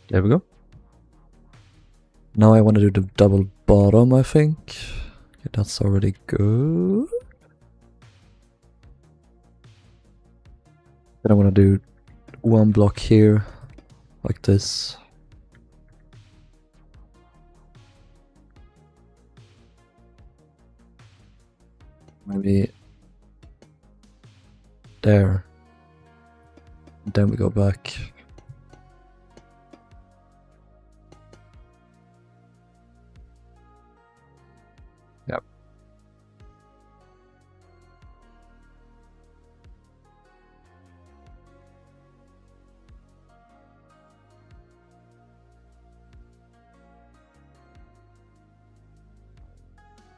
There we go. Now I want to do the double bottom, I think. Okay, that's already good. Then I want to do one block here, like this. Maybe there. Then we go back. Yep.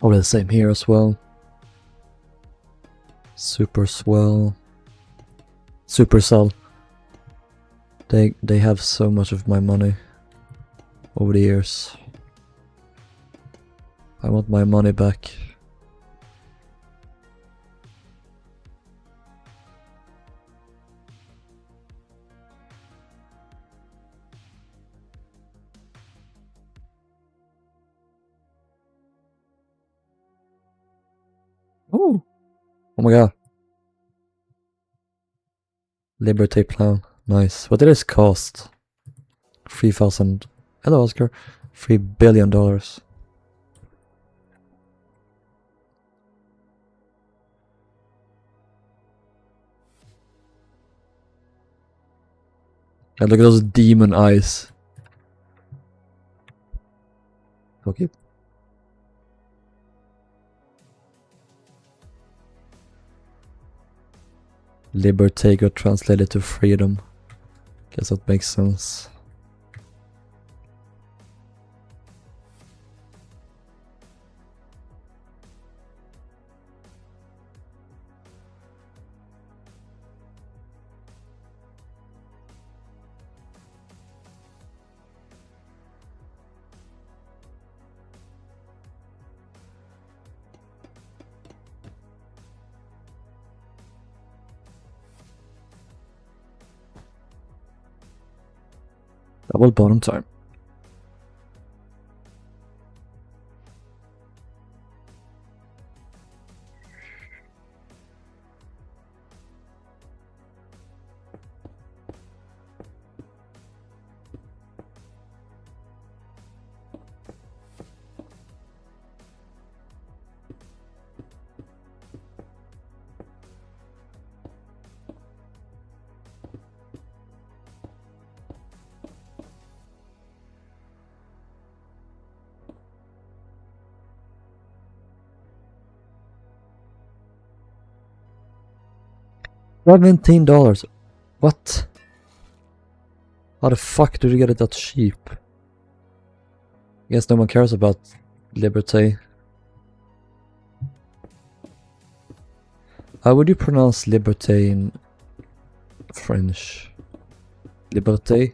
Oh, the same here as well. Super swell. Supercell. They have so much of my money over the years. I want my money back. Oh, oh my god. Liberty plan. Nice. What did this cost? 3,000. Hello, Oscar. $3 billion. And look at those demon eyes. Okay. Liberté got translated to freedom. Guess that makes sense. Double bottom time. $17. What? How the fuck did you get it that cheap? I guess no one cares about liberté. How would you pronounce liberté in French? Liberté?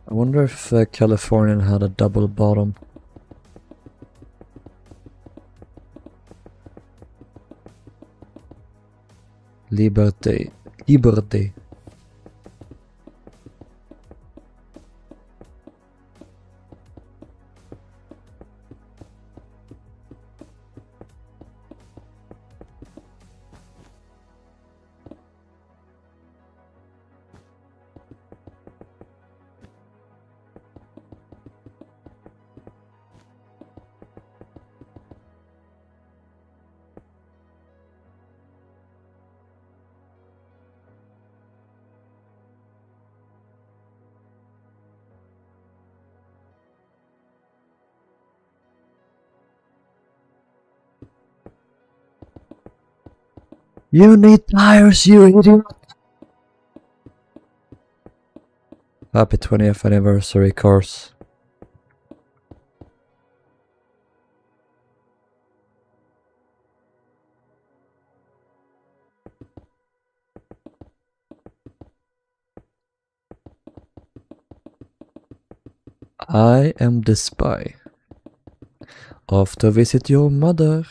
I wonder if Californian had a double bottom. Liberté. Liberté. You need tires, you idiot! Happy 20th anniversary, course. I am the spy. Off to visit your mother.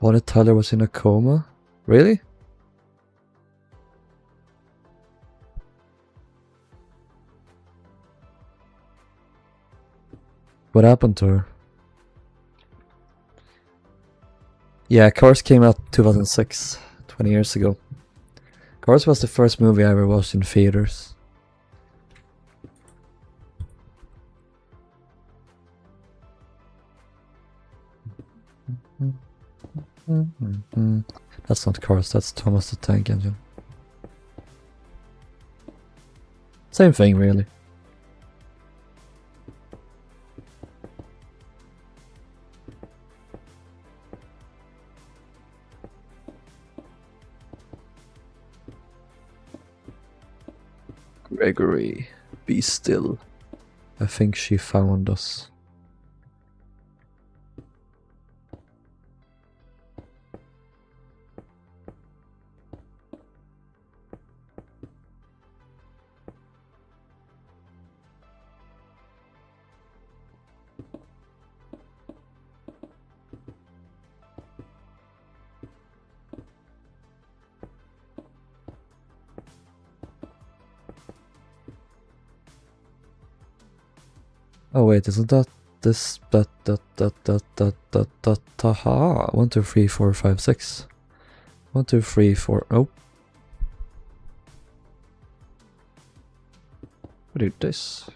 Bonnie Tyler was in a coma? Really? What happened to her? Yeah, Cars came out 2006, 20 years ago. Cars was the first movie I ever watched in theaters. That's not Cars, that's Thomas the Tank Engine. Same thing, really. Gregory, be still. I think she found us. Oh wait, isn't that this that 1, 2, 3, 4, 5, 6. 1, 2, 3, 4. Oh. What did this?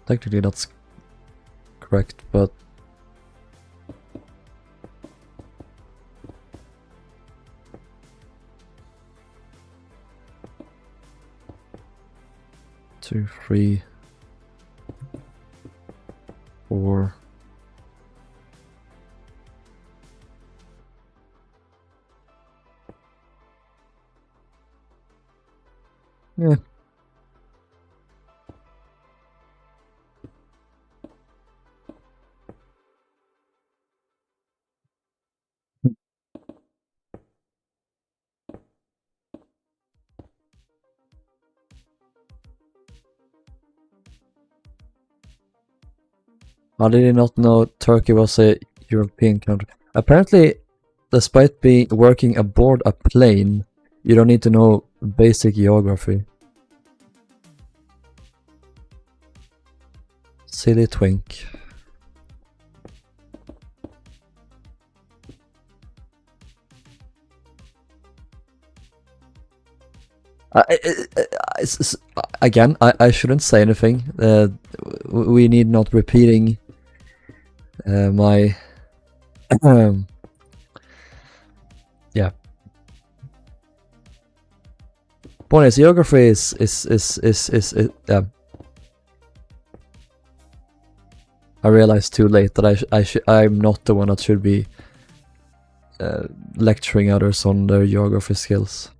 Technically that's correct, but 2, 3, 4. Yeah. How did he not know Turkey was a European country? Apparently, despite being working aboard a plane, you don't need to know basic geography. Silly twink. Again, I shouldn't say anything. We need not repeating my yeah. Point is, geography is yeah. I realized too late that I'm not the one that should be lecturing others on their geography skills.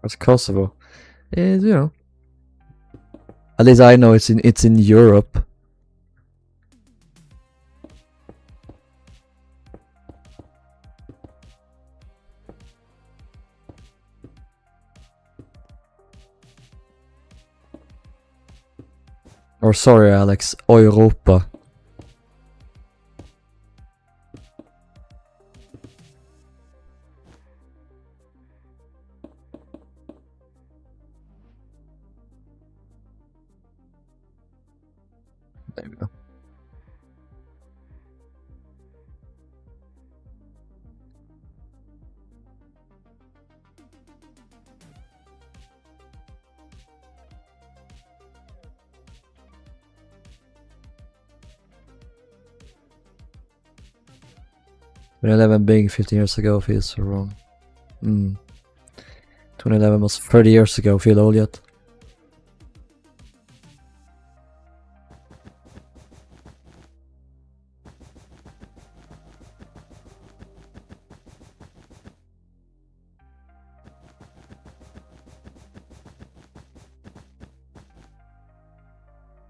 Where's Kosovo? Is, you know, at least I know it's in Europe. Or sorry, Alex, Europa. There we go. When 2011 being 15 years ago feels so wrong. 2011 was 30 years ago, feel old yet?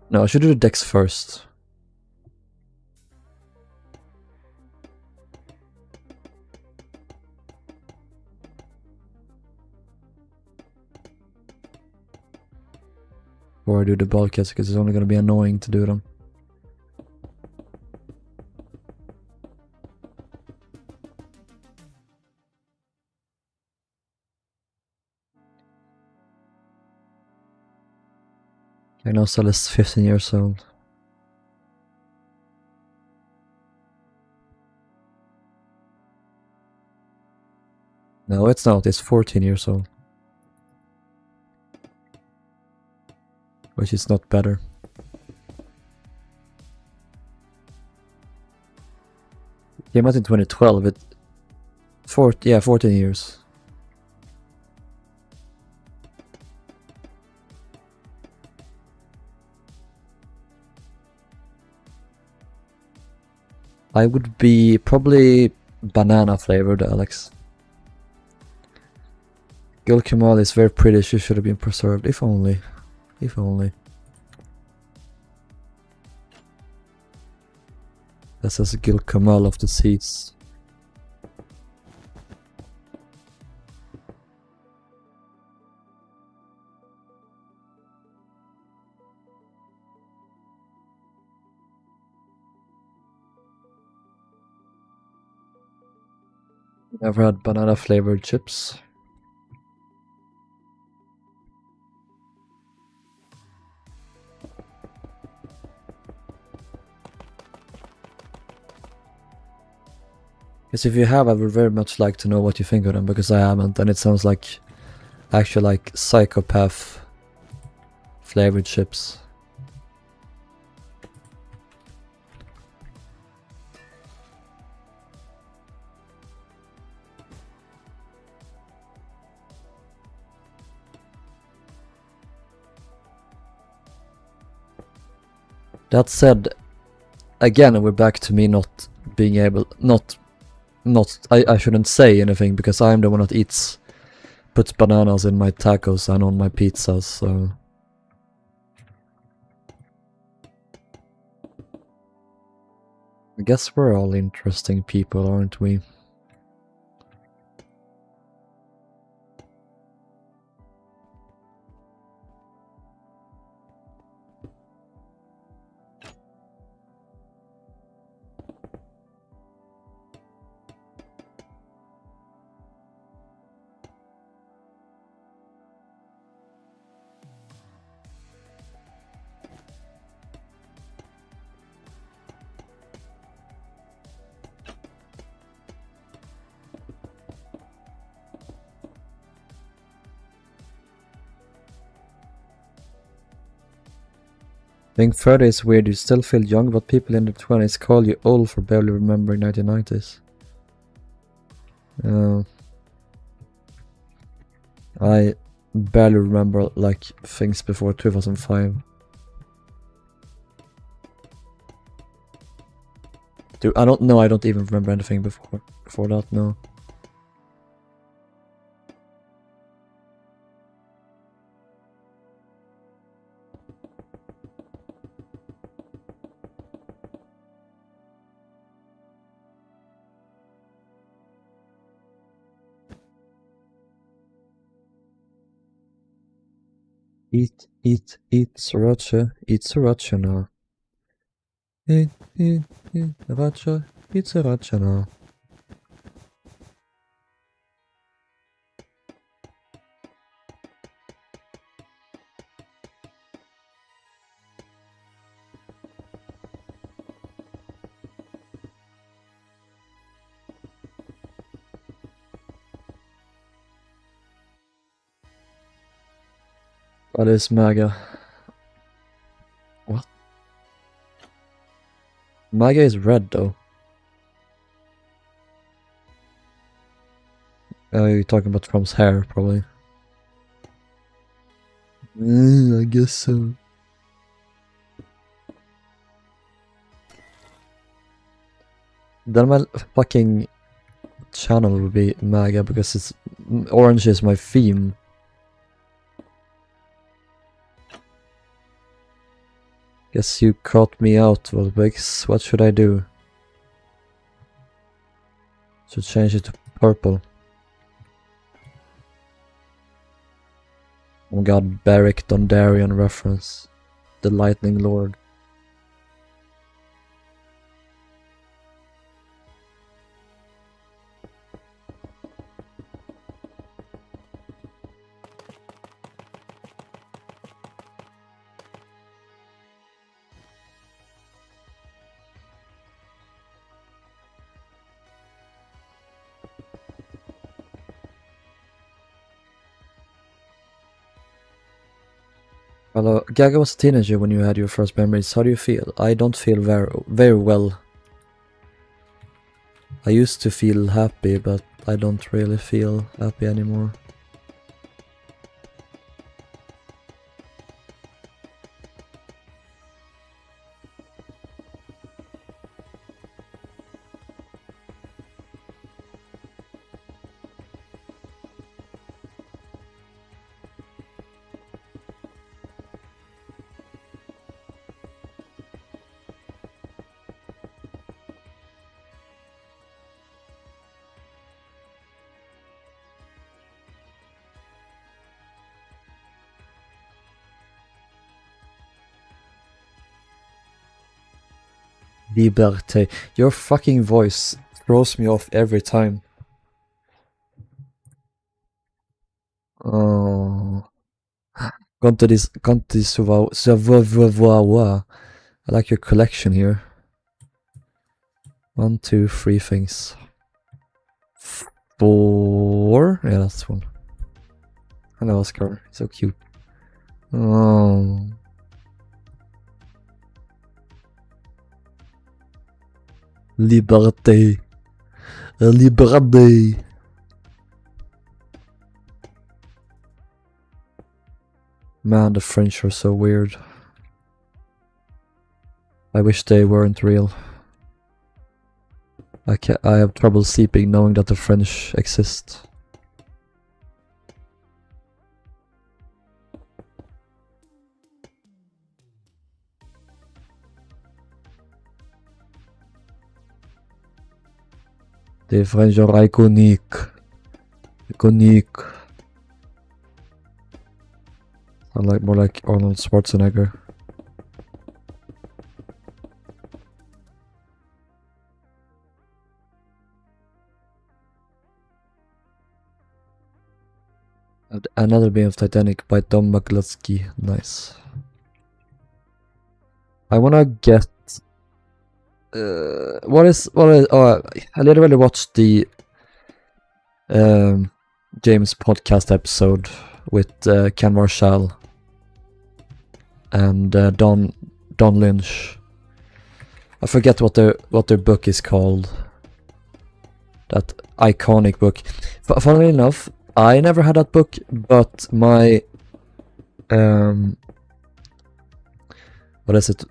No, I should do the decks first. Or do the bulkheads, because it's only going to be annoying to do them. I know Cell is 15 years old. No, it's not, it's 14 years old. Which is not better. Came out in 2012, 14 years. I would be probably banana flavored, Alex. Gul Kemal is very pretty, she should have been preserved, if only. If only. This is Gul Kemal of the seas. Never had banana flavored chips. Because if you have, I would very much like to know what you think of them, because I haven't, and it sounds like actually like psychopath flavored chips. That said, again, we're back to me not being able, I shouldn't say anything because I'm the one that puts bananas in my tacos and on my pizzas, so. I guess we're all interesting people, aren't we? Being 30 is weird, you still feel young, but people in their 20s call you old for barely remembering 1990s. I barely remember like things before 2005. Dude, I don't know, I don't even remember anything before that, no. Eat sriracha now. Eat sriracha now. What is MAGA? What? MAGA is red though. You're talking about Trump's hair, probably. I guess so. Then my fucking channel would be MAGA because it's orange is my theme. Guess you caught me out, Volbex. What should I do? Should change it to purple. Oh god, Beric Dondarrion reference. The Lightning Lord. Hello, Gaga was a teenager when you had your first memories. How do you feel? I don't feel very well. I used to feel happy, but I don't really feel happy anymore. Liberté. Your fucking voice throws me off every time. Oh. I like your collection here. 1, 2, 3 things. 4. Yeah, that's one. Hello, Oscar. So cute. Oh. Liberté. Liberté. Man, the French are so weird. I wish they weren't real. I have trouble sleeping knowing that the French exist. The French are iconic. Iconic. I like more like Arnold Schwarzenegger. Another being of Titanic by Tom McCluskey. Nice. I wanna get. What is? Oh, I literally watched the James podcast episode with Ken Marshall and Don Don Lynch. I forget what their book is called. That iconic book. Funnily enough, I never had that book, but my what is it?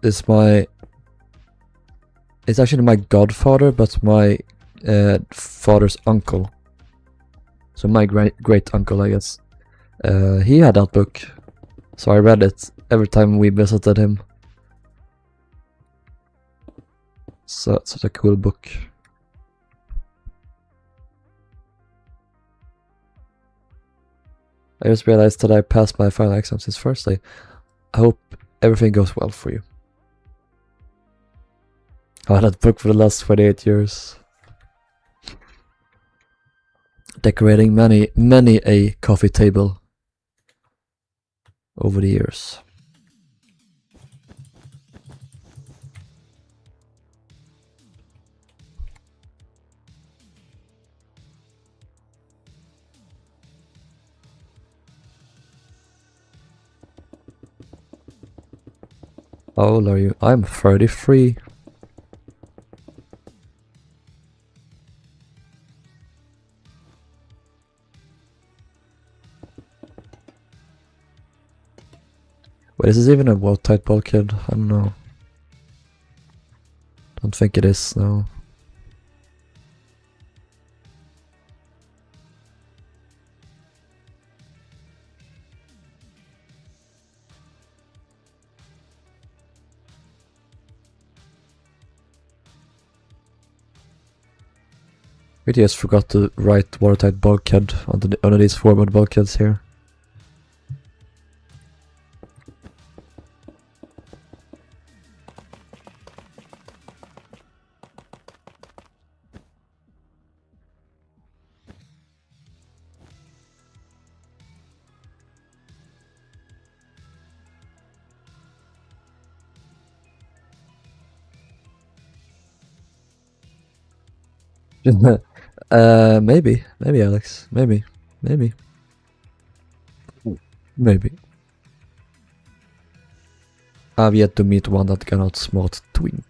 It's actually my godfather, but my father's uncle. So my great uncle, I guess. He had that book, so I read it every time we visited him. So it's such a cool book. I just realized that I passed my final exam since Thursday. I hope everything goes well for you. I had that book for the last 28 years. Decorating many a coffee table over the years. How old are you? I'm 33. Wait, is this even a watertight bulkhead? I don't know. Don't think it is, no. We just forgot to write watertight bulkhead under these forward bulkheads here. Maybe Alex, maybe. I've yet to meet one that cannot smart twink.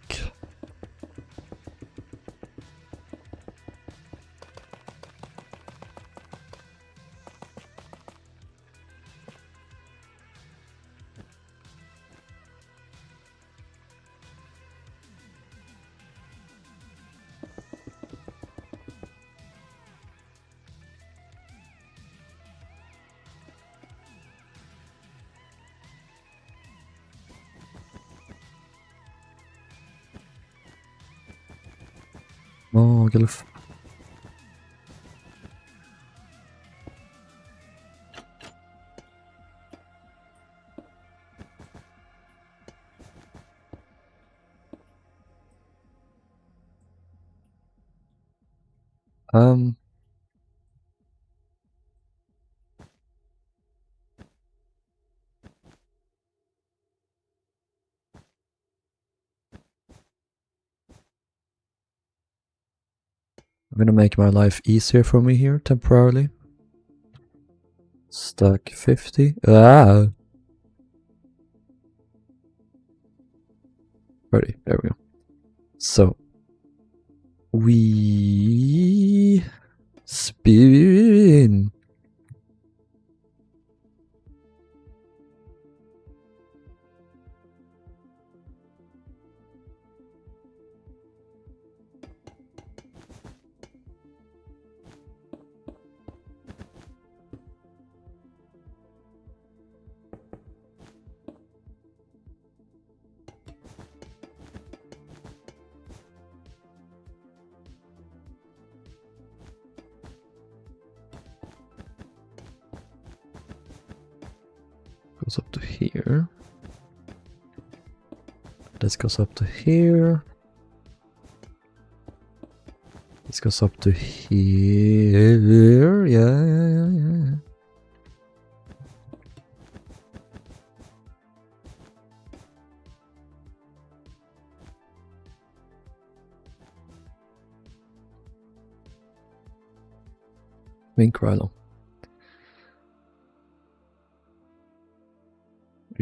Oh, Gilf. I'm gonna make my life easier for me here temporarily. Stack 50. Ah! 30. There we go. So we spin. Goes up to here. This goes up to here. This goes up to here. Yeah. Wink, Rilhon.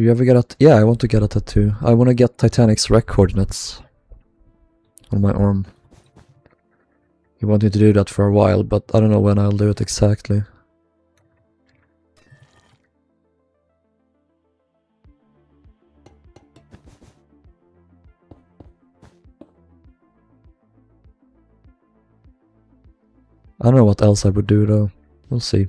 Do you ever get a... Yeah, I want to get a tattoo. I want to get Titanic's wreck coordinates on my arm. He wanted to do that for a while, but I don't know when I'll do it exactly. I don't know what else I would do though. We'll see.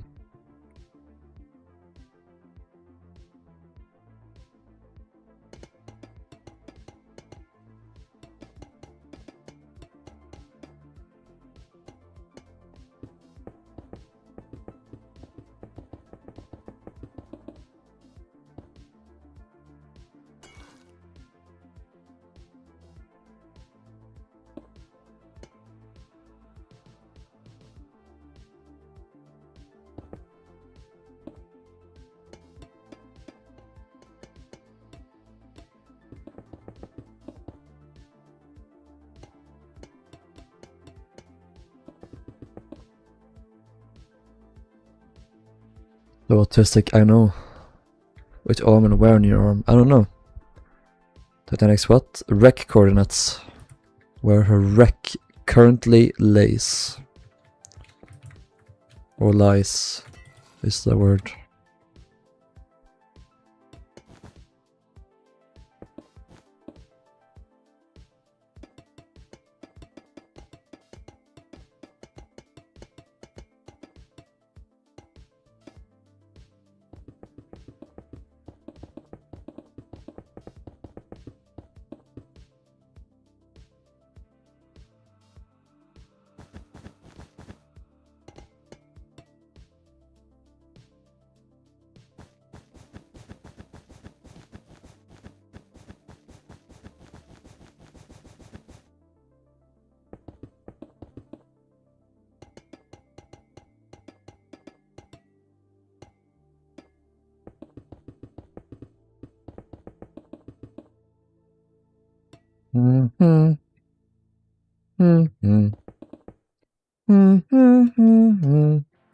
The autistic, I know. Which arm and where on your arm? I don't know. Titanic's what? Wreck coordinates. Where her wreck currently lays. Or lies is the word.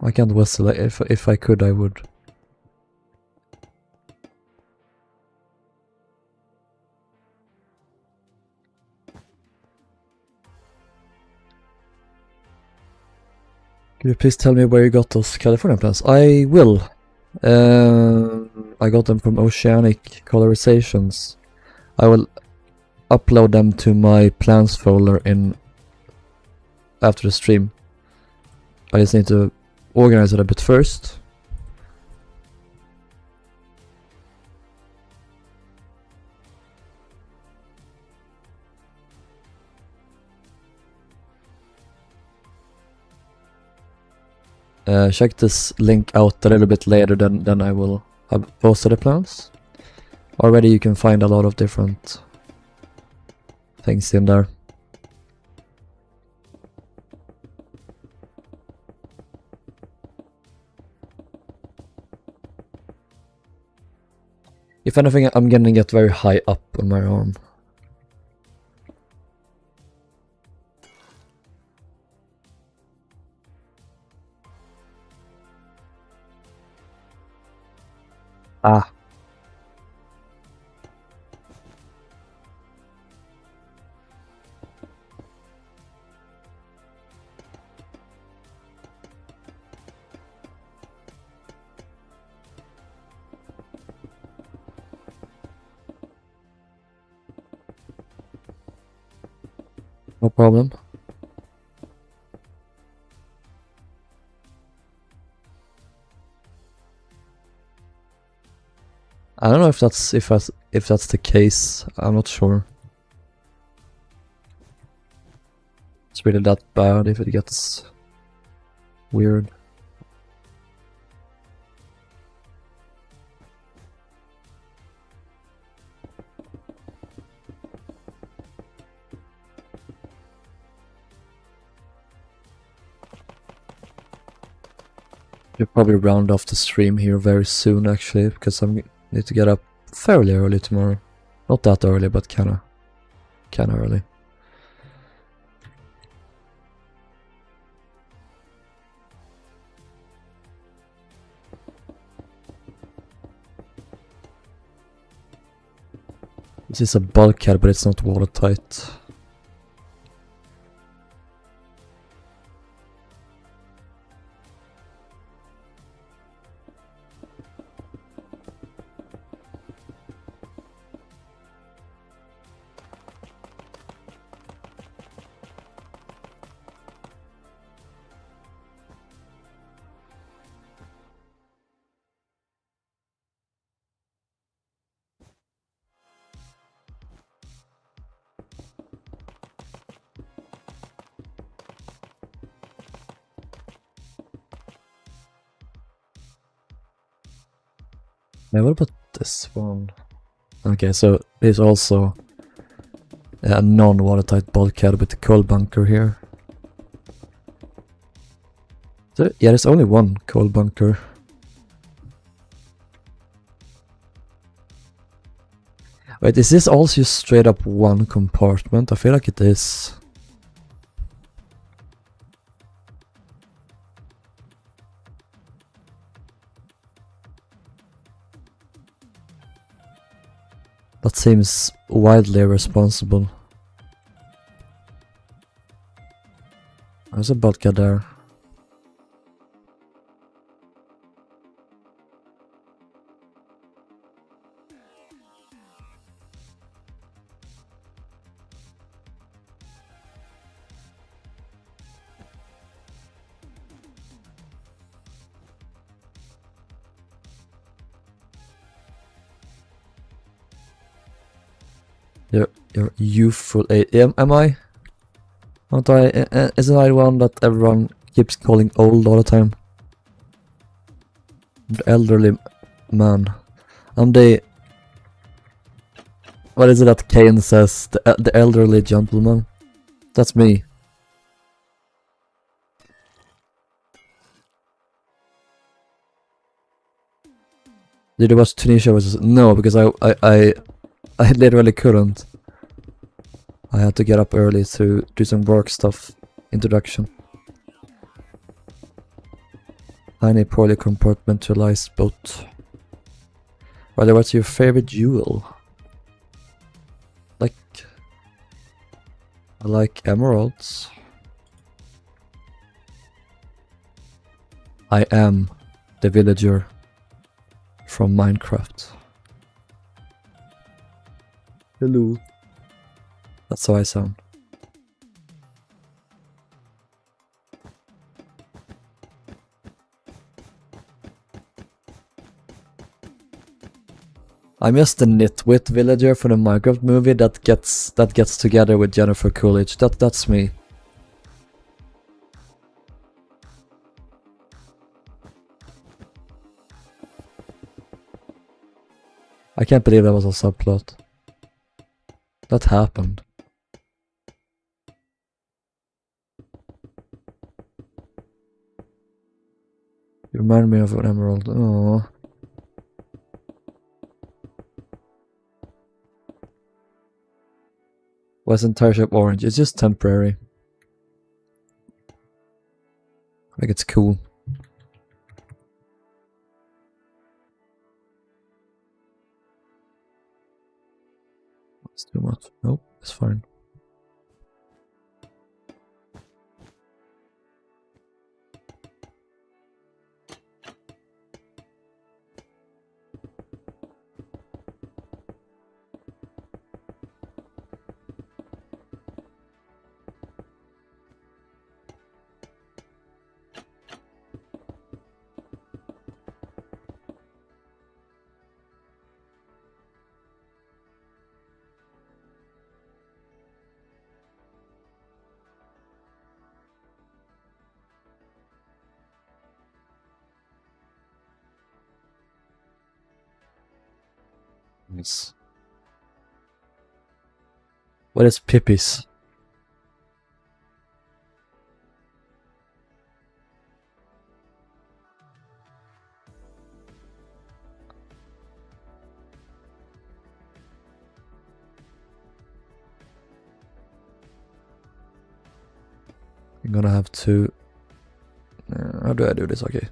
I can't whistle. If I could, I would. Could you please tell me where you got those Californian plants? I will. I got them from Oceanic Colorizations. I will upload them to my plans folder in after the stream. I just need to organize it a bit first. Check this link out a little bit later than I will have posted the plans. Already you can find a lot of different things in there. If anything, I'm gonna get very high up on my arm. Ah. No problem. I don't know if that's the case. I'm not sure. It's really that bad if it gets weird. You'll probably round off the stream here very soon actually, because I need to get up fairly early tomorrow. Not that early, but kinda early. This is a bulkhead, but it's not watertight. Now what about this one? Okay, so there's also a non-watertight bulkhead with the coal bunker here. So yeah, there's only one coal bunker. Wait, is this also straight up one compartment? I feel like it is. That seems wildly irresponsible. There's a bulkhead there. Your youthful age. Am I? Aren't I? Isn't I the one that everyone keeps calling old all the time? The elderly man. I'm the... What is it that Kane says? The elderly gentleman? That's me. Did you watch Tunisia? No, because I literally couldn't. I had to get up early to do some work stuff. Introduction. Tiny, poorly compartmentalized boat. Well, what's your favorite jewel? I like emeralds. I am the villager from Minecraft. Hello. That's how I sound. I'm just the nitwit villager for the Minecraft movie that gets together with Jennifer Coolidge. That's me. I can't believe that was a subplot. That happened. You remind me of an emerald. Oh. What's entire shape orange? It's just temporary. Like it's cool. That's too much. Nope, it's fine. Nice. What is Pippi's? I'm gonna have to... how do I do this? Okay.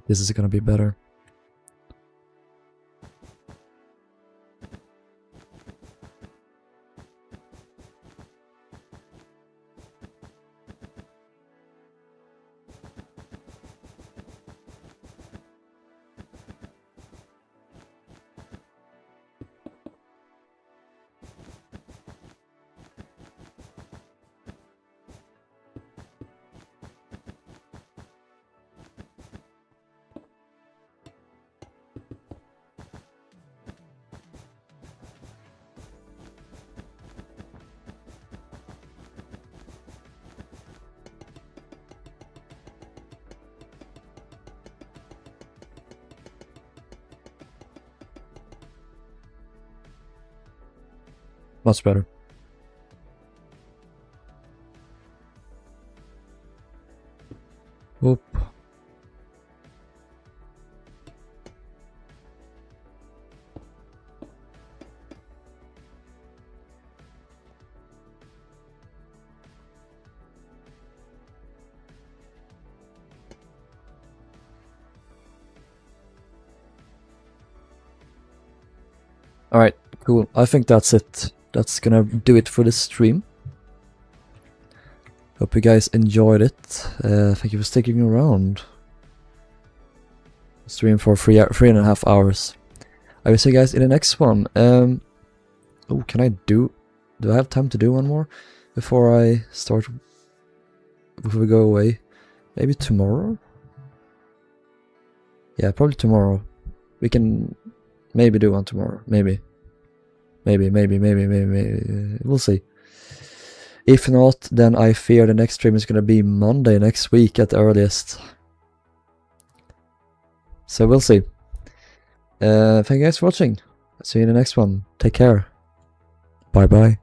This is gonna be better. Much better. Oop. Alright, cool. I think that's it. That's gonna do it for this stream. Hope you guys enjoyed it. Thank you for sticking around. Stream for 3.5 hours. I will see you guys in the next one. Oh, can I do I have time to do one more before I start? Before we go away? Maybe tomorrow? Yeah, probably tomorrow. We can maybe do one tomorrow. Maybe. We'll see. If not, then I fear the next stream is gonna be Monday next week at the earliest. So we'll see. Thank you guys for watching. See you in the next one. Take care. Bye bye.